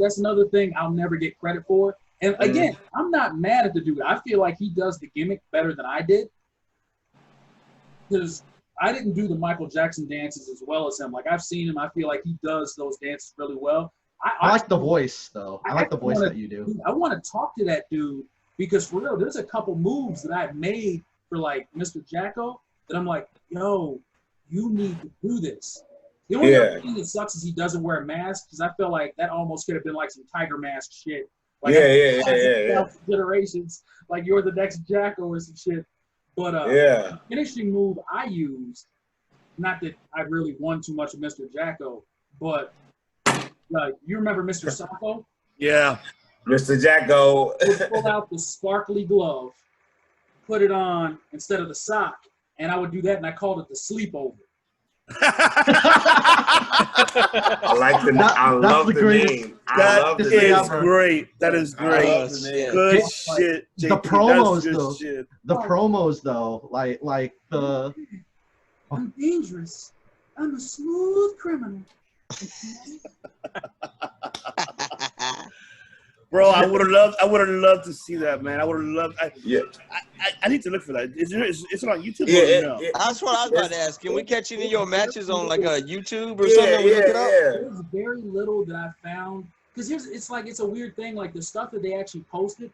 Speaker 8: thing I'll never get credit for. And again, I'm not mad at the dude. I feel like he does the gimmick better than I did. Because I didn't do the Michael Jackson dances as well as him. Like, I've seen him. I feel like he does those dances really well.
Speaker 5: I like the voice, though. I like the voice that you do.
Speaker 8: I want to talk to that dude because, for real, there's a couple moves that I've made for, like, Mr. Jacko that I'm like, yo, you need to do this. The only other thing that sucks is he doesn't wear a mask because I feel like that almost could have been, like, some Tiger Mask shit. Like,
Speaker 3: yeah.
Speaker 8: Generations, like you're the next Jacko or some shit. But the finishing move I used, not that I really won too much of Mr. Jacko, but you remember Mr. Sacco?
Speaker 1: Yeah.
Speaker 3: Mr. Jacko.
Speaker 8: Pull out the sparkly glove, put it on instead of the sock, and I would do that, and I called it the sleepover.
Speaker 3: I love the name.
Speaker 1: That is great. That is great. Good shit, JT.
Speaker 5: The promos though, like the.
Speaker 8: I'm dangerous. I'm a smooth criminal.
Speaker 1: Bro, I would have loved to see that, man. I would have loved. I need to look for that. Is it on YouTube?
Speaker 3: Yeah,
Speaker 1: or no?
Speaker 6: That's what I was about to ask. Can we catch any of your matches on like a YouTube or something? We look it up.
Speaker 8: There's very little that I found because it's a weird thing. Like the stuff that they actually posted,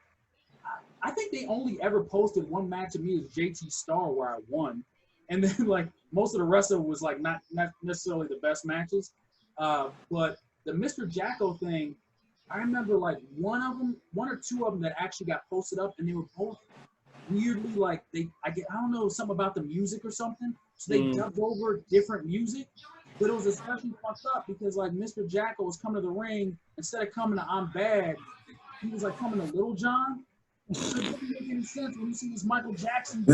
Speaker 8: I think they only ever posted one match of me as JT Star where I won, and then like most of the rest of it was like not necessarily the best matches, but the Mr. Jacko thing. I remember like one or two of them that actually got posted up, and they were both weirdly like I don't know, something about the music or something. So they dubbed over different music, but it was especially fucked up because like Mr. Jacko was coming to the ring instead of coming to I'm Bad, he was like coming to Little John. So it doesn't make any sense when you see this Michael Jackson.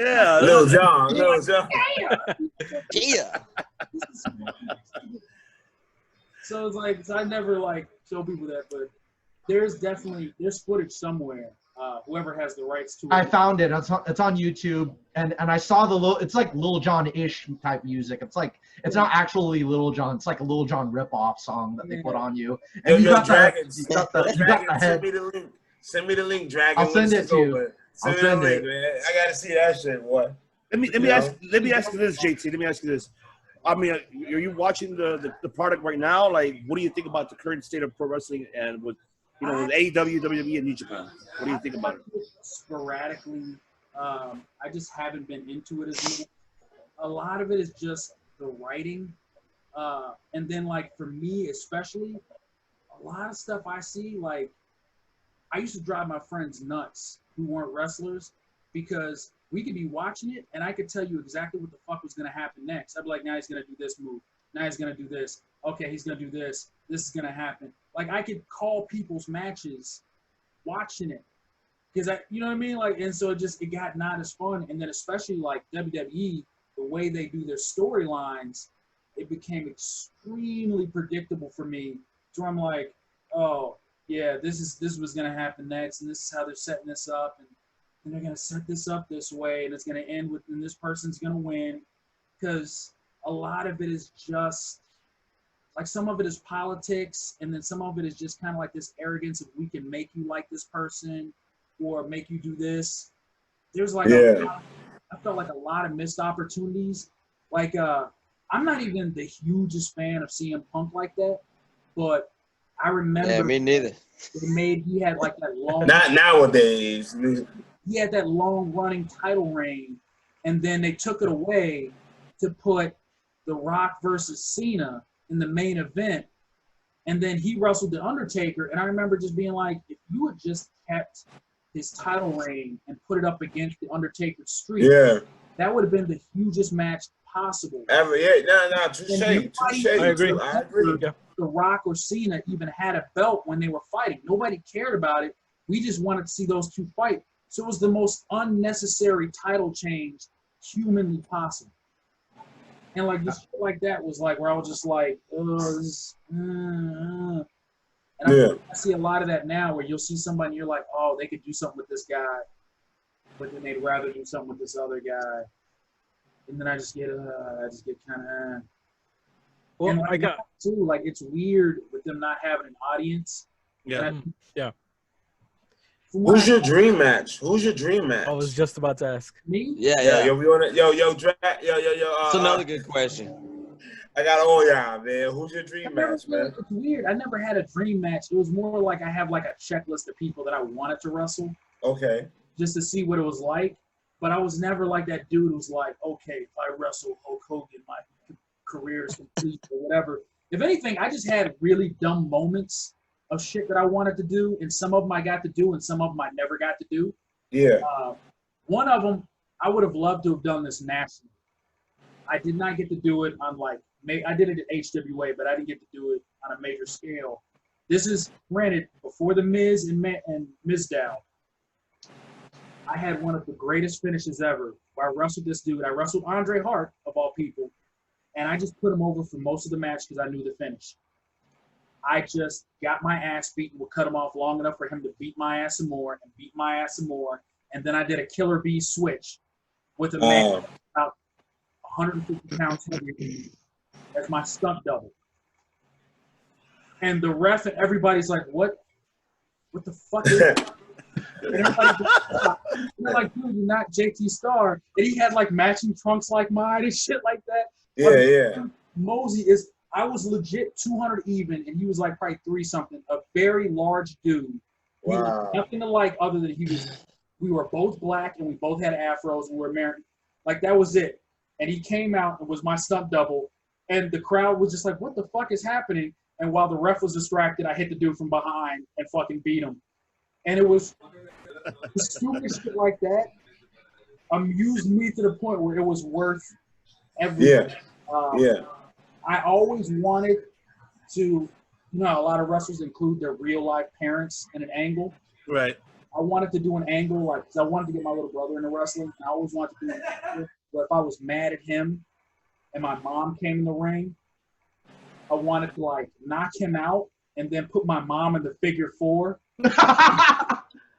Speaker 1: Yeah,
Speaker 3: Little John.
Speaker 6: Yeah.
Speaker 8: So it's like I never like show people that, but there's footage somewhere. Whoever has the rights to it.
Speaker 5: I found it. It's on YouTube, and I saw it's like Lil Jon-ish type music. It's not actually Lil Jon. It's like a Lil Jon rip-off song that they put on you. And you got the head.
Speaker 3: Send me the link, Dragon.
Speaker 5: I'll send it to you.
Speaker 3: Send me the link, man. I gotta see that shit, boy.
Speaker 1: Let me ask you this, JT. Let me ask you this. I mean, are you watching the product right now? Like, what do you think about the current state of pro wrestling and with AEW, WWE, and New Japan? What do you think about it?
Speaker 8: Sporadically, I just haven't been into it as much. A lot of it is just the writing, and then like for me especially, a lot of stuff I see like I used to drive my friends nuts who weren't wrestlers because we could be watching it and I could tell you exactly what the fuck was going to happen next. I'd be like, now he's going to do this move. Now he's going to do this. Okay, he's going to do this. This is going to happen. Like I could call people's matches watching it because you know what I mean? Like, and so it got not as fun. And then especially like WWE, the way they do their storylines, it became extremely predictable for me. So I'm like, oh yeah, this was going to happen next. And this is how they're setting this up. And they're going to set this up this way, and it's going to end with, and this person's going to win. Because a lot of it is just, like some of it is politics, and then some of it is just kind of like this arrogance of we can make you like this person or make you do this. There's like, I felt like a lot of missed opportunities. Like, I'm not even the hugest fan of CM Punk like that, but I remember.
Speaker 6: Yeah, me neither.
Speaker 8: He had like that long.
Speaker 3: Not nowadays.
Speaker 8: He had that long-running title reign, and then they took it away to put The Rock versus Cena in the main event, and then he wrestled The Undertaker, and I remember just being like, if you had just kept his title reign and put it up against The Undertaker's streak, that would have been the hugest match possible.
Speaker 3: Ever, yeah, touche.
Speaker 2: I agree.
Speaker 8: The Rock or Cena even had a belt when they were fighting. Nobody cared about it. We just wanted to see those two fight. So it was the most unnecessary title change humanly possible. And like just shit like that was like where I was just like, and I see a lot of that now where you'll see somebody and you're like, oh, they could do something with this guy, but then they'd rather do something with this other guy. And then I just get kind of.
Speaker 2: Well,
Speaker 8: and like,
Speaker 2: I got
Speaker 8: too. Like it's weird with them not having an audience.
Speaker 2: Yeah.
Speaker 3: Who's your dream match?
Speaker 2: I was just about to ask.
Speaker 8: Me?
Speaker 6: Yeah.
Speaker 3: Yo, we want to, yo,
Speaker 6: It's another good question.
Speaker 3: I got all y'all, man. Who's your dream match, man?
Speaker 8: It's weird. I never had a dream match. It was more like I have like a checklist of people that I wanted to wrestle.
Speaker 3: Okay.
Speaker 8: Just to see what it was like. But I was never like that dude who's like, okay, if I wrestle Hulk Hogan, my career is complete or whatever. If anything, I just had really dumb moments of shit that I wanted to do, and some of them I got to do, and some of them I never got to do.
Speaker 3: Yeah.
Speaker 8: One of them, I would have loved to have done this nationally. I did not get to do it on like, I did it at HWA, but I didn't get to do it on a major scale. This is, granted, before the Miz and Mizdow. I had one of the greatest finishes ever where I wrestled this dude. I wrestled Andre Hart, of all people, and I just put him over for most of the match because I knew the finish. I just got my ass beaten, would cut him off long enough for him to beat my ass some more and beat my ass some more. And then I did a Killer Bee switch with a man about 150 pounds heavier than me as my stunt double. And the ref and everybody's like, what what the fuck is that? And everybody's like, dude, you're not JT Star. And he had like matching trunks like mine and shit like that.
Speaker 3: Yeah.
Speaker 8: Mosey I was legit 200 even, and he was like probably 3-something, a very large dude. We
Speaker 3: Wow.
Speaker 8: looked nothing alike other than we were both black and we both had afros and we were married. Like that was it. And he came out and was my stunt double. And the crowd was just like, what the fuck is happening? And while the ref was distracted, I hit the dude from behind and fucking beat him. And it was stupid shit like that amused me to the point where it was worth everything.
Speaker 3: Yeah.
Speaker 8: I always wanted to, a lot of wrestlers include their real life parents in an angle.
Speaker 1: Right.
Speaker 8: I wanted to do an angle, like, because I wanted to get my little brother into wrestling. And I always wanted to do an angle where if I was mad at him and my mom came in the ring, I wanted to, like, knock him out and then put my mom in the figure 4.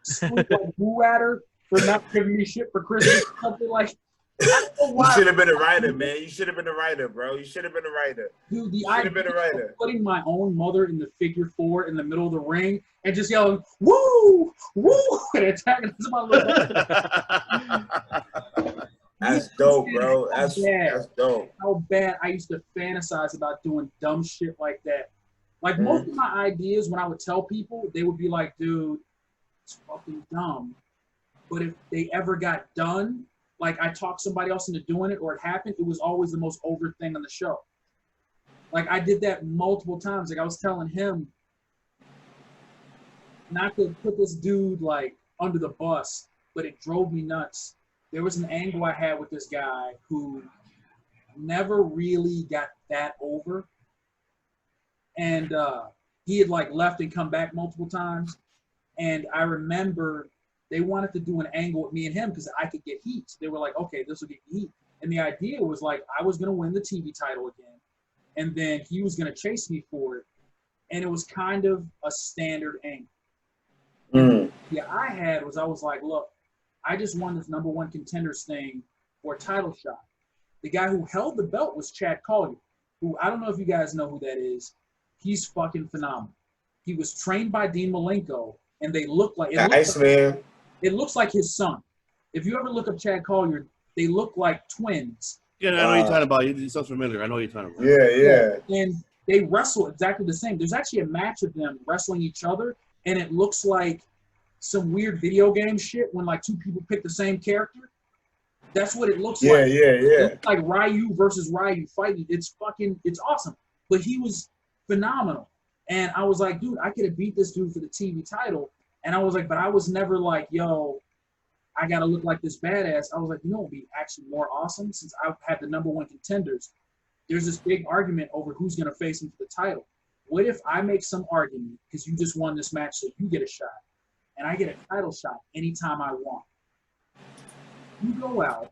Speaker 8: Squeak like boo at her for not giving me shit for Christmas or something like.
Speaker 3: You should have been a writer, man. You should have been a writer, bro. You should have been a writer.
Speaker 8: Dude,
Speaker 3: you should have been a writer.
Speaker 8: Putting my own mother in the figure 4 in the middle of the ring and just yelling, woo, woo, and attacking my little.
Speaker 3: That's dope, bro. That's dope.
Speaker 8: How bad I used to fantasize about doing dumb shit like that. Like most of my ideas, when I would tell people, they would be like, dude, it's fucking dumb. But if they ever got done, like I talked somebody else into doing it or it happened, it was always the most over thing on the show. Like I did that multiple times. Like I was telling him not to put this dude like under the bus, but it drove me nuts. There was an angle I had with this guy who never really got that over. And he had like left and come back multiple times. And I remember they wanted to do an angle with me and him because I could get heat. They were like, okay, this will get heat. And the idea was like, I was going to win the TV title again. And then he was going to chase me for it. And it was kind of a standard angle. Yeah, I was like, look, I just won this #1 contenders thing for a title shot. The guy who held the belt was Chad Collier, who I don't know if you guys know who that is. He's fucking phenomenal. He was trained by Dean Malenko, and they look like it looks like his son. If you ever look up Chad Collier, they look like twins.
Speaker 1: Yeah, I know what you're talking about. It sounds familiar. I know what you're talking about.
Speaker 3: Yeah.
Speaker 8: And they wrestle exactly the same. There's actually a match of them wrestling each other, and it looks like some weird video game shit when like 2 people pick the same character. That's what it looks like.
Speaker 3: Yeah.
Speaker 8: It looks like Ryu versus Ryu fighting. It's awesome. But he was phenomenal. And I was like, dude, I could have beat this dude for the TV title. And I was like, but I was never like, yo, I got to look like this badass. I was like, you know what would be actually more awesome since I've had the #1 contenders. There's this big argument over who's going to face him for the title. What if I make some argument because you just won this match so you get a shot and I get a title shot anytime I want? You go out,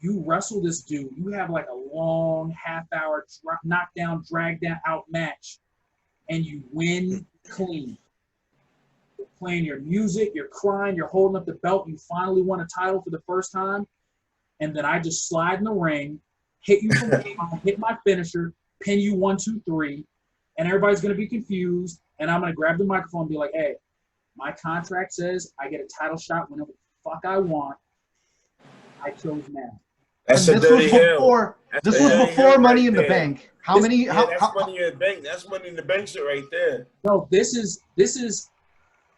Speaker 8: you wrestle this dude, you have like a long half-hour knockdown, drag-out match, and you win clean. You're playing your music, you're crying, you're holding up the belt, you finally won a title for the first time, and then I just slide in the ring, hit you from behind, hit my finisher, pin you 1, 2, 3, and everybody's going to be confused, and I'm going to grab the microphone and be like, hey, my contract says I get a title shot whenever the fuck I want. I chose now.
Speaker 3: This
Speaker 5: was before Money in the Bank. That's Money
Speaker 3: in the Bank. That's Money in the Bank shit right there.
Speaker 8: No, this is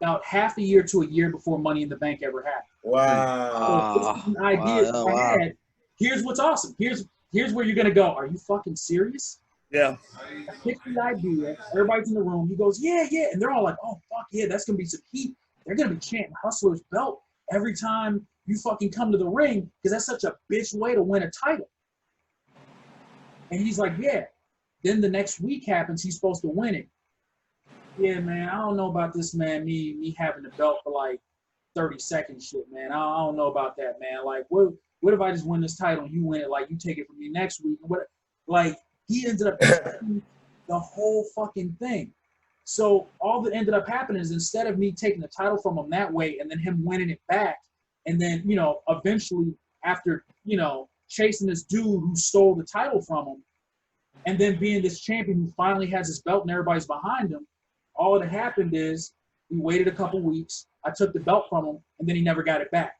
Speaker 8: about half a year to a year before Money in the Bank ever happened.
Speaker 3: Wow.
Speaker 8: So this is an idea I had. Here's what's awesome. Here's where you're gonna go. Are you fucking serious?
Speaker 1: Yeah.
Speaker 8: I picked the idea. Everybody's in the room. He goes, yeah, and they're all like, oh fuck yeah, that's gonna be some heat. They're gonna be chanting Hustler's belt every time you fucking come to the ring because that's such a bitch way to win a title. And he's like, yeah. Then the next week happens, he's supposed to win it. Yeah, man, I don't know about this, man, me having the belt for like 30 seconds shit, man. I don't know about that, man. Like, what if I just win this title and you win it, like you take it from me next week? What, like, he ended up taking the whole fucking thing. So all that ended up happening is instead of me taking the title from him that way and then him winning it back, and then, eventually after, chasing this dude who stole the title from him, and then being this champion who finally has his belt and everybody's behind him, all that happened is We waited a couple weeks. I took the belt from him, and then he never got it back.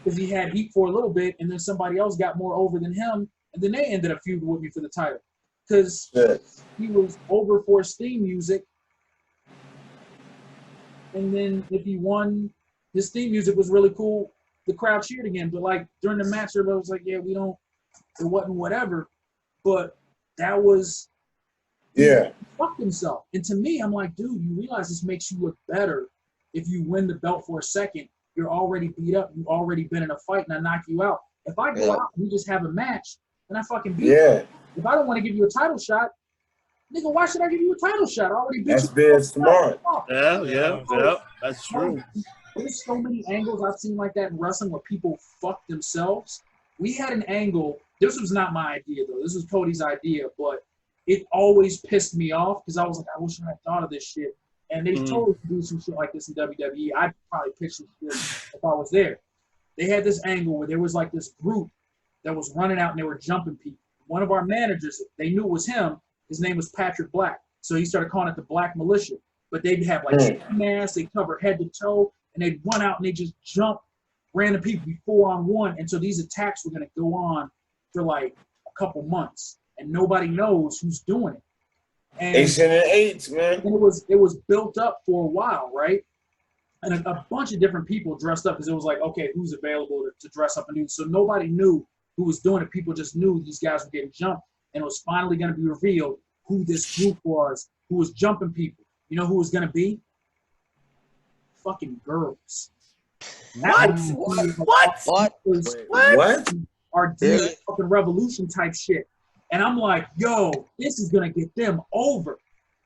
Speaker 8: Because he had heat for a little bit, and then somebody else got more over than him, and then they ended up feuding with me for the title. Because he was over for his theme music, and then if he won, his theme music was really cool. The crowd cheered again, but like during the match, everybody was like, "Yeah, it wasn't whatever." But that was, he fucked himself. And to me, I'm like, dude, you realize this makes you look better if you win the belt for a second. You're already beat up. You've already been in a fight, and I knock you out. If I go out and we just have a match, and I fucking beat you. If I don't want to give you a title shot, nigga, why should I give you a title shot? I already beat you.
Speaker 3: That's being smart.
Speaker 1: Yeah. That's true.
Speaker 8: There's so many angles I've seen like that in wrestling where people fuck themselves. We had an angle. This was not my idea, though. This was Cody's idea, but it always pissed me off because I was like, I wish I had thought of this shit. And they totally do some shit like this in WWE. I'd probably pitch this shit if I was there. They had this angle where there was like this group that was running out and they were jumping people. One of our managers, they knew it was him. His name was Patrick Black. So he started calling it the Black Militia. But they'd have like masks, they cover head to toe, and they'd run out and they just jump random people, be 4-on-1. And so these attacks were going to go on for like a couple months. And nobody knows who's doing it. And
Speaker 3: Asian and AIDS, man.
Speaker 8: And it was built up for a while, right? And a bunch of different people dressed up because it was like, okay, who's available to dress up and do? So nobody knew who was doing it. People just knew these guys were getting jumped. And it was finally going to be revealed who this group was, who was jumping people. You know who was going to be? Fucking girls.
Speaker 6: What?
Speaker 8: Our fucking revolution type shit. And I'm like, yo, this is going to get them over.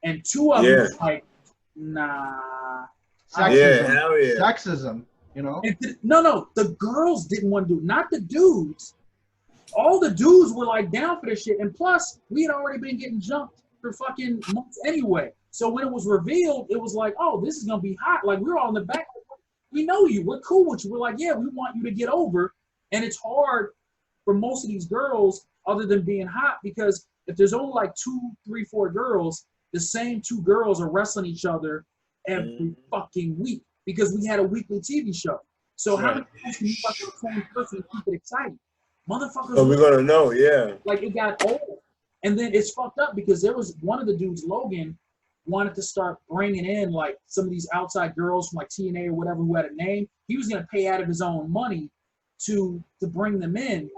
Speaker 8: And two of them were like, nah.
Speaker 5: Sexism.
Speaker 3: Hell yeah.
Speaker 5: Sexism, you know?
Speaker 8: No, the girls didn't want to do it, not the dudes. All the dudes were like down for this shit. And plus, we had already been getting jumped for fucking months anyway. So when it was revealed, it was like, oh, this is going to be hot. Like, we're all in the back. We know you. We're cool with you. We're like, yeah, we want you to get over. And it's hard for most of these girls, other than being hot, because if there's only like 2, 3, 4 girls, the same 2 girls are wrestling each other every fucking week because we had a weekly TV show. So how many times can you fucking the same person and keep it exciting? Motherfuckers.
Speaker 3: So we're gonna know,
Speaker 8: like it got old, and then it's fucked up because there was one of the dudes, Logan, wanted to start bringing in like some of these outside girls from like TNA or whatever who had a name. He was gonna pay out of his own money to bring them in.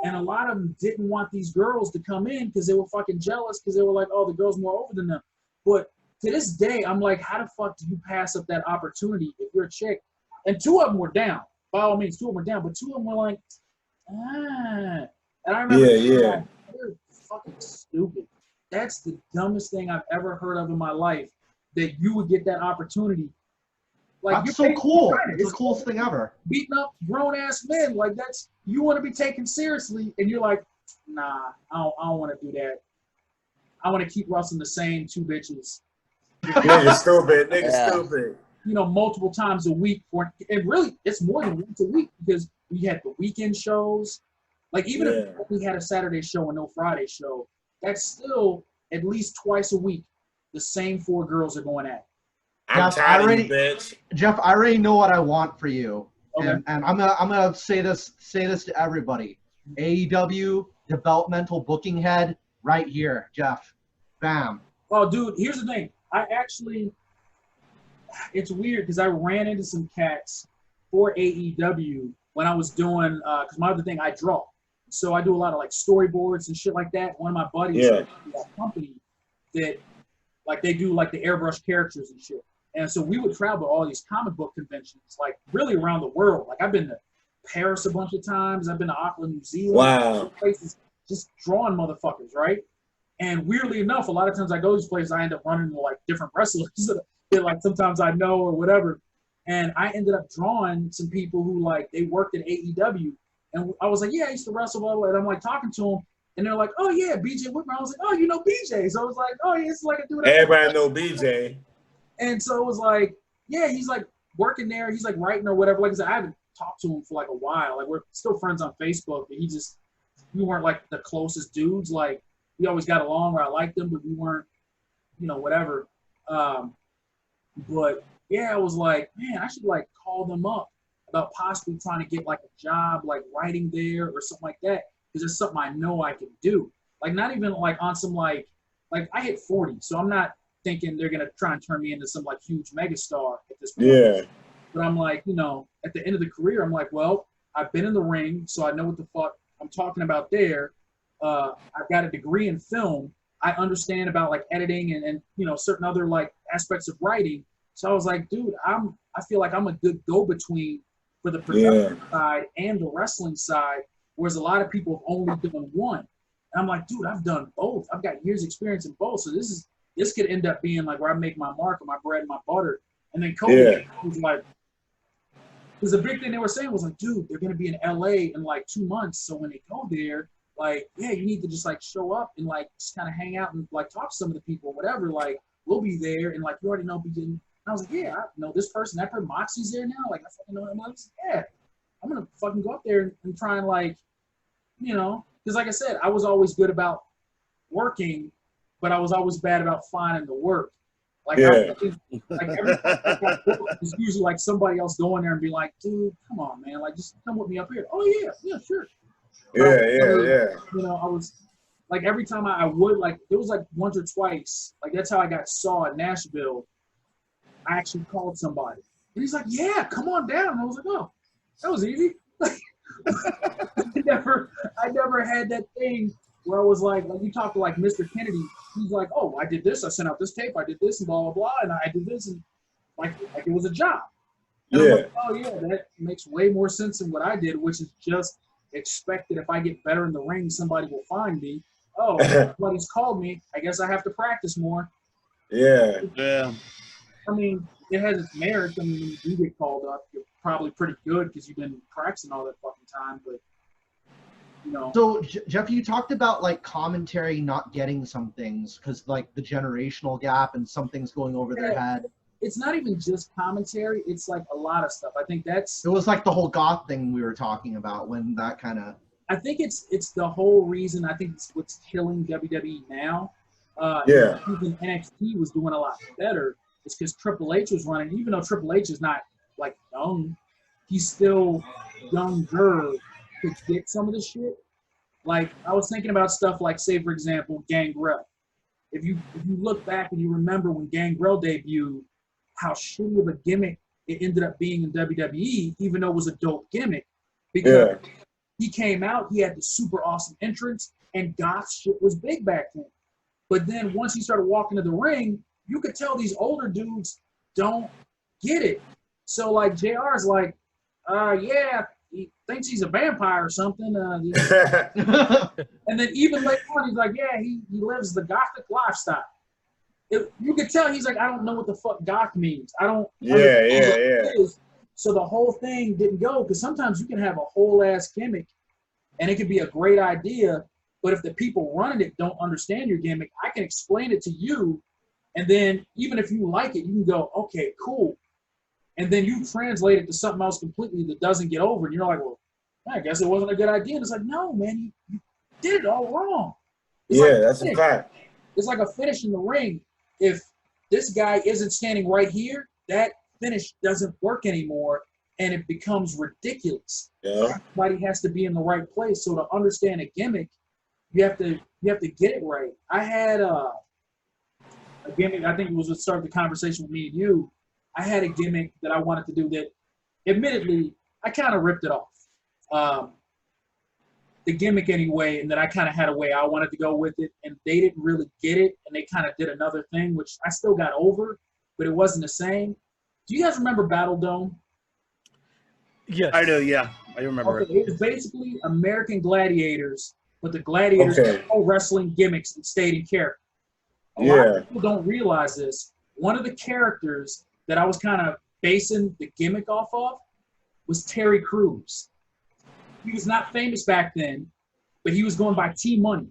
Speaker 8: And a lot of them didn't want these girls to come in because they were fucking jealous because they were like, oh, the girl's more over than them. But to this day, I'm like, how the fuck do you pass up that opportunity if you're a chick? And 2 of them were down. By all means, 2 of them were down. But 2 of them were like, ah. And I remember, they're fucking stupid. That's the dumbest thing I've ever heard of in my life, that you would get that opportunity. Like,
Speaker 5: that's so cool. It's the coolest thing ever.
Speaker 8: Beating up grown-ass men. Like, that's, you want to be taken seriously, and you're like, nah, I don't want to do that. I want to keep wrestling the same 2 bitches.
Speaker 3: Nigga stupid.
Speaker 8: You know, multiple times a week. And really, it's more than once a week because we had the weekend shows. Like, even if we had a Saturday show and no Friday show, that's still at least twice a week the same 4 girls are going at.
Speaker 3: Jeff, I
Speaker 5: already know what I want for you.
Speaker 8: Okay.
Speaker 5: And I'm gonna say this to everybody. AEW developmental booking head right here, Jeff. Bam.
Speaker 8: Oh, dude, here's the thing. It's weird because I ran into some cats for AEW when I was doing, because my other thing, I draw. So I do a lot of like storyboards and shit like that. One of my buddies had a company that, like, they do like the airbrush characters and shit. And so we would travel to all these comic book conventions, like really around the world. Like, I've been to Paris a bunch of times. I've been to Auckland, New Zealand.
Speaker 3: Wow.
Speaker 8: Places just drawing motherfuckers, right? And weirdly enough, a lot of times I go to these places, I end up running into like different wrestlers that like sometimes I know or whatever. And I ended up drawing some people who like, they worked at AEW. And I was like, yeah, I used to wrestle, blah, blah. And I'm like talking to them. And they're like, oh yeah, BJ Whitmer. I was like, oh, you know BJ. So I was like, oh yeah, it's like a dude.
Speaker 3: Everybody know BJ.
Speaker 8: And so it was like, yeah, he's like working there. He's like writing or whatever. Like I said, I haven't talked to him for like a while. Like, we're still friends on Facebook, but we weren't like the closest dudes. Like, we always got along, or I liked him, but we weren't, you know, whatever. But yeah, I was like, man, I should like call them up about possibly trying to get like a job, like writing there or something like that, because it's something I know I can do. Like not even like on some like I hit 40, so I'm not thinking they're gonna try and turn me into some like huge megastar at this point.
Speaker 3: Yeah.
Speaker 8: But I'm like, you know, at the end of the career, I'm like, well, I've been in the ring, so I know what the fuck I'm talking about there. I've got a degree in film. I understand about like editing and you know certain other like aspects of writing. So I was like, dude, I feel like I'm a good go-between for the production side and the wrestling side, whereas a lot of people have only done one. And I'm like, dude, I've done both. I've got years experience in both. So this could end up being like where I make my mark on my bread and my butter. And then Cody was like, because the big thing they were saying was like, dude, they're gonna be in LA in like 2 months. So when they go there, like, yeah, you need to just like show up and like just kind of hang out and like talk to some of the people, whatever. Like, we'll be there, and like you already know. And I was like, yeah, I know this person. That person, Moxie's there now. Like, I fucking know him. I was like, yeah, I'm gonna fucking go up there and try and like, you know, because like I said, I was always good about working, but I was always bad about finding the work. Like, like every time I got booked, it's usually like somebody else going there and be like, dude, come on, man, like just come with me up here. Oh yeah, sure.
Speaker 3: Yeah.
Speaker 8: You know, I was like every time I would like it was like once or twice. Like that's how I got saw at Nashville. I actually called somebody, and he's like, "Yeah, come on down." And I was like, "Oh, that was easy." I never had that thing where I was like you talk to like Mr. Kennedy. He's like, "Oh, I did this. I sent out this tape. I did this, and blah blah blah, and I did this, and like it was a job." And I'm like, "Oh yeah, that makes way more sense than what I did, which is just." Expected if I get better in the ring, somebody will find me. Oh, somebody's called me. I guess I have to practice more.
Speaker 3: Yeah.
Speaker 8: I mean, it has its merits. I mean, when you do get called up, you're probably pretty good because you've been practicing all that fucking time. But you know.
Speaker 5: So Jeff, you talked about like commentary not getting some things because like the generational gap and some things going over their head.
Speaker 8: It's not even just commentary. It's like a lot of stuff. I think it
Speaker 5: was like the whole goth thing we were talking about when that kind of.
Speaker 8: I think it's the whole reason. I think it's what's killing WWE now. Even NXT was doing a lot better. It's because Triple H was running. Even though Triple H is not like young, he's still younger to get some of the shit. Like I was thinking about stuff like, say for example, Gangrel. If you look back and you remember when Gangrel debuted, how shitty of a gimmick it ended up being in WWE, even though it was a dope gimmick. Because he came out, he had the super awesome entrance, and goth shit was big back then. But then once he started walking to the ring, you could tell these older dudes don't get it. So like JR's like, yeah, he thinks he's a vampire or something. And then even later on, he's like, yeah, he lives the gothic lifestyle. You could tell he's like, I don't know what the fuck goth means. I don't. Yeah. So the whole thing didn't go because sometimes you can have a whole ass gimmick, and it could be a great idea, but if the people running it don't understand your gimmick, I can explain it to you, and then even if you like it, you can go, okay, cool, and then you translate it to something else completely that doesn't get over, and you're like, well, I guess it wasn't a good idea. And it's like, no, man, you did it all wrong. It's
Speaker 3: that's a fact.
Speaker 8: It's like a finish in the ring. If this guy isn't standing right here, that finish doesn't work anymore, and it becomes ridiculous. Everybody has to be in the right place. So to understand a gimmick, you have to get it right. I had a gimmick. I think it was to start the conversation with me and you. I had a gimmick that I wanted to do that, admittedly, I kind of ripped it off. The gimmick anyway, and then I kind of had a way I wanted to go with it, and they didn't really get it, and they kind of did another thing, which I still got over, but it wasn't the same. Do you guys remember Battle Dome?
Speaker 1: Yes. I do, yeah. I remember it.
Speaker 8: It was basically American Gladiators, but the Gladiators had no wrestling gimmicks and stayed in character. A lot of people don't realize this. One of the characters that I was kind of basing the gimmick off of was Terry Crews. He was not famous back then, but he was going by T-Money.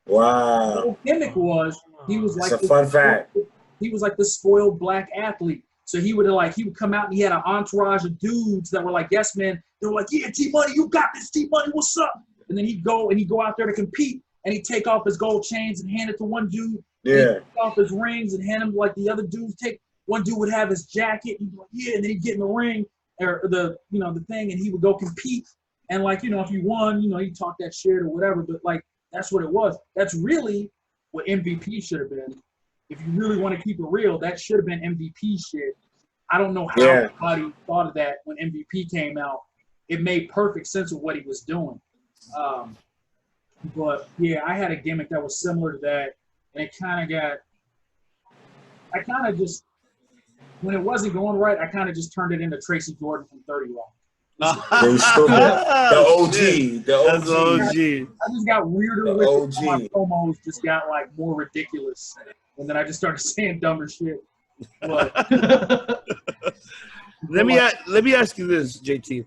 Speaker 3: Wow.
Speaker 8: The whole gimmick was he was like
Speaker 3: a fun fact.
Speaker 8: He was like the spoiled black athlete. So he would come out and he had an entourage of dudes that were like, yes, man. They were like, yeah, T-Money, you got this, T-Money, what's up? And then he'd go out there to compete, and he'd take off his gold chains and hand it to one dude.
Speaker 3: Yeah.
Speaker 8: Take off his rings and hand him like the other dudes take. one dude would have his jacket, and he'd be like, yeah, and then he'd get in the ring or the thing, and he would go compete. And like, if you won, he'd talk that shit or whatever. But like, that's what it was. That's really what MVP should have been. If you really want to keep it real, that should have been MVP shit. I don't know how anybody thought of that when MVP came out. It made perfect sense of what he was doing. But yeah, I had a gimmick that was similar to that, and it kind of just, when it wasn't going right, I kind of just turned it into Tracy Jordan from 30 Rock.
Speaker 3: The OG.
Speaker 8: I just got weirder with it. My promos just got like more ridiculous, and then I just started saying dumber shit. But
Speaker 1: let me ask you this, JT.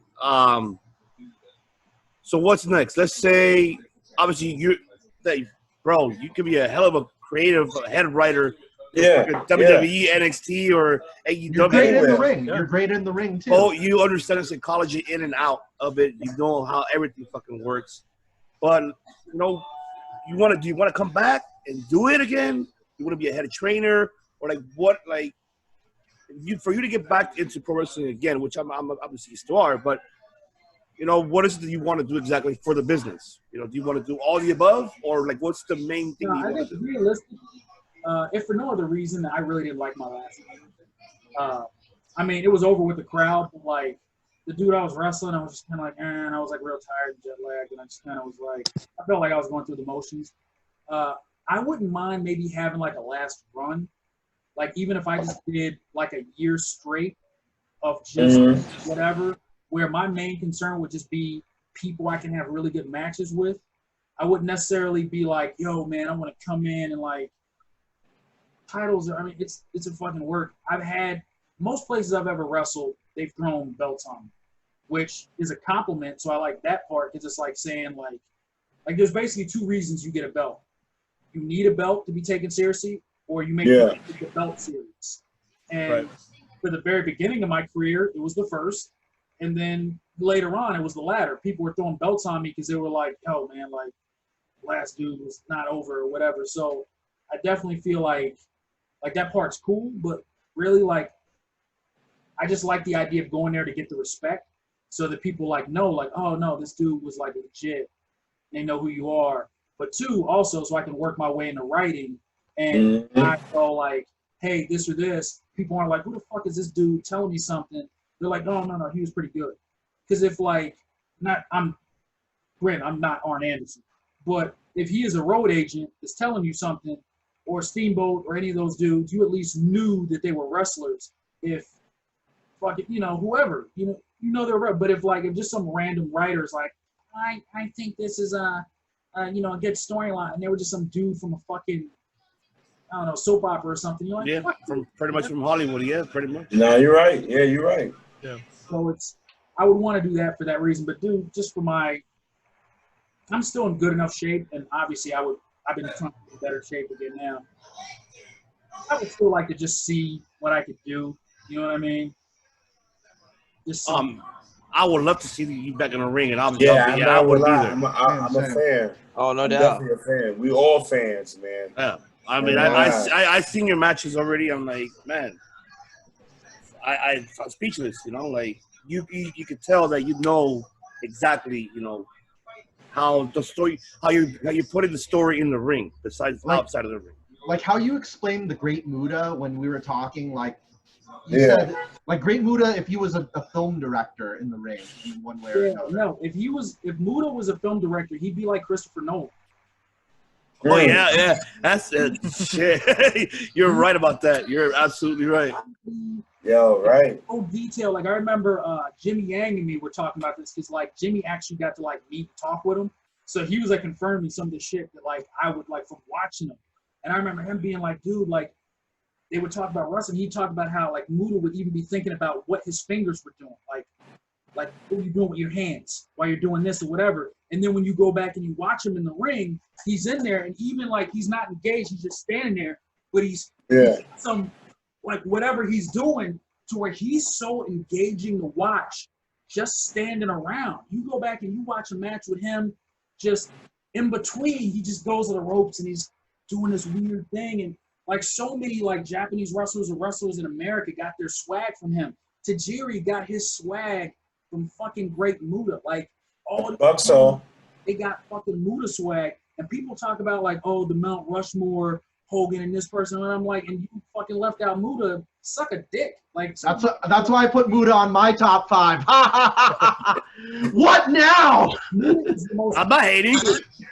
Speaker 1: So what's next? Let's say, obviously, you could be a hell of a creative head writer. WWE, NXT, or AEW.
Speaker 5: You're great in the ring. You're great in the ring too.
Speaker 1: Oh, you understand the psychology in and out of it. You know how everything fucking works. But do you want to come back and do it again? You want to be a head trainer, or like what? Like for you to get back into pro wrestling again, which I'm obviously you still are, but what is it that you want to do exactly for the business? Do you want to do all the above, or like what's the main thing?
Speaker 8: I think realistically. If for no other reason, I really didn't like my last night. I mean, it was over with the crowd, but like the dude I was wrestling, I was just kind of like, and I was like real tired and jet lagged, and I just kind of was like, I felt like I was going through the motions. I wouldn't mind maybe having like a last run, like even if I just did like a year straight of just whatever, where my main concern would just be people I can have really good matches with. I wouldn't necessarily be like, yo, man, I want to come in and like, titles are, it's a fucking work. I've had most places I've ever wrestled, they've thrown belts on me, which is a compliment. So I like that part because it's like saying like there's basically two reasons you get a belt. You need a belt to be taken seriously, or you make the belt serious. And for the very beginning of my career, it was the first, and then later on, it was the latter. People were throwing belts on me because they were like, "Oh man, like last dude was not over or whatever." So I definitely feel like that part's cool, but really like I just like the idea of going there to get the respect so that people know like, oh no, this dude was like legit. They know who you are. But two, also so I can work my way into writing and not go like, hey, this or this. People aren't like, who the fuck is this dude telling me something? They're like, no, he was pretty good. Because if I'm not Arn Anderson, but if he is a road agent that's telling you something, or Steamboat, or any of those dudes, you at least knew that they were wrestlers. If whoever, they're. But if just some random writer's like, I think this is a good storyline, and they were just some dude from a fucking, I don't know, soap opera or something. You're like,
Speaker 1: from pretty much from Hollywood, pretty much.
Speaker 3: No, you're right. Yeah, you're right.
Speaker 1: Yeah.
Speaker 8: So I would want to do that for that reason, but dude, just for I'm still in good enough shape, and obviously I've been trying to get in better shape again now. I would still like to just see what I could do. You know what I mean?
Speaker 1: I would love to see you back in the ring, and I would
Speaker 3: be
Speaker 1: there.
Speaker 3: I'm a fan.
Speaker 6: Oh, no
Speaker 3: I'm
Speaker 6: doubt.
Speaker 3: Definitely a fan. We all fans, man.
Speaker 1: Yeah. I mean, I seen your matches already. I'm like, man, I'm speechless. Like you could tell that exactly, how the story, how you putting the story in the ring, besides outside of the ring.
Speaker 5: Like how you explained the Great Muta when we were talking, like you said, like Great Muta, if he was a film director in the ring in one way or another.
Speaker 8: No, if Muta was a film director, he'd be like Christopher Nolan.
Speaker 1: Oh yeah, that's shit. You're right about that. You're absolutely right.
Speaker 3: Yo, right.
Speaker 8: Oh, detail. Like I remember Jimmy Yang and me were talking about this because like Jimmy actually got to like meet and talk with him, so he was like confirming some of the shit that like I would like from watching him. And I remember him being like, dude, like they would talk about wrestling. He'd talk about how like Muta would even be thinking about what his fingers were doing, like what are you doing with your hands while you're doing this or whatever. And then when you go back and you watch him in the ring, he's in there, and even like he's not engaged, he's just standing there, but he's some like whatever he's doing to where he's so engaging to watch, just standing around. You go back and you watch a match with him, just in between, he just goes to the ropes and he's doing this weird thing, and Like so many like Japanese wrestlers or wrestlers in America got their swag from him. Tajiri got his swag from fucking Great Muta. Like all the
Speaker 3: Bucksaw.
Speaker 8: They got fucking Muta swag. And people talk about like, oh, the Mount Rushmore, Hogan and this person. And I'm like, and you fucking left out Muta, suck a dick. Like
Speaker 5: that's why I put Muta on my top 5. What now?
Speaker 1: I'm not hating.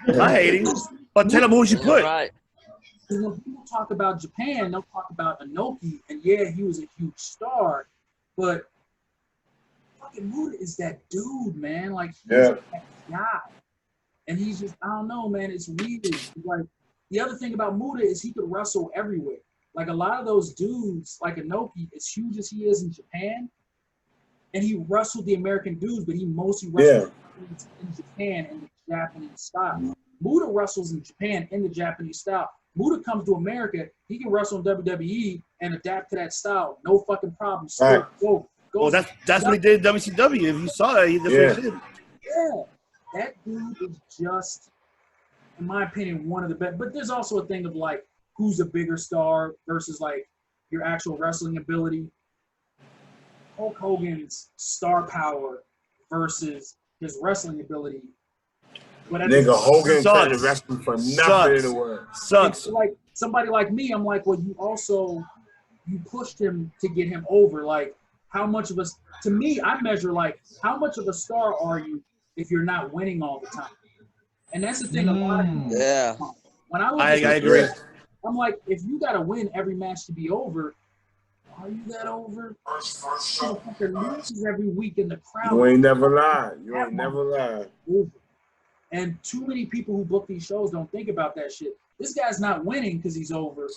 Speaker 1: I'm not hating. But tell them who you put.
Speaker 6: Right.
Speaker 8: When people talk about Japan, they'll talk about Inoki, and yeah, he was a huge star, but fucking Muta is that dude, man. Like, he's that guy. And he's just, I don't know, man, it's weird. Like, the other thing about Muta is he could wrestle everywhere. Like, a lot of those dudes, like Inoki, as huge as he is in Japan, and he wrestled the American dudes, but he mostly wrestled in Japan in the Japanese style. Muta wrestles in Japan in the Japanese style. Muta comes to America, he can wrestle in WWE and adapt to that style. No fucking problem.
Speaker 3: Right.
Speaker 8: Go.
Speaker 1: Well, that's what he did in WCW. If you saw that, that's what he did.
Speaker 8: Yeah. That dude is just, in my opinion, one of the best. But there's also a thing of like, who's a bigger star versus like your actual wrestling ability. Hulk Hogan's star power versus his wrestling ability. But
Speaker 3: Nigga, Hogan couldn't wrestle for nothing in the world.
Speaker 1: Sucks.
Speaker 8: Like somebody like me, I'm like, well, you pushed him to get him over. Like, how much of us? To me, I measure like, how much of a star are you if you're not winning all the time? And that's the thing. A lot of people, when I
Speaker 1: agree.
Speaker 8: I'm like, if you got to win every match to be over, are you that over? Loses every week in the crowd.
Speaker 3: You ain't never lied. You ain't never lied.
Speaker 8: And too many people who book these shows don't think about that shit. This guy's not winning because he's over.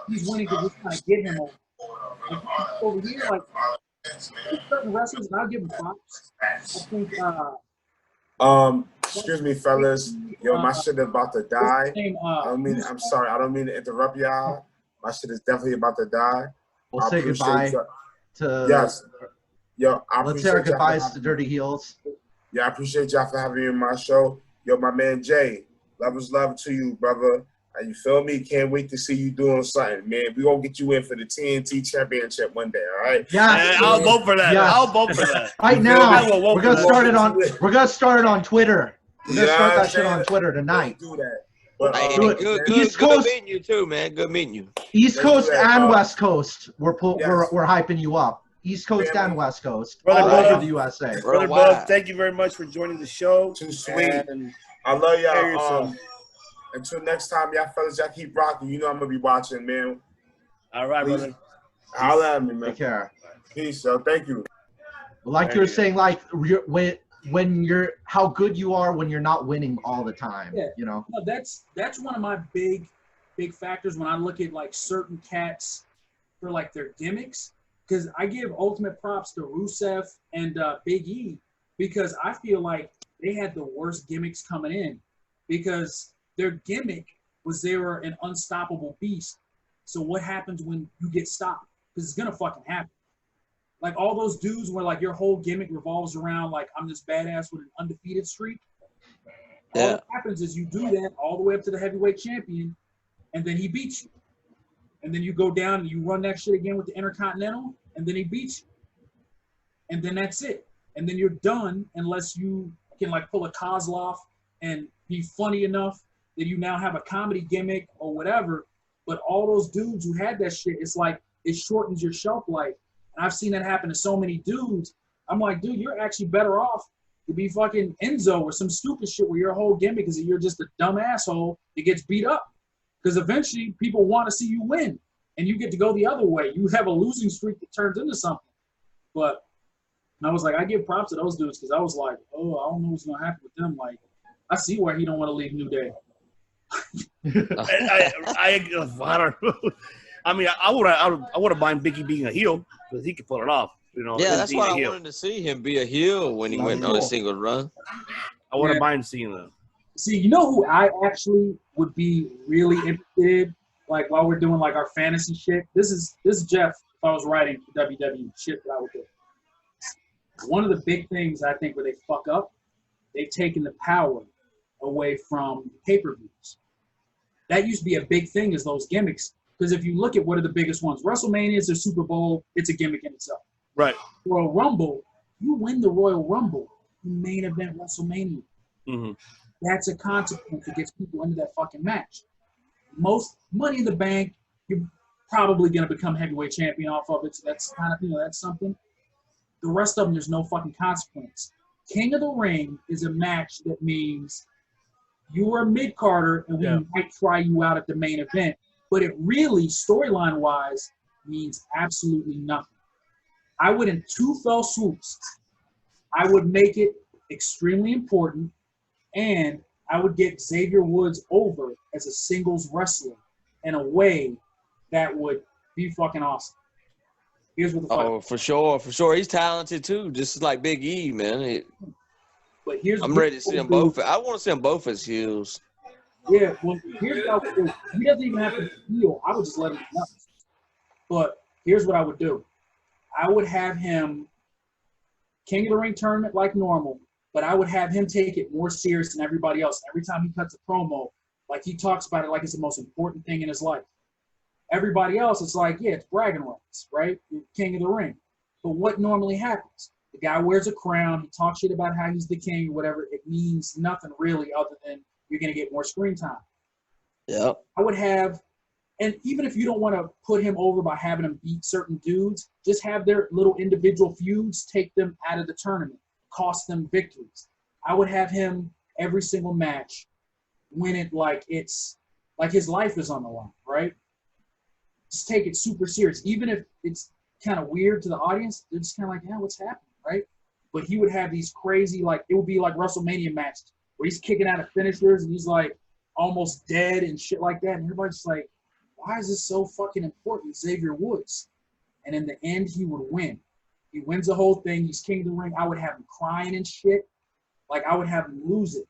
Speaker 8: He's winning because we're trying to get him over. Like, over here, like, certain wrestlers, and I'll give him props. I think,
Speaker 3: excuse me, fellas. Yo, my shit is about to die. I'm sorry. I don't mean to interrupt y'all. My shit is definitely about to die.
Speaker 5: We'll say goodbye to.
Speaker 3: Yes. Yo,
Speaker 5: let's say our goodbyes to Dirty Heels.
Speaker 3: Yeah, I appreciate y'all for having me on my show. Yo, my man Jay, love is love to you, brother. You feel me? Can't wait to see you doing something, man. We gonna get you in for the TNT Championship one day, all right?
Speaker 5: Yeah,
Speaker 1: I'll vote for that. Yes. I'll vote for that.
Speaker 5: Right now, we're gonna start it on. We're gonna start it on Twitter. We're gonna start that shit on Twitter tonight.
Speaker 3: Do that. But,
Speaker 6: good meeting you too, man. Good meeting you.
Speaker 5: East Coast and West Coast, we're hyping you up. East Coast and West Coast, all over the USA.
Speaker 1: Brother Bub, thank you very much for joining the show.
Speaker 3: Too sweet. I love y'all. Until next time, y'all fellas, y'all keep rocking. You know I'm gonna be watching, man.
Speaker 1: All right, brother.
Speaker 3: Holla at me, man.
Speaker 5: Take care.
Speaker 3: Peace, yo. Thank you.
Speaker 5: Like you were saying, like when you're how good you are when you're not winning all the time.
Speaker 8: Yeah.
Speaker 5: You know.
Speaker 8: No, that's one of my big factors when I look at like certain cats for like their gimmicks. Because I give ultimate props to Rusev and Big E because I feel like they had the worst gimmicks coming in because their gimmick was they were an unstoppable beast. So what happens when you get stopped? Because it's going to fucking happen. Like all those dudes where like your whole gimmick revolves around like I'm this badass with an undefeated streak. Yeah. All that happens is you do that all the way up to the heavyweight champion and then he beats you. And then you go down and you run that shit again with the Intercontinental, and then he beats you. And then that's it. And then you're done unless you can like pull a Kozlov and be funny enough that you now have a comedy gimmick or whatever. But all those dudes who had that shit, it's like it shortens your shelf life. And I've seen that happen to so many dudes. I'm like, dude, you're actually better off to be fucking Enzo or some stupid shit where your whole gimmick is that you're just a dumb asshole that gets beat up. Because eventually people want to see you win, and you get to go the other way. You have a losing streak that turns into something. But I was like, I give props to those dudes because I was like, oh, I don't know what's going to happen with them. Like, I see why he don't want to leave New Day.
Speaker 1: I don't know. I mean, I would mind Biggie being a heel because he could pull it off. You know.
Speaker 6: Yeah, that's why I wanted to see him be a heel when he went on a single run.
Speaker 1: I wouldn't mind seeing that.
Speaker 8: See, you know who I actually would be really interested, like while we're doing like our fantasy shit. This is Jeff. If I was writing for WWE shit that I would do. One of the big things I think where they fuck up, they've taken the power away from pay-per-views. That used to be a big thing, is those gimmicks. Because if you look at what are the biggest ones, WrestleMania is a Super Bowl. It's a gimmick in itself.
Speaker 1: Right.
Speaker 8: Royal Rumble, you win the Royal Rumble, you main event WrestleMania.
Speaker 1: Mm-hmm.
Speaker 8: That's a consequence that gets people into that fucking match. Most Money in the Bank, you're probably going to become heavyweight champion off of it. So that's kind of, that's something. The rest of them, there's no fucking consequence. King of the Ring is a match that means you are a mid-carder and we might try you out at the main event. But it really, storyline-wise, means absolutely nothing. I would, in 2 fell swoops, I would make it extremely important, and I would get Xavier Woods over as a singles wrestler in a way that would be fucking awesome. Here's what the fuck.
Speaker 6: Oh, for sure. He's talented too, just like Big E, man.
Speaker 8: But
Speaker 6: I'm ready to see them both. I want to see them both as heels.
Speaker 8: Yeah, well, here's what I would do. He doesn't even have to heel. I would just let him know. But here's what I would do. I would have him King of the Ring tournament like normal, but I would have him take it more serious than everybody else. Every time he cuts a promo, like he talks about it like it's the most important thing in his life. Everybody else, it's like, yeah, it's bragging rights, right? You're King of the Ring. But what normally happens? The guy wears a crown. He talks shit about how he's the king or whatever. It means nothing really other than you're going to get more screen time.
Speaker 6: Yeah.
Speaker 8: I would have, and even if you don't want to put him over by having him beat certain dudes, just have their little individual feuds, take them out of the tournament, cost them victories. I would have him every single match win it like it's like his life is on the line, right? Just take it super serious. Even if it's kind of weird to the audience, they're just kind of like, yeah, what's happening, right? But he would have these crazy, like, it would be like WrestleMania matches where he's kicking out of finishers and he's like almost dead and shit like that. And everybody's just like, why is this so fucking important, Xavier Woods? And in the end, he would win. He wins the whole thing. He's King of the Ring. I would have him crying and shit. Like, I would have him lose it.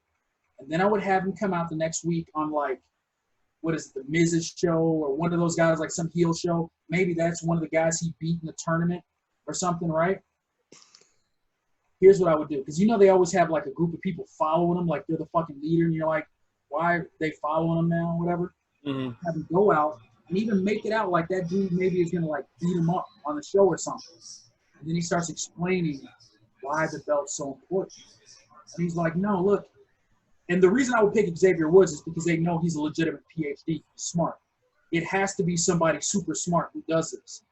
Speaker 8: And then I would have him come out the next week on, like, what is it, the Miz's show or one of those guys, like some heel show. Maybe that's one of the guys he beat in the tournament or something, right? Here's what I would do. Because they always have, like, a group of people following him, like they're the fucking leader, and you're like, why are they following him now or whatever?
Speaker 1: Mm-hmm.
Speaker 8: Have him go out and even make it out like that dude maybe is going to, like, beat him up on the show or something. And then he starts explaining why the belt's so important. And he's like, no, look. And the reason I would pick Xavier Woods is because they know he's a legitimate PhD. He's smart. It has to be somebody super smart who does this.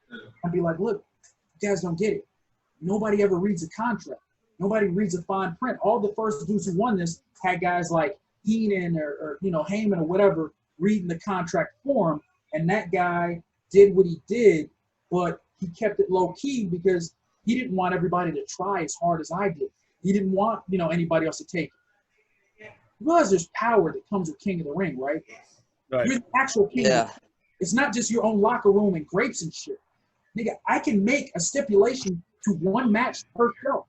Speaker 8: And be like, look, you guys don't get it. Nobody ever reads a contract. Nobody reads a fine print. All the first dudes who won this had guys like Heenan or Heyman or whatever reading the contract for him. And that guy did what he did, but he kept it low-key because he didn't want everybody to try as hard as I did. He didn't want, anybody else to take it. You realize there's power that comes with King of the Ring, right? You're the actual king. Yeah. It's not just your own locker room and grapes and shit. Nigga, I can make a stipulation to one match per show.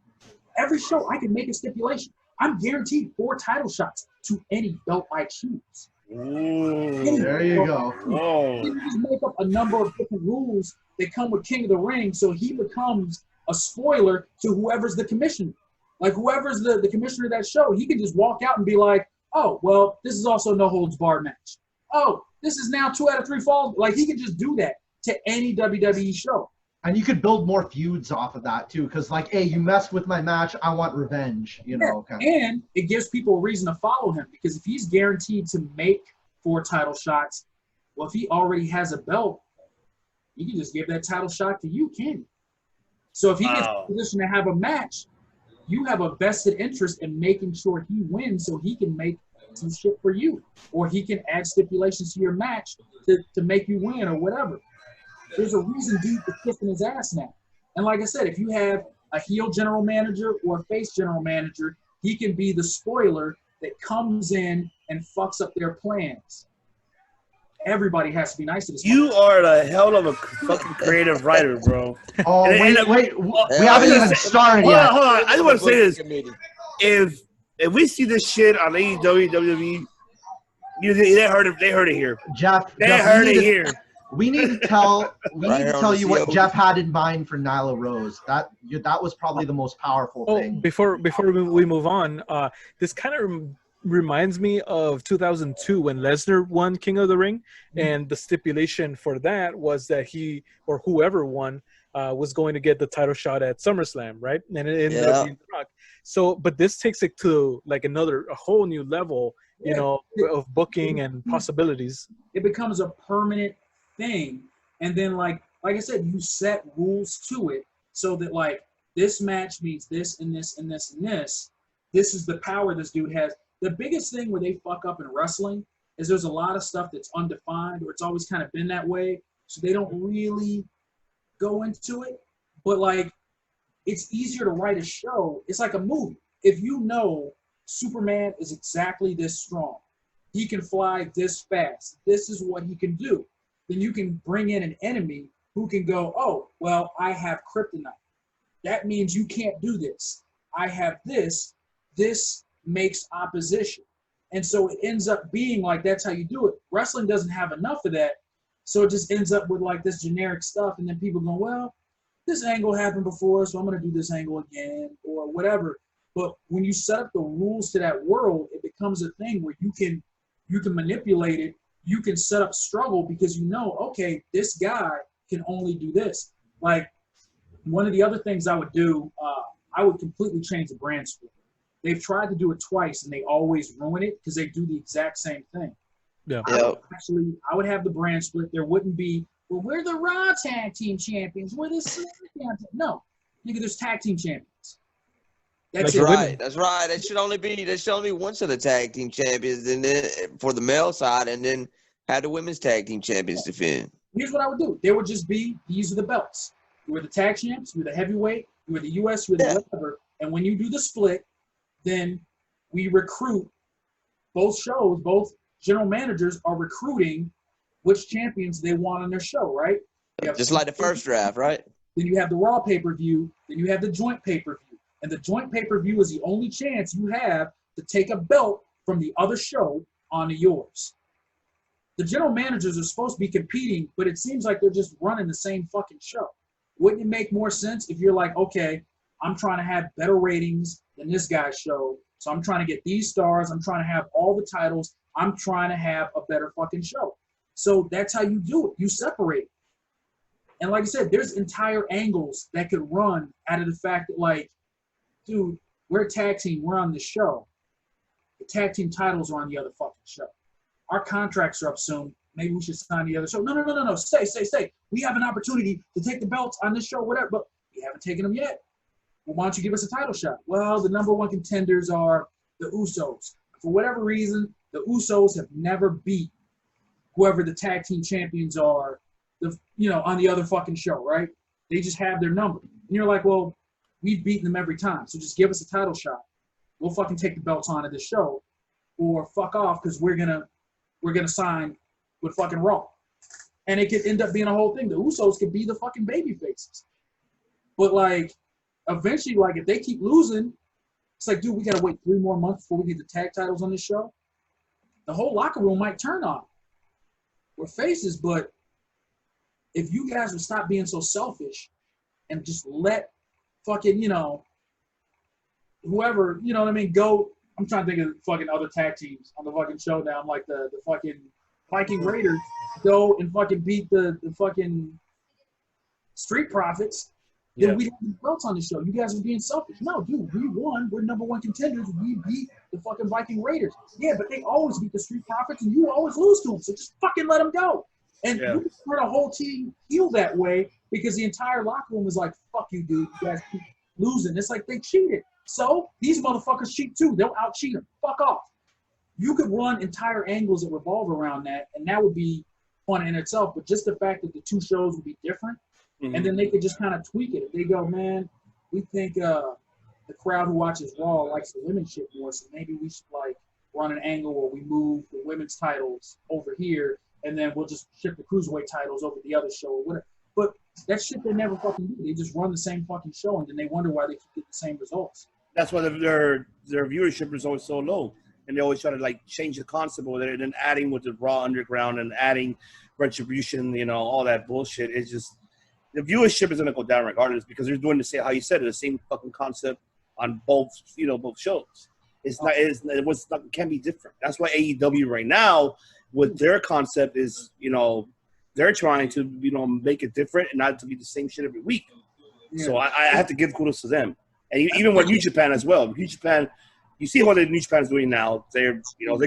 Speaker 8: Every show, I can make a stipulation. I'm guaranteed 4 title shots to any belt I choose.
Speaker 5: Ooh, there you go.
Speaker 8: You can just make up a number of different rules that come with King of the Ring, so he becomes a spoiler to whoever's the commissioner. Like, whoever's the commissioner of that show, he can just walk out and be like, oh, well, this is also no holds barred match. Oh, this is now 2 out of 3 falls. Like, he can just do that to any WWE show.
Speaker 5: And you could build more feuds off of that, too, because, like, hey, you messed with my match, I want revenge, know. Kind of.
Speaker 8: And it gives people a reason to follow him, because if he's guaranteed to make 4 title shots, well, if he already has a belt, you can just give that title shot to you, can't you? So if he gets in a position to have a match, you have a vested interest in making sure he wins so he can make some shit for you. Or he can add stipulations to your match to make you win or whatever. There's a reason dude is kicking his ass now. And like I said, if you have a heel general manager or a face general manager, he can be the spoiler that comes in and fucks up their plans. Everybody has to be nice to this.
Speaker 1: You are the hell of a fucking creative writer, bro.
Speaker 5: Oh, wait. We haven't even started yet.
Speaker 1: Hold on. I just want to say this. If we see this shit on AEW, WWE, they heard it here.
Speaker 5: Jeff,
Speaker 1: heard it here.
Speaker 5: We need to tell you what Jeff had in mind for Nyla Rose. That was probably the most powerful thing.
Speaker 2: Before we move on, this kind of reminds me of 2002 when Lesnar won King of the Ring, and the stipulation for that was that he or whoever won was going to get the title shot at SummerSlam, right? And it ended up being The Rock. So, but this takes it to like a whole new level, you know, of booking and possibilities.
Speaker 8: It becomes a permanent thing, and then like I said, you set rules to it so that like this match means this and this and this and this. This is the power this dude has. The biggest thing where they fuck up in wrestling is there's a lot of stuff that's undefined, or it's always kind of been that way, so they don't really go into it. But like, it's easier to write a show. It's like a movie. If you know Superman is exactly this strong, he can fly this fast, this is what he can do, then you can bring in an enemy who can go, oh, well, I have kryptonite. That means you can't do this. I have this. This makes opposition. And so it ends up being like that's how you do it. Wrestling doesn't have enough of that. So it just ends up with like this generic stuff. And then people go, well, this angle happened before, so I'm going to do this angle again or whatever. But when you set up the rules to that world, it becomes a thing where you can manipulate it. You can set up struggle because you know, okay, this guy can only do this. Like one of the other things I would do, I would completely change the brand split. They've tried to do it twice, and they always ruin it because they do the exact same thing.
Speaker 2: Yeah.
Speaker 8: I would have the brand split. There wouldn't be, well, we're the Raw Tag Team Champions. We're the SmackDown. No, nigga, there's Tag Team Champions.
Speaker 6: That's right. That's right. There should only be one set of Tag Team Champions, and then for the male side, and then have the women's Tag Team Champions defend.
Speaker 8: Here's what I would do. There would just be, these are the belts. You were the tag champs. You were the heavyweight. You were the U.S. You were the whatever. And when you do the split, then we recruit both shows. Both general managers are recruiting which champions they want on their show, right?
Speaker 6: Just like the first draft, right?
Speaker 8: Then you have the Raw pay-per-view. Then you have the joint pay-per-view. And the joint pay-per-view is the only chance you have to take a belt from the other show onto yours. The general managers are supposed to be competing, but it seems like they're just running the same fucking show. Wouldn't it make more sense if you're like, okay, I'm trying to have better ratings than this guy's show, so I'm trying to get these stars, I'm trying to have all the titles, I'm trying to have a better fucking show. So that's how you do it. You separate. And like I said, there's entire angles that could run out of the fact that, like, dude, we're a tag team, we're on the show. The tag team titles are on the other fucking show. Our contracts are up soon. Maybe we should sign the other show. No. Stay. We have an opportunity to take the belts on this show, whatever, but we haven't taken them yet. Well, why don't you give us a title shot? Well, the number one contenders are the Usos. For whatever reason, the Usos have never beat whoever the tag team champions are, on the other fucking show, right? They just have their number. And you're like, well, we've beaten them every time, so just give us a title shot. We'll fucking take the belts on at this show, or fuck off because we're gonna sign with fucking Raw. And it could end up being a whole thing. The Usos could be the fucking baby faces. But like, eventually, like, if they keep losing, it's like, dude, we gotta wait 3 more months before we get the tag titles on this show. The whole locker room might turn on. We're faces, but if you guys would stop being so selfish and just let fucking, whoever, you know what I mean, go. I'm trying to think of fucking other tag teams on the fucking show now. I'm like the fucking Viking Raiders go and fucking beat the fucking Street Profits. Then we have the belts on the show. You guys are being selfish. No, dude, we won. We're number one contenders. We beat the fucking Viking Raiders. Yeah, but they always beat the Street Profits, and you always lose to them. So just fucking let them go. And you can turn a whole team heel that way because the entire locker room is like, fuck you, dude. You guys keep losing. It's like they cheated. So these motherfuckers cheat too. They'll out-cheat them. Fuck off. You could run entire angles that revolve around that, and that would be fun in itself. But just the fact that the 2 shows would be different, and then they could just kind of tweak it. If they go, man, we think the crowd who watches Raw likes the women's shit more, so maybe we should like run an angle where we move the women's titles over here, and then we'll just ship the cruiserweight titles over the other show or whatever. But that shit they never fucking do. They just run the same fucking show, and then they wonder why they keep getting the same results.
Speaker 1: That's why their viewership is always so low, and they always try to like change the concept over there, and then adding with the Raw Underground and adding Retribution, all that bullshit. It's just the viewership is gonna go down regardless because they're doing the same, how you said it, the same fucking concept on both shows. Can be different. That's why AEW right now, with their concept is, they're trying to, make it different and not to be the same shit every week. Yeah. So I have to give kudos to them. And even with New Japan as well. New Japan, you see what New Japan is doing now. They're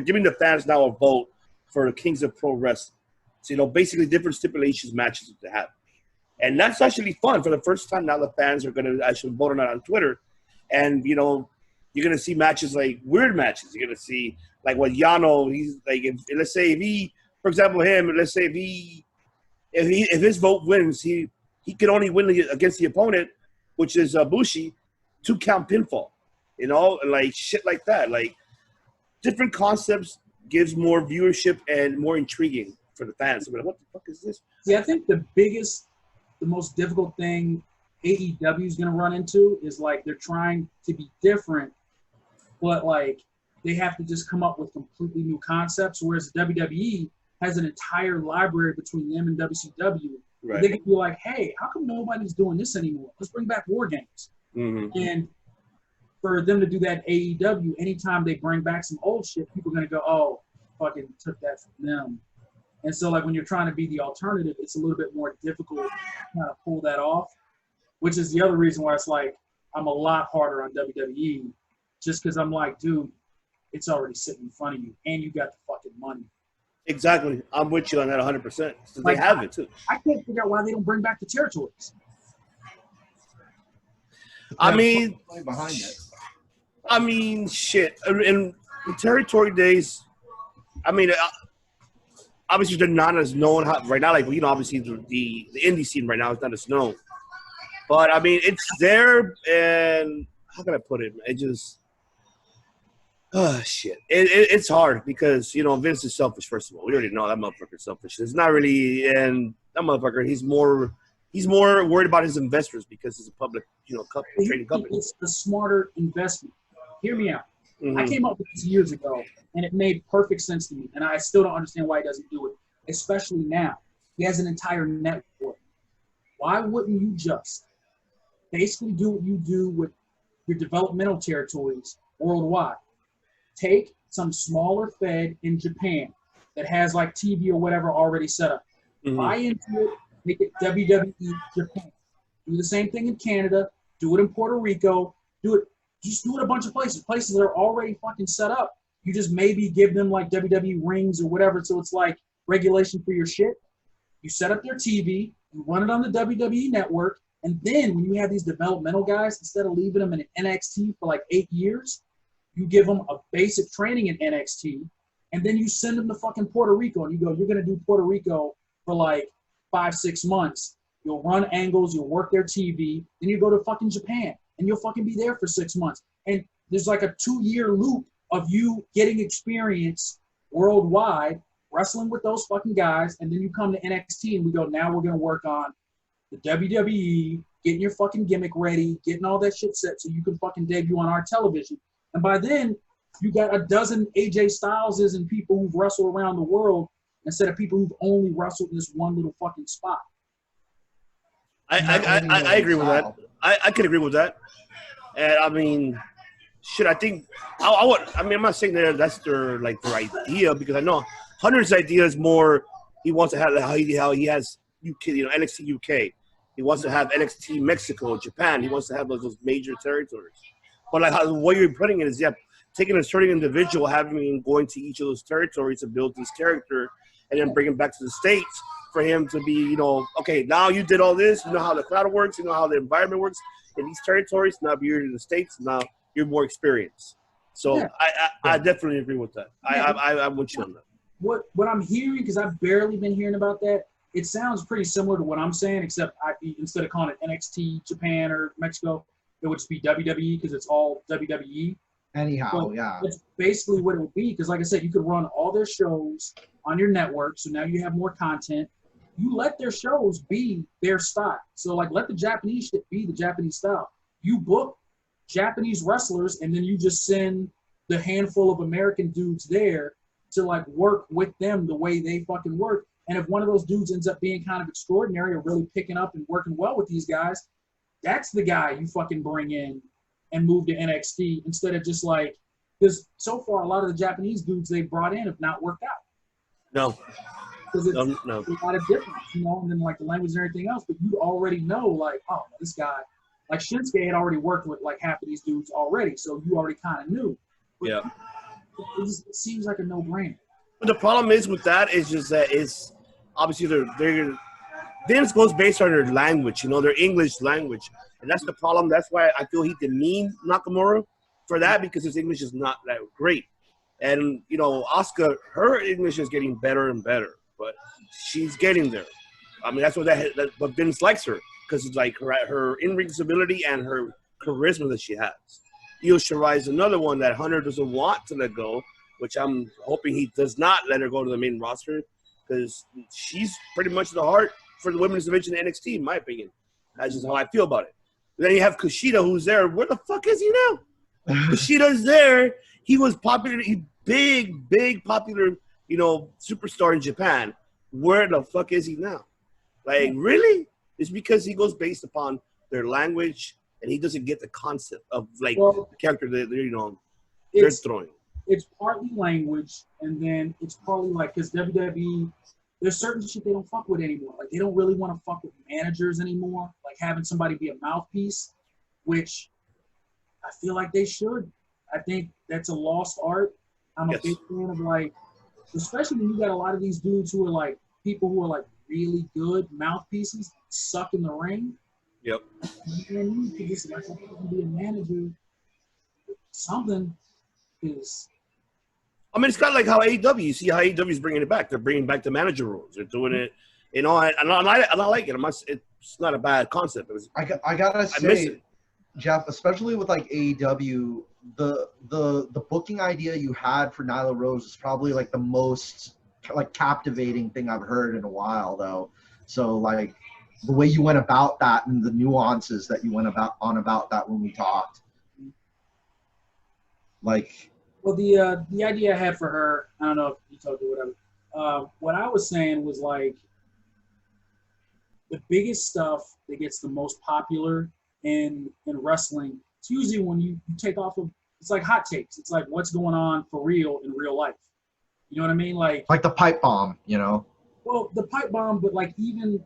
Speaker 1: giving the fans now a vote for the Kings of Pro Wrestling. So, basically different stipulations matches that they have. And that's actually fun. For the first time now, the fans are going to actually vote on it on Twitter. And, you're going to see matches like weird matches. You're going to see like what Yano, he's like, let's say if he, for example, if his vote wins, he can only win against the opponent, which is Bushi, 2-count pinfall, like shit like that. Like different concepts gives more viewership and more intriguing for the fans. Like, what the fuck is this?
Speaker 8: See, I think the most difficult thing AEW is going to run into is like they're trying to be different, but like they have to just come up with completely new concepts, whereas WWE has an entire library between them and WCW. Right. They could be like, hey, how come nobody's doing this anymore? Let's bring back War Games. Mm-hmm. And for them to do that AEW, anytime they bring back some old shit, people are going to go, oh, fucking took that from them. And so, like, when you're trying to be the alternative, it's a little bit more difficult to kind of pull that off, which is the other reason why it's like I'm a lot harder on WWE, just because I'm like, dude, it's already sitting in front of you, and you got the fucking money.
Speaker 1: Exactly. I'm with you on that 100%. So like, they have it, too.
Speaker 8: I can't figure out why they don't bring back the territories.
Speaker 1: I mean, shit. In the territory days, obviously they're not as known right now. Like, obviously the indie scene right now is not as known. But, it's there, and how can I put it? It just, shit. It's hard because, Vince is selfish, first of all. We already know that motherfucker's selfish. It's not really, and that motherfucker, he's more worried about his investors because it's a public, trading company.
Speaker 8: It's a smarter investment. Hear me out. Mm-hmm. I came up with this years ago, and it made perfect sense to me, and I still don't understand why he doesn't do it, especially now. He has an entire network. Why wouldn't you just basically do what you do with your developmental territories worldwide? Take some smaller fed in Japan that has like TV or whatever already set up. Mm-hmm. Buy into it, make it WWE Japan. Do the same thing in Canada. Do it in Puerto Rico. Just do it a bunch of places that are already fucking set up. You just maybe give them like WWE rings or whatever, so it's like regulation for your shit. You set up their TV, you run it on the WWE network, and then when you have these developmental guys, instead of leaving them in NXT for like 8 years, you give them a basic training in NXT, and then you send them to fucking Puerto Rico, and you go, you're going to do Puerto Rico for like 5-6 months. You'll run angles, you'll work their TV, then you go to fucking Japan, and you'll fucking be there for 6 months. And there's like a 2-year loop of you getting experience worldwide, wrestling with those fucking guys, and then you come to NXT, and we go, now we're going to work on the WWE, getting your fucking gimmick ready, getting all that shit set so you can fucking debut on our television. And by then, you got a dozen AJ Styleses and people who've wrestled around the world instead of people who've only wrestled in this one little fucking spot.
Speaker 1: I agree with that. I can agree with that. And I think I'm not saying that that's their idea, because I know Hunter's idea is more he wants to have how he has UK, NXT UK. He wants to have NXT Mexico, Japan. He wants to have those major territories. But the way you're putting it is, taking a certain individual, having him going to each of those territories to build his character, and then bring him back to the States for him to be, okay, now you did all this. You know how the crowd works. You know how the environment works in these territories. Now you're in the States. Now you're more experienced. So I definitely agree with that. I'm with you on that.
Speaker 8: What I'm hearing, because I've barely been hearing about that, it sounds pretty similar to what I'm saying, except instead of calling it NXT Japan or Mexico, it would just be WWE because it's all WWE.
Speaker 5: Anyhow,
Speaker 8: It's basically what it would be, because like I said, you could run all their shows on your network, so now you have more content. You let their shows be their style. So like let the Japanese shit be the Japanese style. You book Japanese wrestlers, and then you just send the handful of American dudes there to like work with them the way they fucking work. And if one of those dudes ends up being kind of extraordinary or really picking up and working well with these guys, that's the guy you fucking bring in and move to NXT instead of just like Because so far, a lot of the Japanese dudes they brought in have not worked out.
Speaker 1: No.
Speaker 8: Because it's
Speaker 1: No.
Speaker 8: a lot of difference, you know, and then like the language and everything else. But you already know, like, oh, this guy, like Shinsuke had already worked with like half of these dudes already, so you already kind of knew. But
Speaker 1: Yeah.
Speaker 8: it seems like a no-brainer.
Speaker 1: But the problem is with that is just that it's obviously they're this goes based on their language, you know, their English language, and that's the problem. That's why I feel he demeaned Nakamura for that, because his English is not that great. And you know, Asuka, her English is getting better and better, but she's getting there. I mean, that's what but Vince likes her, because it's like her in-ring ability and her charisma that she has. Io Shirai is another one that Hunter doesn't want to let go, which I'm hoping he does not let her go to the main roster, because she's pretty much the heart for the women's division in NXT, in my opinion. That's just how I feel about it. And then you have Kushida, who's there. Where the fuck is he now? Kushida's there. He was popular, big popular, you know, superstar in Japan. Where the fuck is he now? Like, really? It's because he goes based upon their language, and he doesn't get the concept of, like, the character that, you know, they're throwing.
Speaker 8: It's partly language, and then it's partly, like, because WWE, there's certain shit they don't fuck with anymore. Like, they don't really want to fuck with managers anymore. Like, having somebody be a mouthpiece, which I feel like they should. I think that's a lost art. I'm a big fan of, like, especially when you got a lot of these dudes who are, like, people who are, like, really good mouthpieces, suck in the ring.
Speaker 1: Yep.
Speaker 8: And you could just, like, be a manager, something, because...
Speaker 1: I mean, it's kind of like how AEW. You see how AEW is bringing it back. They're bringing back the manager roles. They're doing it, you know, and I like it. It's not a bad concept.
Speaker 5: I gotta say, Jeff, especially with like AEW, the booking idea you had for Nyla Rose is probably like the most like captivating thing I've heard in a while, though. So like the way you went about that and the nuances that you went about that when we talked, like.
Speaker 8: Well, the idea I had for her, I don't know if you told you whatever. What I was saying was like the biggest stuff that gets the most popular in wrestling. It's usually when you take off of. It's like hot takes. It's like what's going on for real in real life. You know what I mean? Like
Speaker 5: the pipe bomb, you know.
Speaker 8: Well, the pipe bomb, but like even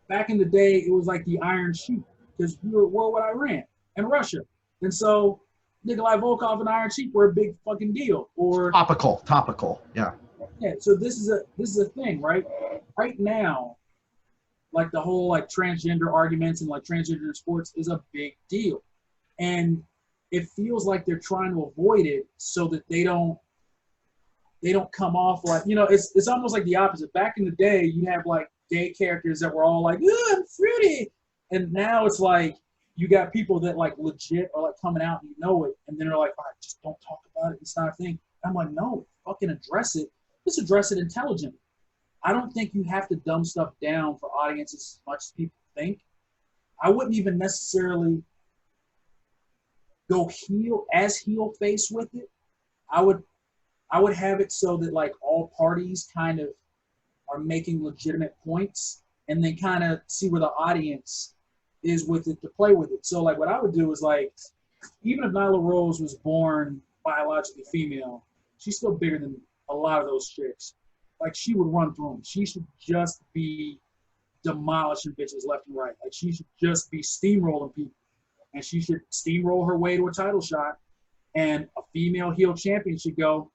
Speaker 8: back in the day, it was like the Iron Sheik because we were at war with Iran and Russia, and so. Nikolai Volkov and Iron Sheik were a big fucking deal. Or
Speaker 5: topical, yeah.
Speaker 8: Yeah, so this is a thing, right? Right now, like the whole like transgender arguments and like transgender in sports is a big deal, and it feels like they're trying to avoid it so that they don't come off like, you know, it's almost like the opposite. Back in the day, you have like gay characters that were all like, "Ooh, I'm fruity," and now it's like. You got people that like legit are like coming out and you know it, and then they're like, all right, just don't talk about it. It's not a thing. I'm like, no, fucking address it. Just address it intelligently. I don't think you have to dumb stuff down for audiences as much as people think. I wouldn't even necessarily go heel face with it. I would have it so that like all parties kind of are making legitimate points, and then kind of see where the audience is with it to play with it. So like what I would do is like, even if Nyla Rose was born biologically female, she's still bigger than a lot of those chicks. Like she would run through them. She should just be demolishing bitches left and right. Like she should just be steamrolling people, and she should steamroll her way to a title shot. And a female heel champion should go,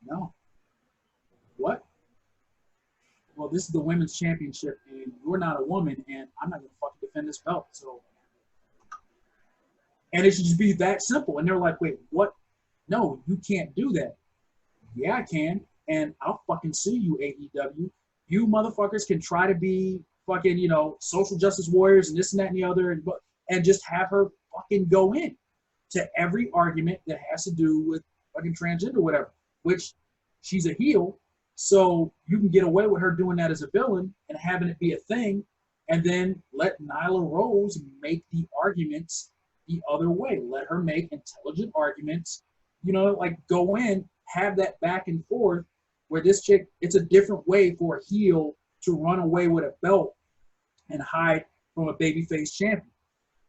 Speaker 8: no. What? Well, this is the women's championship, and you're not a woman, and I'm not going to fucking defend this belt. So, and it should just be that simple. And they're like, wait, what? No, you can't do that. Yeah, I can, and I'll fucking sue you, AEW. You motherfuckers can try to be fucking, you know, social justice warriors and this and that and the other, and just have her fucking go in to every argument that has to do with fucking transgender or whatever, which she's a heel. So you can get away with her doing that as a villain and having it be a thing, and then let Nyla Rose make the arguments the other way. Let her make intelligent arguments, you know, like go in, have that back and forth where this chick, it's a different way for a heel to run away with a belt and hide from a babyface champion.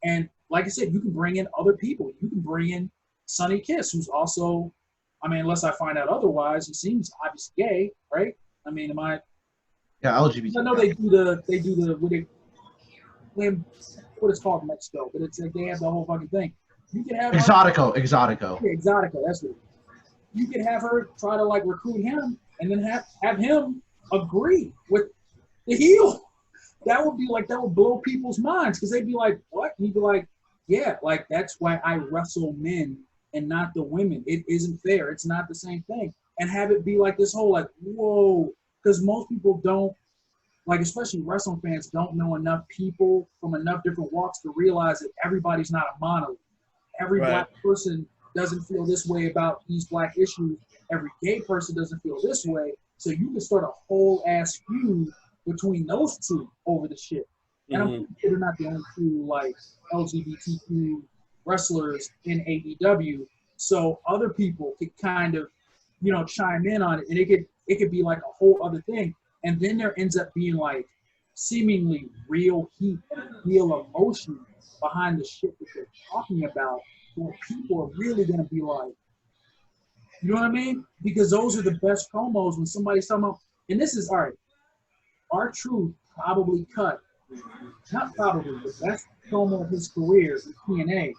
Speaker 8: And like I said, you can bring in other people. You can bring in Sonny Kiss, who's also, I mean, unless I find out otherwise, he seems obviously gay, right? I mean, am I?
Speaker 5: Yeah, LGBT.
Speaker 8: I know they do the what it's called in Mexico, but it's like they have the whole fucking thing. You can have
Speaker 5: Exotico.
Speaker 8: Yeah, Exotica, that's what it is. You can have her try to like recruit him and then have him agree with the heel. That would blow people's minds because they'd be like, what? And he'd be like, yeah, like that's why I wrestle men and not the women. It isn't fair. It's not the same thing. And have it be like this whole like, whoa, because most people don't, like especially wrestling fans don't know enough people from enough different walks to realize that everybody's not a monolith. Every black person doesn't feel this way about these black issues. Every gay person doesn't feel this way. So you can start a whole ass feud between those two over the shit. And I'm pretty sure they're not the only two like LGBTQ wrestlers in AEW. So other people could kind of, chime in on it, and it could be like a whole other thing. And then there ends up being like seemingly real heat and real emotion behind the shit that they're talking about, where people are really gonna be like, you know what I mean? Because those are the best promos when somebody's talking about, and this is all right. R-Truth probably cut, not probably, the best promo of his career in TNA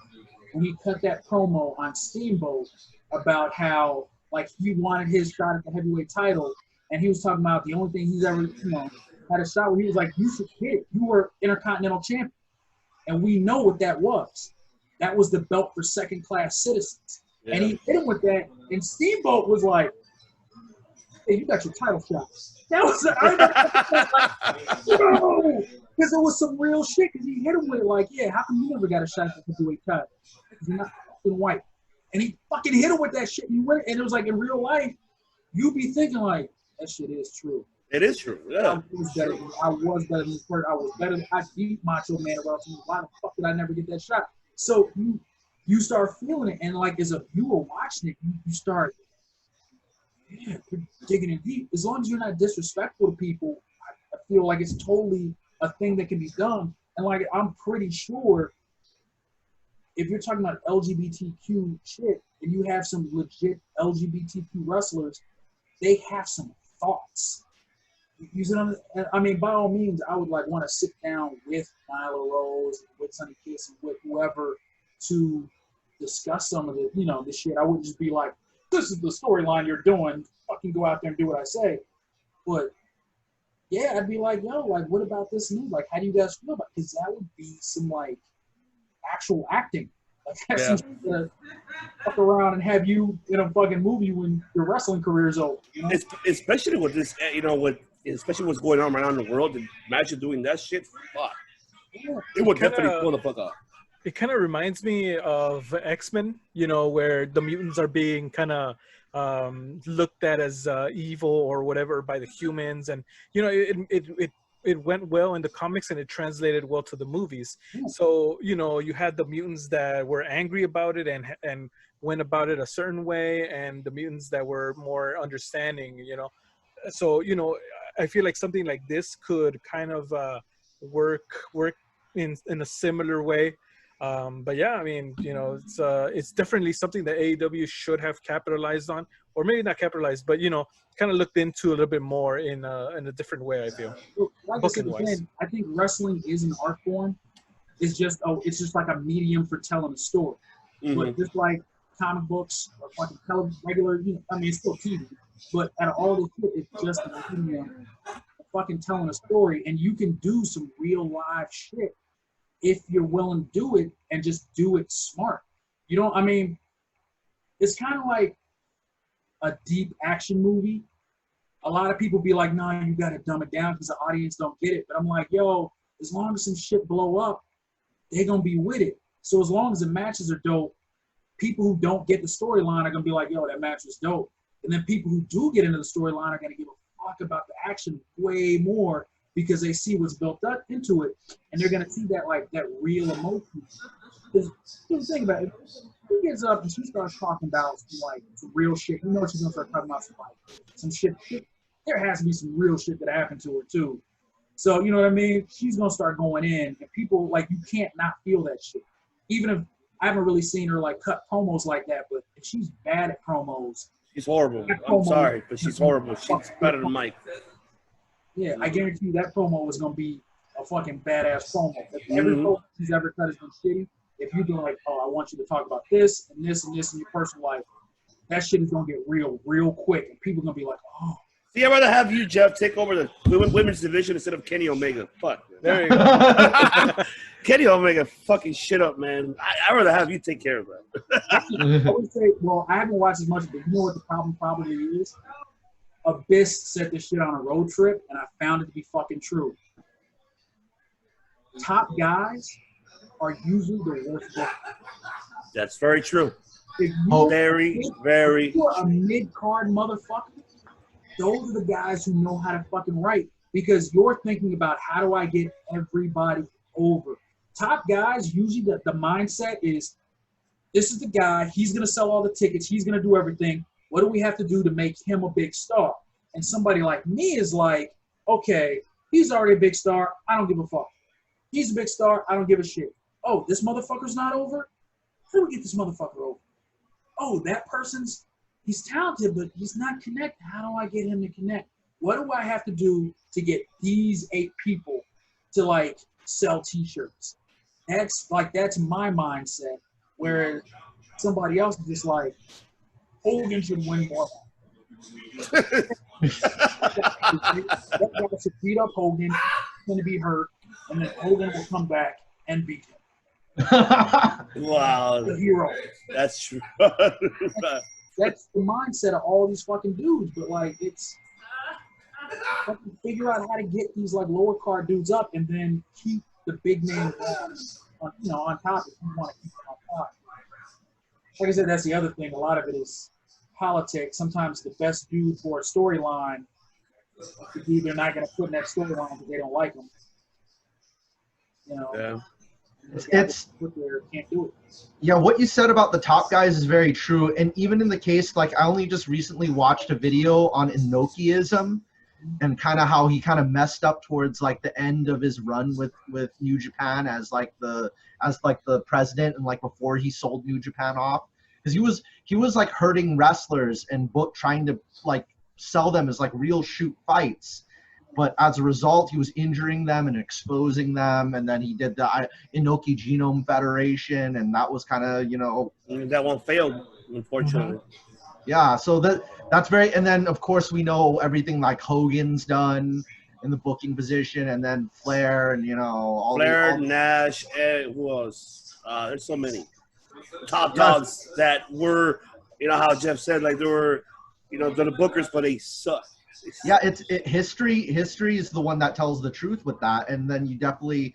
Speaker 8: when he cut that promo on Steamboat about how like he wanted his shot at the heavyweight title, and he was talking about the only thing he's ever had a shot where he was like, you should hit it. You were Intercontinental Champion, and we know what that was. That was the belt for second-class citizens. Yeah. And he hit him with that, and Steamboat was like, hey, you got your title shot. That was, I remember, like, no, because it was some real shit, because he hit him with it like, yeah, how come you never got a shot at the heavyweight title? Because you're not fucking white. And he fucking hit him with that shit, and he went, and it was like, in real life, you'd be thinking like, that shit is true.
Speaker 1: It is true, yeah.
Speaker 8: I was better than Kurt. I beat Macho Man around. Why the fuck did I never get that shot? So you start feeling it, and like as a viewer watching it, you start you're digging in deep. As long as you're not disrespectful to people, I feel like it's totally a thing that can be done. And like I'm pretty sure if you're talking about LGBTQ shit and you have some legit LGBTQ wrestlers, they have some thoughts. I mean, by all means, I would like want to sit down with Nyla Rose, with Sonny Kiss, and with whoever to discuss some of the, the shit. I wouldn't just be like, this is the storyline you're doing. Fucking go out there and do what I say. But yeah, I'd be like, yo, like, what about this move? Like, how do you guys feel about it? Because that would be some like actual acting. Like, that's some shit to fuck around and have you in a fucking movie when your wrestling career is over.
Speaker 1: Especially with this, especially what's going on around the world. Imagine doing that shit. Fuck. Yeah. It would definitely pull the fuck up.
Speaker 2: It kind of reminds me of X-Men, where the mutants are being kind of looked at as evil or whatever by the humans, and it went well in the comics and it translated well to the movies. So you had the mutants that were angry about it and went about it a certain way, and the mutants that were more understanding. So I feel like something like this could kind of work in a similar way. But yeah, I mean, it's definitely something that AEW should have capitalized on, or maybe not capitalized, but kind of looked into a little bit more in a different way. I feel.
Speaker 8: Like I think wrestling is an art form. It's just like a medium for telling a story. Mm-hmm. But just like comic books or fucking regular, it's still TV. But out of all this shit, it's just a medium for fucking telling a story, and you can do some real live shit if you're willing to do it and just do it smart. It's kind of like a deep action movie. A lot of people be like, nah, you got to dumb it down because the audience don't get it. But I'm like, yo, as long as some shit blow up, they're going to be with it. So as long as the matches are dope, people who don't get the storyline are going to be like, yo, that match was dope. And then people who do get into the storyline are going to give a fuck about the action way more because they see what's built up into it, and they're gonna see that real emotion. Because the thing about it, she gets up and she starts talking about some real shit. She's gonna start talking about some shit. There has to be some real shit that happened to her too. So you know what I mean? She's gonna start going in, and people you can't not feel that shit. Even if I haven't really seen her like cut promos like that, but she's bad at promos.
Speaker 1: She's horrible. I'm sorry, but she's horrible. She's better than Mike.
Speaker 8: Yeah, I guarantee you that promo is gonna be a fucking badass promo. Every promo she's ever cut has been shitty. If you're doing like, oh, I want you to talk about this and this and this in your personal life, that shit is gonna get real quick, and people are gonna be like, oh.
Speaker 1: See, I'd rather have you, Jeff, take over the women's division instead of Kenny Omega. Fuck.
Speaker 2: There you go.
Speaker 1: Kenny Omega fucking shit up, man. I'd rather have you take care of that.
Speaker 8: I would say, well, I haven't watched as much, but you know what the problem probably is? Abyss said this shit on a road trip, and I found it to be fucking true. Top guys are usually the worst bookers.
Speaker 1: That's very true.
Speaker 8: If you,
Speaker 1: Very.
Speaker 8: if you're a mid-card motherfucker, those are the guys who know how to fucking write, because you're thinking about how do I get everybody over. Top guys, usually the mindset is, this is the guy, he's going to sell all the tickets, he's going to do everything. What do we have to do to make him a big star? And somebody like me is like, okay, he's already a big star, I don't give a fuck. He's a big star, I don't give a shit. Oh, this motherfucker's not over? How do we get this motherfucker over? Oh, that person's, he's talented, but he's not connected. How do I get him to connect? What do I have to do to get these 8 people to like sell t-shirts? That's my mindset. Where somebody else is just like, Hogan should win more. That guy should beat up Hogan. He's going to be hurt, and then Hogan will come back and beat him.
Speaker 1: Wow.
Speaker 8: The hero.
Speaker 1: That's true.
Speaker 8: That's the mindset of all these fucking dudes. But like, it's fucking figure out how to get these like lower card dudes up, and then keep the big name on top if you want to keep them on top. Like I said, that's the other thing. A lot of it is politics. Sometimes the best dude for a storyline, the dude they're not going to put in that storyline because they don't like him. You know.
Speaker 1: Yeah.
Speaker 5: It's
Speaker 8: can't do it.
Speaker 5: Yeah, what you said about the top guys is very true. And even in the case, like, I only just recently watched a video on Inokiism and kind of how he kind of messed up towards like the end of his run with New Japan as the president, and like before he sold New Japan off, because he was like hurting wrestlers and trying to like sell them as like real shoot fights. But as a result, he was injuring them and exposing them, and then he did the Inoki Genome Federation, and that was kind of,
Speaker 1: that one failed, unfortunately.
Speaker 5: Yeah, so that's very, and then of course we know everything like Hogan's done in the booking position, and then Flair, and all
Speaker 1: Nash, who else? There's so many top dogs that were, how Jeff said, like they were, they're the bookers, but they suck.
Speaker 5: Yeah, history is the one that tells the truth with that, and then you definitely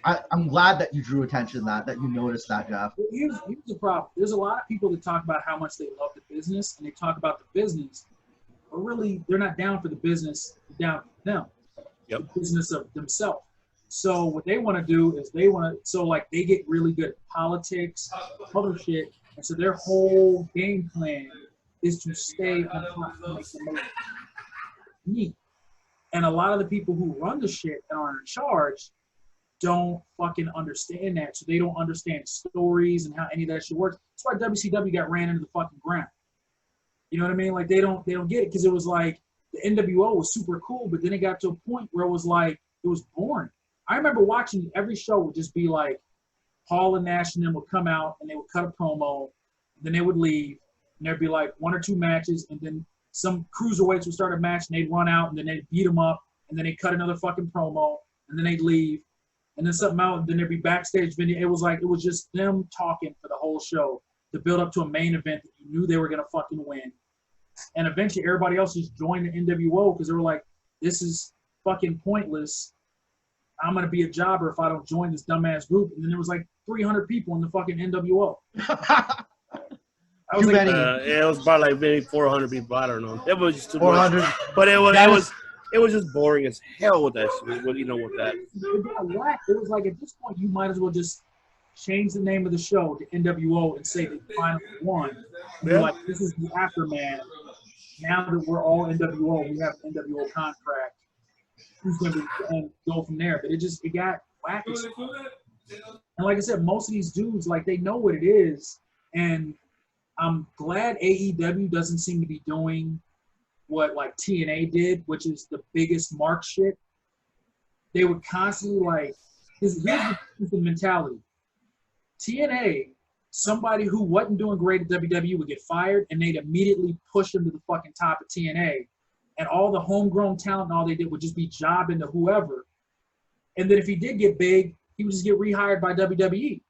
Speaker 5: I'm glad that you drew attention to that you noticed that, Jeff.
Speaker 8: Here's the problem. There's a lot of people that talk about how much they love the business, and they talk about the business, but really they're not down for the business, they're down for them.
Speaker 1: Yep.
Speaker 8: The business of themselves. So what they want to do is they get really good at politics, other shit, and so their whole game plan is to stay on top and make the most money. And a lot of the people who run the shit and are in charge don't fucking understand that. So they don't understand stories and how any of that shit works. That's why WCW got ran into the fucking ground. You know what I mean? Like they don't get it, because it was like the NWO was super cool, but then it got to a point where it was like it was boring. I remember watching every show would just be like Hall and Nash and them would come out and they would cut a promo, then they would leave. And there'd be like 1 or 2 matches, and then some cruiserweights would start a match, and they'd run out, and then they'd beat them up, and then they'd cut another fucking promo, and then they'd leave, and then something out, and then there'd be backstage video. It was just them talking for the whole show to build up to a main event that you knew they were gonna fucking win. And eventually, everybody else just joined the NWO because they were like, "This is fucking pointless. I'm gonna be a jobber if I don't join this dumbass group." And then there was like 300 people in the fucking NWO.
Speaker 5: Too many.
Speaker 1: It was about like maybe 400 people. I don't know. It was just too
Speaker 5: 400.
Speaker 1: much. But it was just boring as hell with that. With that.
Speaker 8: It was like at this point you might as well just change the name of the show to NWO and say they finally won. Yeah. Like, this is the aftermath. Now that we're all NWO, we have an NWO contract. Who's going to go from there? But it got wacky. And like I said, most of these dudes, like, they know what it is. And I'm glad AEW doesn't seem to be doing what, like, TNA did, which is the biggest mark shit. They would constantly, like, here's the mentality. TNA, somebody who wasn't doing great at WWE would get fired, and they'd immediately push them to the fucking top of TNA. And all the homegrown talent and all they did would just be jobbing to whoever. And then if he did get big, he would just get rehired by WWE.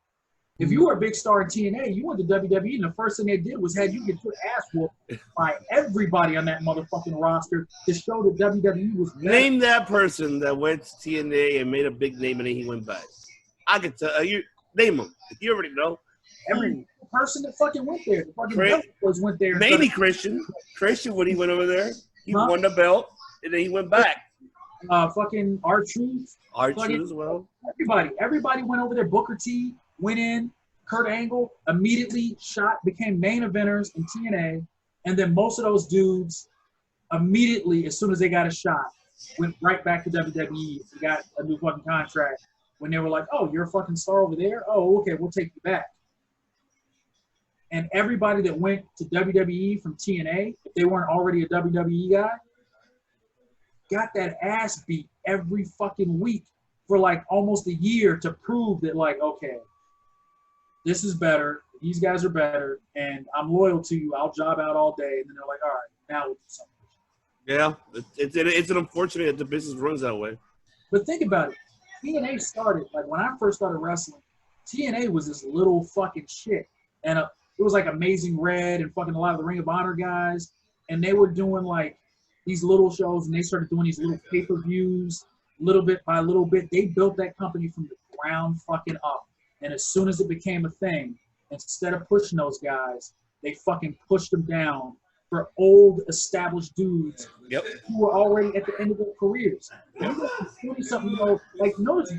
Speaker 8: If you were a big star in TNA, you went to WWE, and the first thing they did was had you get your ass whooped by everybody on that motherfucking roster to show that WWE was better.
Speaker 1: Name that person that went to TNA and made a big name and then he went back. I could tell you. Name them. You already know.
Speaker 8: Every person that fucking went there. The fucking Devil Boys went there.
Speaker 1: Maybe Christian. Christian, when he went over there, he won the belt, and then he went back.
Speaker 8: Fucking R-Truth.
Speaker 1: R-Truth as well.
Speaker 8: Everybody went over there. Booker T went in. Kurt Angle immediately became main eventers in TNA. And then most of those dudes immediately, as soon as they got a shot, went right back to WWE and got a new fucking contract. When they were like, oh, you're a fucking star over there? Oh, okay, we'll take you back. And everybody that went to WWE from TNA, if they weren't already a WWE guy, got that ass beat every fucking week for like almost a year to prove that, like, okay, this is better, these guys are better, and I'm loyal to you, I'll job out all day. And then they're like, all right, now we'll do something.
Speaker 1: Yeah, it's an unfortunate that the business runs that way.
Speaker 8: But think about it. TNA started, like when I first started wrestling, TNA was this little fucking shit. And it was like Amazing Red and fucking a lot of the Ring of Honor guys. And they were doing like these little shows, and they started doing these little pay-per-views little bit by little bit. They built that company from the ground fucking up. And as soon as it became a thing, instead of pushing those guys, they fucking pushed them down for old established dudes who were already at the end of their careers. And you got 20-something year old, like, notice,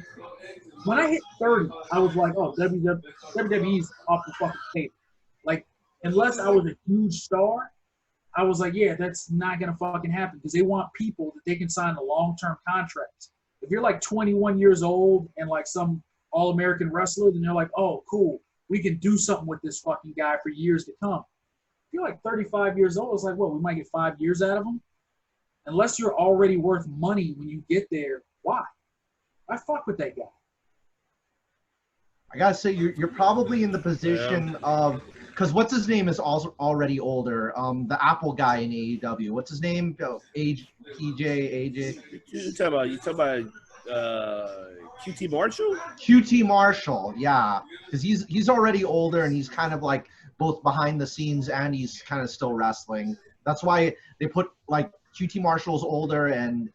Speaker 8: when I hit 30, I was like, oh, WWE's off the fucking table. Like, unless I was a huge star, I was like, yeah, that's not going to fucking happen because they want people that they can sign to long-term contracts. If you're like 21 years old and like some all-American wrestler, then they're like, oh, cool, we can do something with this fucking guy for years to come. If you're like 35 years old, it's like, well, we might get 5 years out of him. Unless you're already worth money when you get there, why? I fuck with that guy.
Speaker 5: I gotta say, you're probably in the position of, because what's his name is also already older. The Apple guy in AEW. What's his name? AJ.
Speaker 1: You talking about QT Marshall?
Speaker 5: QT Marshall, yeah, because he's already older and he's kind of like both behind the scenes and he's kind of still wrestling. That's why they put like QT Marshall's older and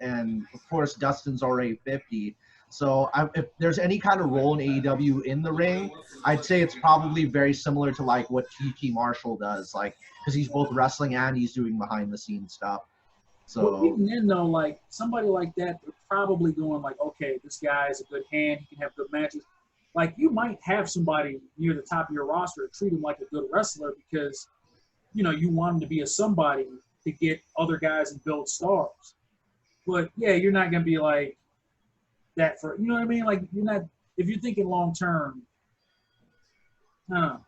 Speaker 5: of course Dustin's already 50. So if there's any kind of role in AEW in the ring, I'd say it's probably very similar to like what QT Marshall does, like because he's both wrestling and he's doing behind the scenes stuff. So
Speaker 8: well, even then though, like somebody like that, they're probably going like, okay, this guy is a good hand, he can have good matches. Like you might have somebody near the top of your roster treat him like a good wrestler because, you know, you want him to be a somebody to get other guys and build stars. But yeah, you're not gonna be like that for, you know what I mean? Like you're not, if you're thinking long term, I don't know.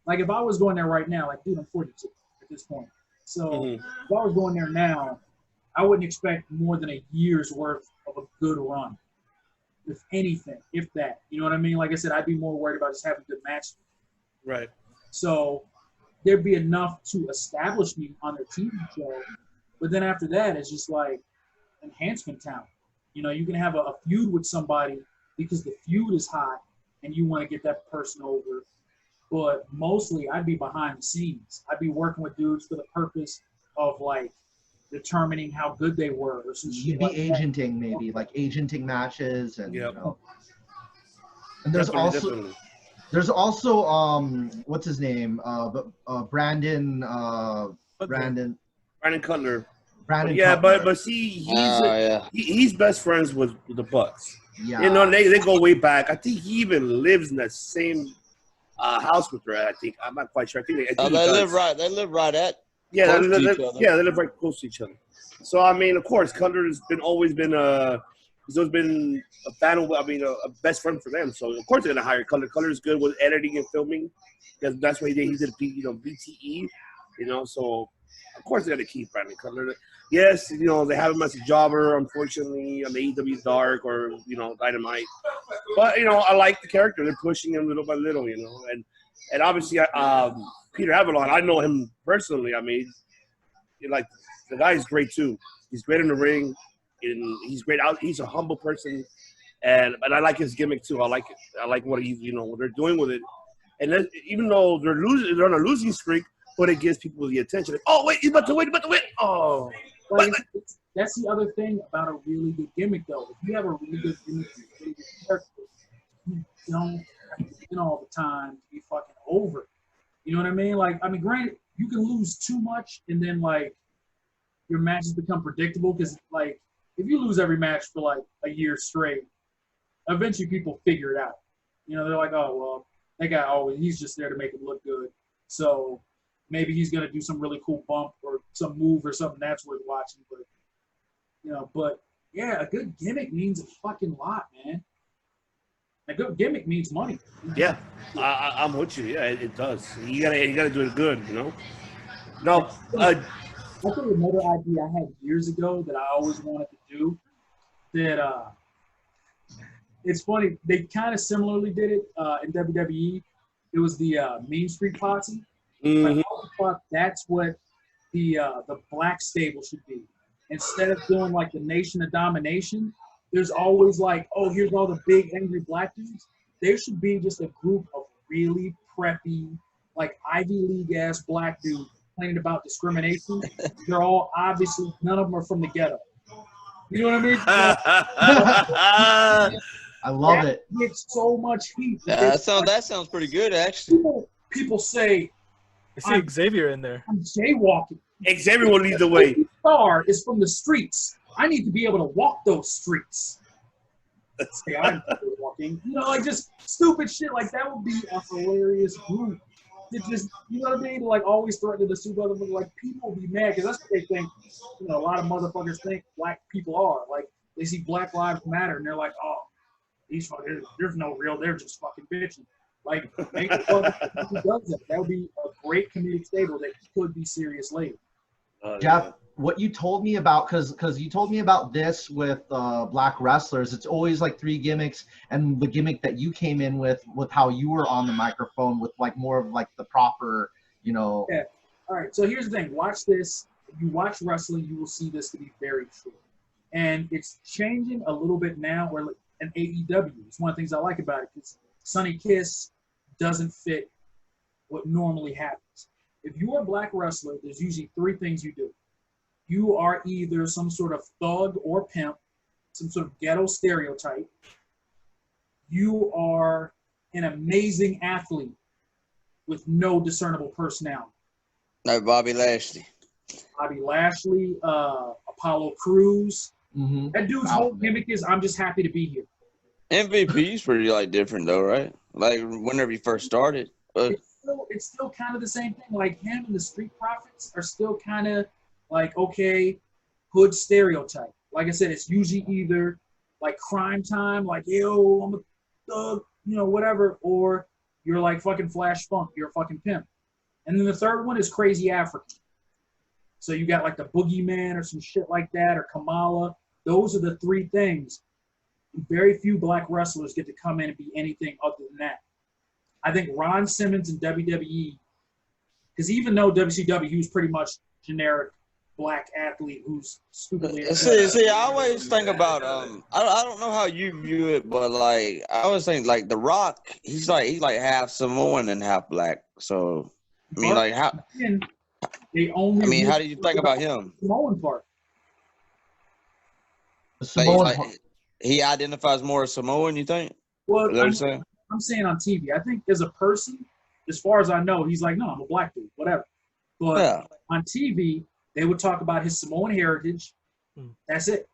Speaker 8: Like if I was going there right now, like dude, I'm 42 at this point. So if I was going there now, I wouldn't expect more than a year's worth of a good run. If anything, if that. You know what I mean? Like I said, I'd be more worried about just having good matches.
Speaker 1: Right.
Speaker 8: So there'd be enough to establish me on their TV show. But then after that, it's just like enhancement talent. You know, you can have a feud with somebody because the feud is hot and you want to get that person over. But mostly I'd be behind the scenes. I'd be working with dudes for the purpose of like determining how good they were. Or some
Speaker 5: You'd be
Speaker 8: like
Speaker 5: agenting
Speaker 8: that.
Speaker 5: maybe, like agenting matches and
Speaker 1: Yep.
Speaker 5: you know. And there's
Speaker 1: Definitely.
Speaker 5: there's also what's his name? Brandon
Speaker 1: Cutler.
Speaker 5: Brandon
Speaker 1: Yeah,
Speaker 5: Cutler.
Speaker 1: but see, he's best friends with the Bucks.
Speaker 5: Yeah.
Speaker 1: You know, they go way back. I think he even lives in that same house with her. I think I'm not quite sure. I think
Speaker 6: They live right. They live right at.
Speaker 1: Yeah,
Speaker 6: close to
Speaker 1: they
Speaker 6: each other.
Speaker 1: live right close to each other. So I mean, of course, Cutler has always been He's always been a fan of, a best friend for them. So of course they're gonna hire Color. Color is good with editing and filming, because that's what he did. He did, BTE, So of course they're gonna keep Brandon Cutler. Yes, they have him as a jobber, unfortunately, on the AEW Dark or Dynamite. But I like the character. They're pushing him little by little, and obviously Peter Avalon. I know him personally. I mean, the guy is great too. He's great in the ring, and he's great out. He's a humble person, and I like his gimmick too. I like it. I like what what they're doing with it. And then, even though they're on a losing streak, but it gives people the attention. Like, oh wait, he's about to win. Oh,
Speaker 8: like, that's the other thing about a really good gimmick, though. If you have a really good gimmick, really good character, you don't have to win all the time to be fucking over. You know what I mean? Like, granted, you can lose too much, and then your matches become predictable, because if you lose every match for a year straight, eventually people figure it out. They're like, oh well, that guy he's just there to make it look good. So maybe he's gonna do some really cool bump or some move or something that's worth watching. But yeah, a good gimmick means a fucking lot, man. A good gimmick means money.
Speaker 1: Yeah, I'm with you. Yeah, it does. You gotta do it good, No,
Speaker 8: I think another idea I had years ago that I always wanted to do, that it's funny, they kind of similarly did it in WWE. It was the Mean Street Posse.
Speaker 1: Mm-hmm.
Speaker 8: I thought that's what the black stable should be. Instead of doing the Nation of Domination, there's always here's all the big angry black dudes. There should be just a group of really preppy, Ivy League ass black dudes complaining about discrimination. They're all obviously, none of them are from the ghetto. You know what I mean?
Speaker 5: I love it.
Speaker 8: Gets so much heat.
Speaker 6: That sounds pretty good, actually.
Speaker 8: People say,
Speaker 2: I see Xavier in there.
Speaker 8: I'm jaywalking.
Speaker 1: Xavier will lead the way.
Speaker 8: Star is from the streets. I need to be able to walk those streets. Say I'm walking. Just stupid shit like that would be a hilarious group. It just, you know what I mean? Always threatening to sue other people. People will be mad because that's what they think. A lot of motherfuckers think black people are. They see Black Lives Matter and they're like, oh, these fuckers, there's no real, they're just fucking bitching. Make a fucking who does that. That would be a great comedic stable that could be serious later.
Speaker 5: Jeff, what you told me about, because you told me about this with black wrestlers, it's always 3 gimmicks, and the gimmick that you came in with how you were on the microphone with more of the proper, Yeah.
Speaker 8: All right. So here's the thing. Watch this. If you watch wrestling, you will see this to be very true. And it's changing a little bit now. Where in AEW, it's one of the things I like about it, because Sonny Kiss doesn't fit what normally happens. If you're a black wrestler, there's usually 3 things you do. You are either some sort of thug or pimp, some sort of ghetto stereotype. You are an amazing athlete with no discernible personality.
Speaker 6: Like Bobby Lashley.
Speaker 8: Apollo Crews. Mm-hmm. That dude's whole gimmick is, I'm just happy to be here.
Speaker 6: MVP's pretty different though, right? Whenever he first started.
Speaker 8: It's still kind of the same thing. Him and the Street Profits are still kind of okay, hood stereotype. Like I said, it's usually either Crime Time, yo, I'm a thug, whatever, or you're fucking Flash Funk, you're a fucking pimp. And then the third one is Crazy African. So you got the Boogeyman or some shit like that, or Kamala. Those are the 3 things. Very few black wrestlers get to come in and be anything other than that. I think Ron Simmons in WWE, because even though WCW, he was pretty much generic black athlete who's stupidly.
Speaker 6: See, I always think about I don't know how you view it, but I always think The Rock, he's half Samoan and half black. So I mean, how? How do you think about him?
Speaker 8: Samoan part.
Speaker 5: The Samoan part.
Speaker 6: He identifies more as Samoan, you think?
Speaker 8: Well, I'm saying on TV. I think as a person, as far as I know, he's no, I'm a black dude, whatever. But on TV, they would talk about his Samoan heritage. That's it.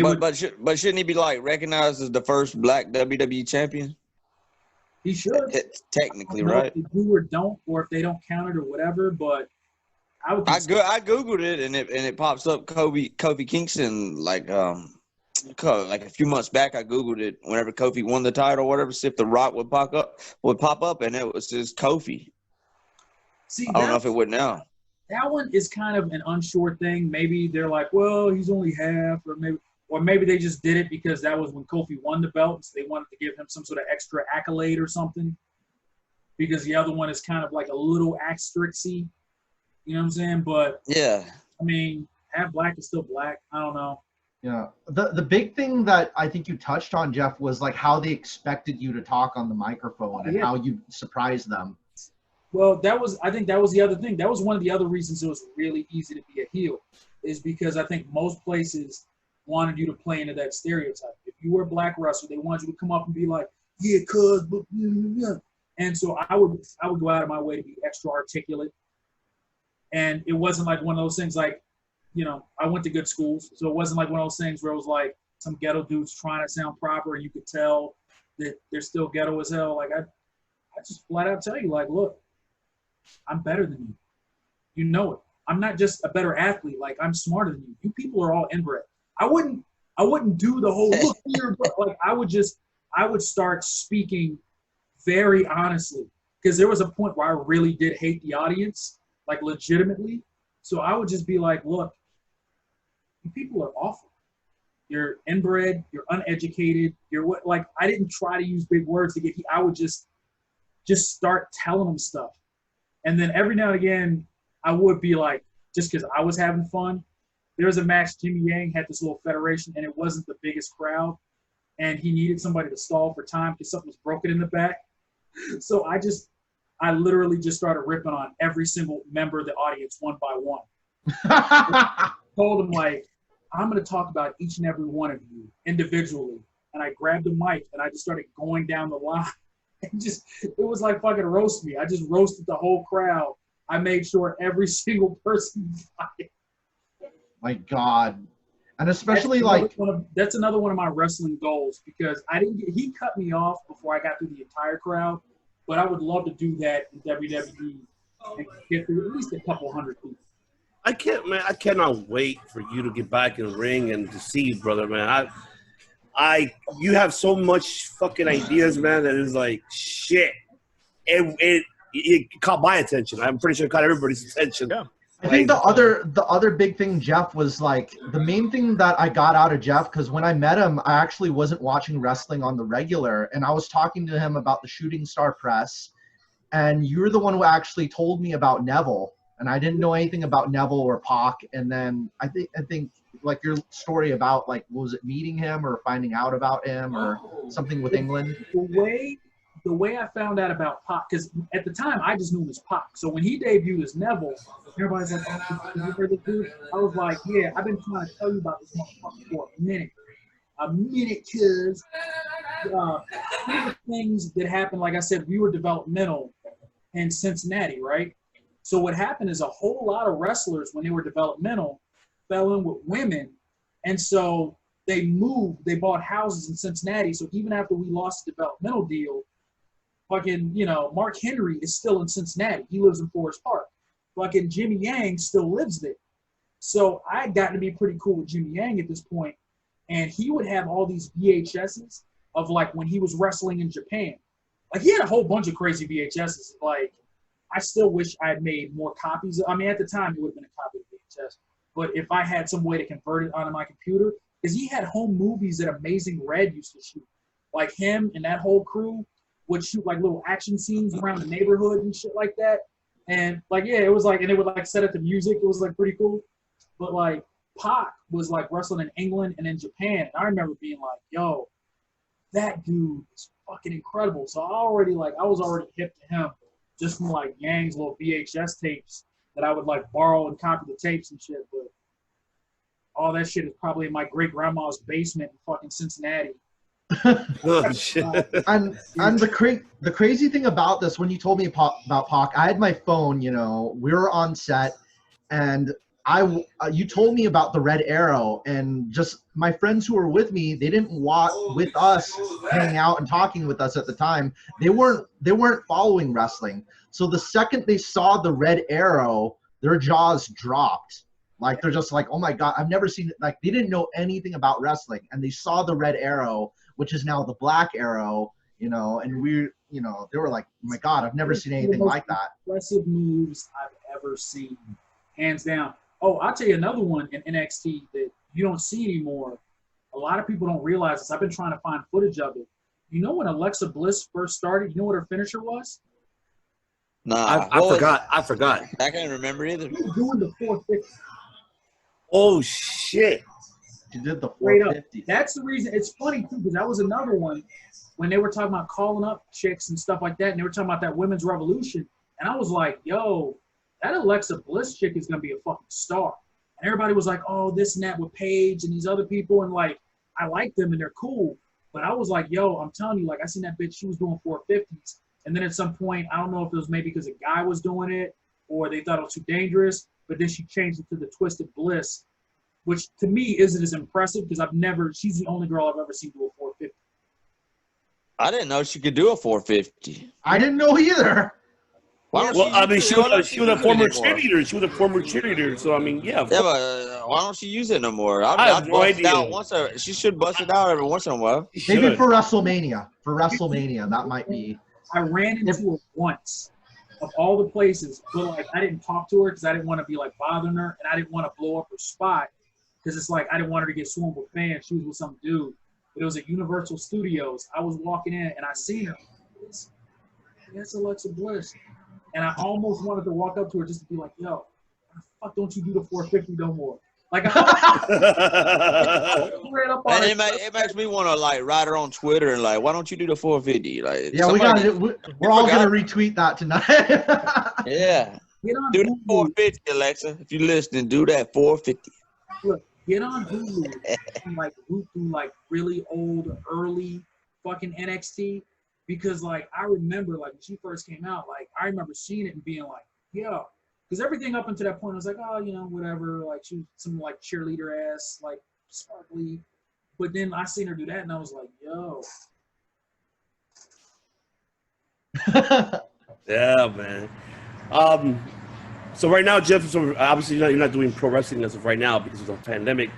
Speaker 6: But shouldn't he be recognized as the first black WWE champion?
Speaker 8: He should.
Speaker 6: Technically, right?
Speaker 8: If they do or don't, or if they don't count it or whatever, but
Speaker 6: I googled it and it pops up Kofi Kingston like a few months back. I googled it whenever Kofi won the title or whatever, see if The Rock would pop up, and it was just Kofi.
Speaker 8: See,
Speaker 6: I don't know if it would now.
Speaker 8: That one is kind of an unsure thing. Maybe they're like, well, he's only half, or maybe they just did it because that was when Kofi won the belt, so they wanted to give him some sort of extra accolade or something. Because the other one is kind of like a little asterisky, you know what I'm saying? But
Speaker 6: yeah,
Speaker 8: I mean, half black is still black. I don't know.
Speaker 5: Yeah, the big thing that I think you touched on, Jeff, was like how they expected you to talk on the microphone and how you surprised them.
Speaker 8: Well, I think that was the other thing. That was one of the other reasons it was really easy to be a heel, is because I think most places wanted you to play into that stereotype. If you were a black wrestler, they wanted you to come up and be like, yeah, cuz, but yeah. And so I would go out of my way to be extra articulate. And it wasn't like one of those things like, you know, I went to good schools, so it wasn't like one of those things where it was like some ghetto dudes trying to sound proper and you could tell that they're still ghetto as hell. Like I just flat out tell you, like, look, I'm better than you. You know it. I'm not just a better athlete. Like, I'm smarter than you. You people are all inbred. I wouldn't do the whole look here, but like I would start speaking very honestly, because there was a point where I really did hate the audience, like legitimately. So I would just be like, look, you people are awful. You're inbred, you're uneducated, you're what, like, I didn't try to use big words to get, I would just start telling them stuff. And then every now and again, I would be like, just because I was having fun, there was a match, Jimmy Yang had this little federation, and it wasn't the biggest crowd, and he needed somebody to stall for time because something was broken in the back. So I literally just started ripping on every single member of the audience one by one. I told him, like, I'm going to talk about each and every one of you individually. And I grabbed the mic and I just started going down the line. It was like fucking roast me. I just roasted the whole crowd. I made sure every single person died.
Speaker 5: My God. And especially
Speaker 8: that's another one of my wrestling goals, because he cut me off before I got through the entire crowd, but I would love to do that in WWE and get through at least a couple hundred people.
Speaker 1: I cannot wait for you to get back in the ring and to see you, brother, man. You have so much fucking ideas, man, that is like shit. It caught my attention. I'm pretty sure it caught everybody's attention.
Speaker 5: Yeah. I think the other big thing, Jeff, was like the main thing that I got out of Jeff, because when I met him, I actually wasn't watching wrestling on the regular, and I was talking to him about the Shooting Star Press, and you're the one who actually told me about Neville, and I didn't know anything about Neville or Pac, and then I think like your story about, like, was it meeting him or finding out about him or something with England?
Speaker 8: The way I found out about Pac, because at the time I just knew him as Pac. So when he debuted as Neville, everybody's like, "Oh, you heard this dude?" I was like, "Yeah, I've been trying to tell you about this motherfucker for a minute, cause things that happened. Like I said, we were developmental in Cincinnati, right? So what happened is a whole lot of wrestlers, when they were developmental, fell in with women, and so they moved. They bought houses in Cincinnati. So even after we lost the developmental deal, fucking, you know, Mark Henry is still in Cincinnati. He lives in Forest Park. Fucking Jimmy Yang still lives there. So I had gotten to be pretty cool with Jimmy Yang at this point, and he would have all these VHSs of, like, when he was wrestling in Japan. Like, he had a whole bunch of crazy VHSs. Like, I still wish I had made more copies. I mean, at the time, it would have been a copy of VHS. But if I had some way to convert it onto my computer, because he had home movies that Amazing Red used to shoot. Like, him and that whole crew would shoot, like, little action scenes around the neighborhood and shit like that. And, like, yeah, it was like, and they would, like, set up the music. It was, like, pretty cool. But, like, Pac was, like, wrestling in England and in Japan. And I remember being like, yo, that dude is fucking incredible. So I was already hip to him just from, like, Yang's little VHS tapes that I would, like, borrow and copy the tapes and shit. But all that shit is probably in my great-grandma's basement in fucking Cincinnati.
Speaker 1: Oh, shit.
Speaker 5: And the crazy thing about this, when you told me about Pac, I had my phone, you know, we were on set, and you told me about the Red Arrow, and just my friends who were with me, they didn't walk with us, hanging out and talking with us at the time. They weren't following wrestling. So the second they saw the Red Arrow, their jaws dropped. Like, they're just like, oh my God, I've never seen it. Like, they didn't know anything about wrestling. And they saw the Red Arrow, which is now the Black Arrow, you know, and they were like, oh my God, I've never seen anything like that.
Speaker 8: Impressive moves I've ever seen, hands down. Oh, I'll tell you another one in NXT that you don't see anymore. A lot of people don't realize this. I've been trying to find footage of it. You know when Alexa Bliss first started, you know what her finisher was?
Speaker 6: Nah,
Speaker 1: I forgot.
Speaker 6: I can't remember either.
Speaker 8: She was doing the 450.
Speaker 1: Oh shit!
Speaker 5: She did the 450.
Speaker 8: That's the reason. It's funny too, because that was another one when they were talking about calling up chicks and stuff like that, and they were talking about that women's revolution, and I was like, yo, that Alexa Bliss chick is gonna be a fucking star. And everybody was like, oh, this and that with Paige and these other people, and like, I like them and they're cool. But I was like, yo, I'm telling you, like, I seen that bitch, she was doing 450s. And then at some point, I don't know if it was maybe because a guy was doing it or they thought it was too dangerous, but then she changed it to the Twisted Bliss, which to me isn't as impressive because she's the only girl I've ever seen do a 450.
Speaker 6: I didn't know she could do a 450.
Speaker 5: I didn't know either.
Speaker 1: Well, I mean, she was a former cheerleader. She was a former cheerleader. So I mean, yeah.
Speaker 6: Yeah, but why don't she use it no more?
Speaker 1: I have no idea.
Speaker 6: She should bust it out every once in a while.
Speaker 5: Maybe for WrestleMania. For WrestleMania, that might be.
Speaker 8: I ran into her once, of all the places, but like I didn't talk to her because I didn't want to be like bothering her, and I didn't want to blow up her spot because it's like I didn't want her to get swarmed with fans. She was with some dude. But it was at Universal Studios. I was walking in and I seen her. That's Alexa Bliss. And I almost wanted to walk up to her just to be like, yo, why the fuck don't you do the 450 no more? Like,
Speaker 6: and it makes me want to like write her on Twitter and like, why don't you do the 450? Like,
Speaker 5: yeah, we're all gonna retweet that tonight.
Speaker 6: Yeah, do the 450, Alexa. If you're listening, do that 450.
Speaker 8: Look, get on Hulu and like root through like really old, early fucking NXT. Because, like, I remember, like, when she first came out, like, I remember seeing it and being like, yo. Because everything up until that point, I was like, oh, you know, whatever. Like, she was some, like, cheerleader-ass, like, sparkly. But then I seen her do that, and I was like, yo.
Speaker 1: Yeah, man. So right now, Jeff, so obviously you're not doing pro wrestling as of right now because of the pandemic.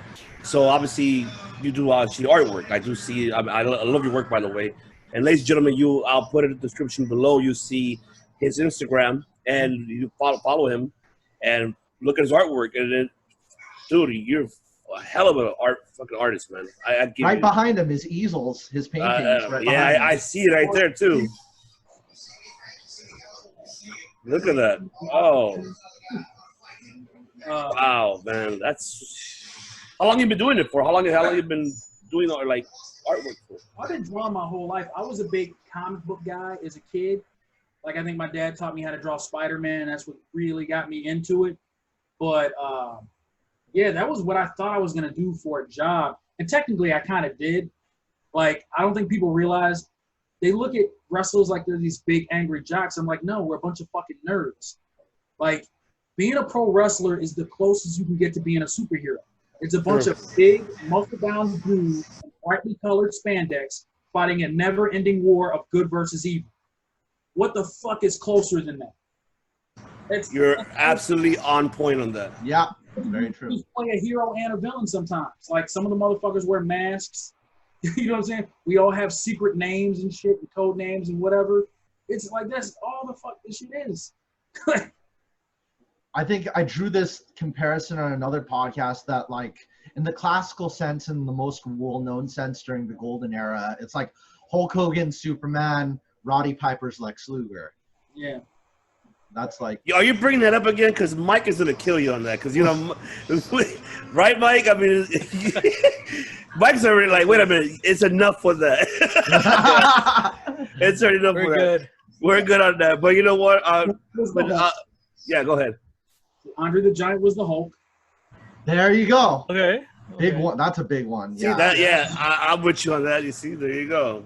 Speaker 1: So, obviously, you do see artwork. I do see – I love your work, by the way. And ladies and gentlemen, I'll put it in the description below. You see his Instagram, and you follow him, and look at his artwork. And then, dude, you're a hell of an fucking artist, man.
Speaker 5: Right behind him, his easels, his paintings.
Speaker 1: I see it right there too. Look at that! Oh, wow, man, that's how long you been doing it for? How long you been doing like artwork for?
Speaker 8: I've been drawing my whole life. I was a big comic book guy as a kid. Like, I think my dad taught me how to draw Spider-Man. That's what really got me into it. But, yeah, that was what I thought I was going to do for a job. And technically, I kind of did. Like, I don't think people realize they look at wrestlers like they're these big, angry jocks. I'm like, no, we're a bunch of fucking nerds. Like, being a pro wrestler is the closest you can get to being a superhero. It's a bunch of big, muscle-bound dudes in brightly colored spandex fighting a never-ending war of good versus evil. What the fuck is closer than that?
Speaker 1: You're absolutely on point on that.
Speaker 5: Yeah, very true.
Speaker 8: You play a hero and a villain sometimes. Like, some of the motherfuckers wear masks. You know what I'm saying? We all have secret names and shit and code names and whatever. It's like, that's all the fuck this shit is.
Speaker 5: I think I drew this comparison on another podcast that, like, in the classical sense and the most well-known sense during the golden era, it's like Hulk Hogan, Superman, Roddy Piper's Lex Luger.
Speaker 8: Yeah.
Speaker 5: That's like.
Speaker 1: Are you bringing that up again? Because Mike is gonna kill you on that. Because, you know, right, Mike? I mean, Mike's already like, wait a minute, it's enough for that. It's already enough for that. We're good on that. But you know what? Yeah, go ahead.
Speaker 8: Andre the Giant was the Hulk.
Speaker 5: There you go.
Speaker 2: Okay.
Speaker 5: Big one. That's a big one.
Speaker 1: See that? Yeah, I'm with you on that. You see, there you go.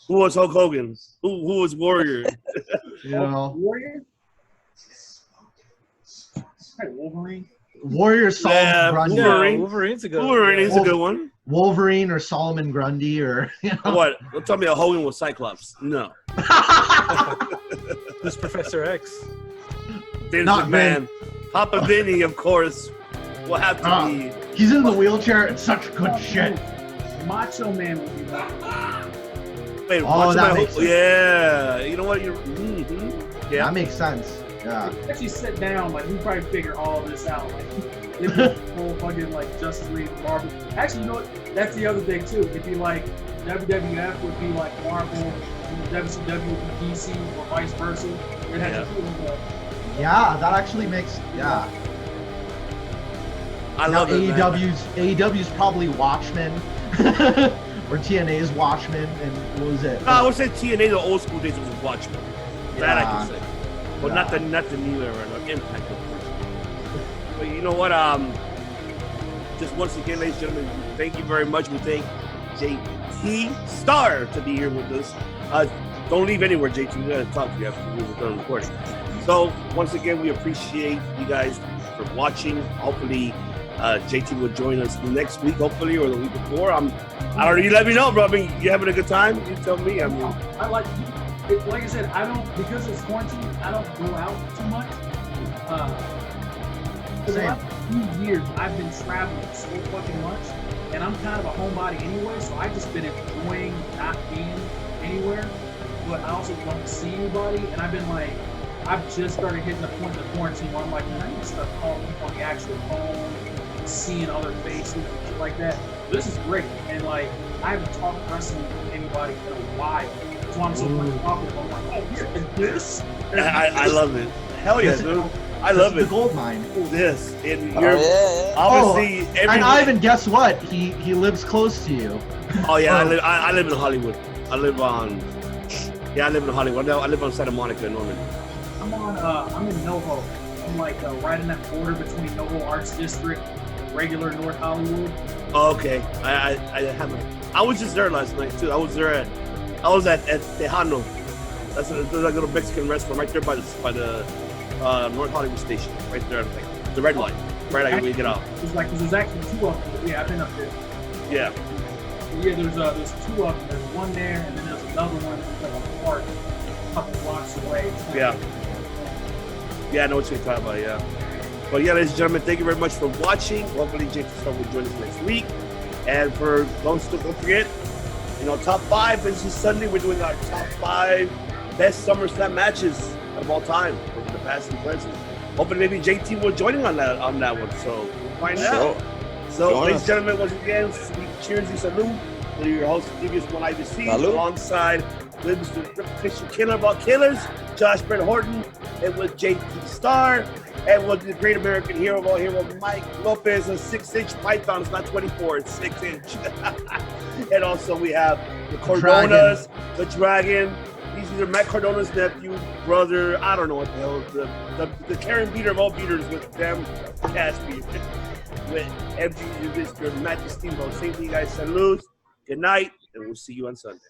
Speaker 1: Who was Hulk Hogan? Who was Warrior?
Speaker 5: You know.
Speaker 8: Warrior? Wolverine.
Speaker 5: Warrior Solomon Grundy.
Speaker 1: Wolverine.
Speaker 2: Wolverine's a good one.
Speaker 1: Wolverine's a good one.
Speaker 5: Wolverine or Solomon Grundy or, you know.
Speaker 1: What? Don't tell me a Hogan was Cyclops. No.
Speaker 2: Who's Professor X?
Speaker 1: Vince McMahon. Papa Vinny, of course, will have to be.
Speaker 5: He's in the wheelchair. It's such good shit.
Speaker 8: Macho Man will be one.
Speaker 1: Wait,
Speaker 5: that makes sense.
Speaker 1: Yeah, you know what? You're. Yeah,
Speaker 5: That makes sense. Yeah.
Speaker 8: Actually, sit down. Like we probably figure all this out. Like if the whole fucking like Justice League, Marvel. Actually, you know what? That's the other thing too. It'd be like WWF would be like Marvel, and WCW would be DC, or vice versa. It has to do with
Speaker 5: Yeah, that actually makes
Speaker 1: I love it.
Speaker 5: AEW's probably Watchmen. Or TNA's Watchmen, and what was it?
Speaker 1: I would say TNA, the old school days was Watchmen. That I can say. But not the new era, like Impact, of course. But you know what? Just once again, ladies and gentlemen, thank you very much. We thank JT Star to be here with us. Don't leave anywhere, JT. We're going to talk to you after we're done recording. So once again, we appreciate you guys for watching. Hopefully, JT will join us next week, hopefully, or the week before. I don't know. You let me know, bro. I mean, you having a good time? You tell me. I mean,
Speaker 8: I like I said, I don't, because it's quarantine, I don't go out too much. For the last few years, I've been traveling so fucking much, and I'm kind of a homebody anyway, so I've just been enjoying not being anywhere, but I also don't see anybody, and I've been like, I've just started hitting the point of the quarantine where I'm like, man, I need to start calling people on the actual phone, seeing other faces and shit like that. This is great, and like, I haven't talked wrestling with anybody in a while. That's why I'm so fucking talking. I'm like, oh, yeah, this.
Speaker 1: I love it. Hell yeah, dude. I love it.
Speaker 5: The gold mine.
Speaker 1: This. And you're obviously
Speaker 5: and Ivan, guess what? He lives close to you.
Speaker 1: Oh yeah, I live in Hollywood. I live in Hollywood. I live on Santa Monica, Norman.
Speaker 8: I'm in NoHo. I'm like right in that border between NoHo Arts District, regular North Hollywood.
Speaker 1: Oh, okay. I was just there last night too. I was at Tejano. That's a little Mexican restaurant right there by the North Hollywood station, right there, like the red line, right after we get out.
Speaker 8: There's actually two of them. Yeah, I've been up there.
Speaker 1: Yeah.
Speaker 8: Yeah, there's two of them. There's one there, and then there's another one that's like a park, a couple blocks away.
Speaker 1: Yeah. Yeah, I know what you're talking about. Yeah. But yeah, ladies and gentlemen, thank you very much for watching. Hopefully, JT Star will join us next week. And for don't forget, top 5. This is Sunday. We're doing our top 5 best SummerSlam matches of all time from the past and present. Hopefully, maybe JT will join in on that one. So we'll find out. So, ladies and gentlemen, once again, cheers and salute to your host, previous one IBC, alongside with Mr. Christian Killer of all killers, Josh Brett Horton, and with JT Star, and with the great American hero of all heroes, Mike Lopez, a 6-inch python. It's not 24, it's 6-inch. And also we have the Cordonas, the Dragon. These are Matt Cordona's nephew, brother. I don't know what the hell. The Karen beater of all beaters with them Caspi. With MG, Mr. Matt Steamboat. Same to you guys. Salute. Good night, and we'll see you on Sunday.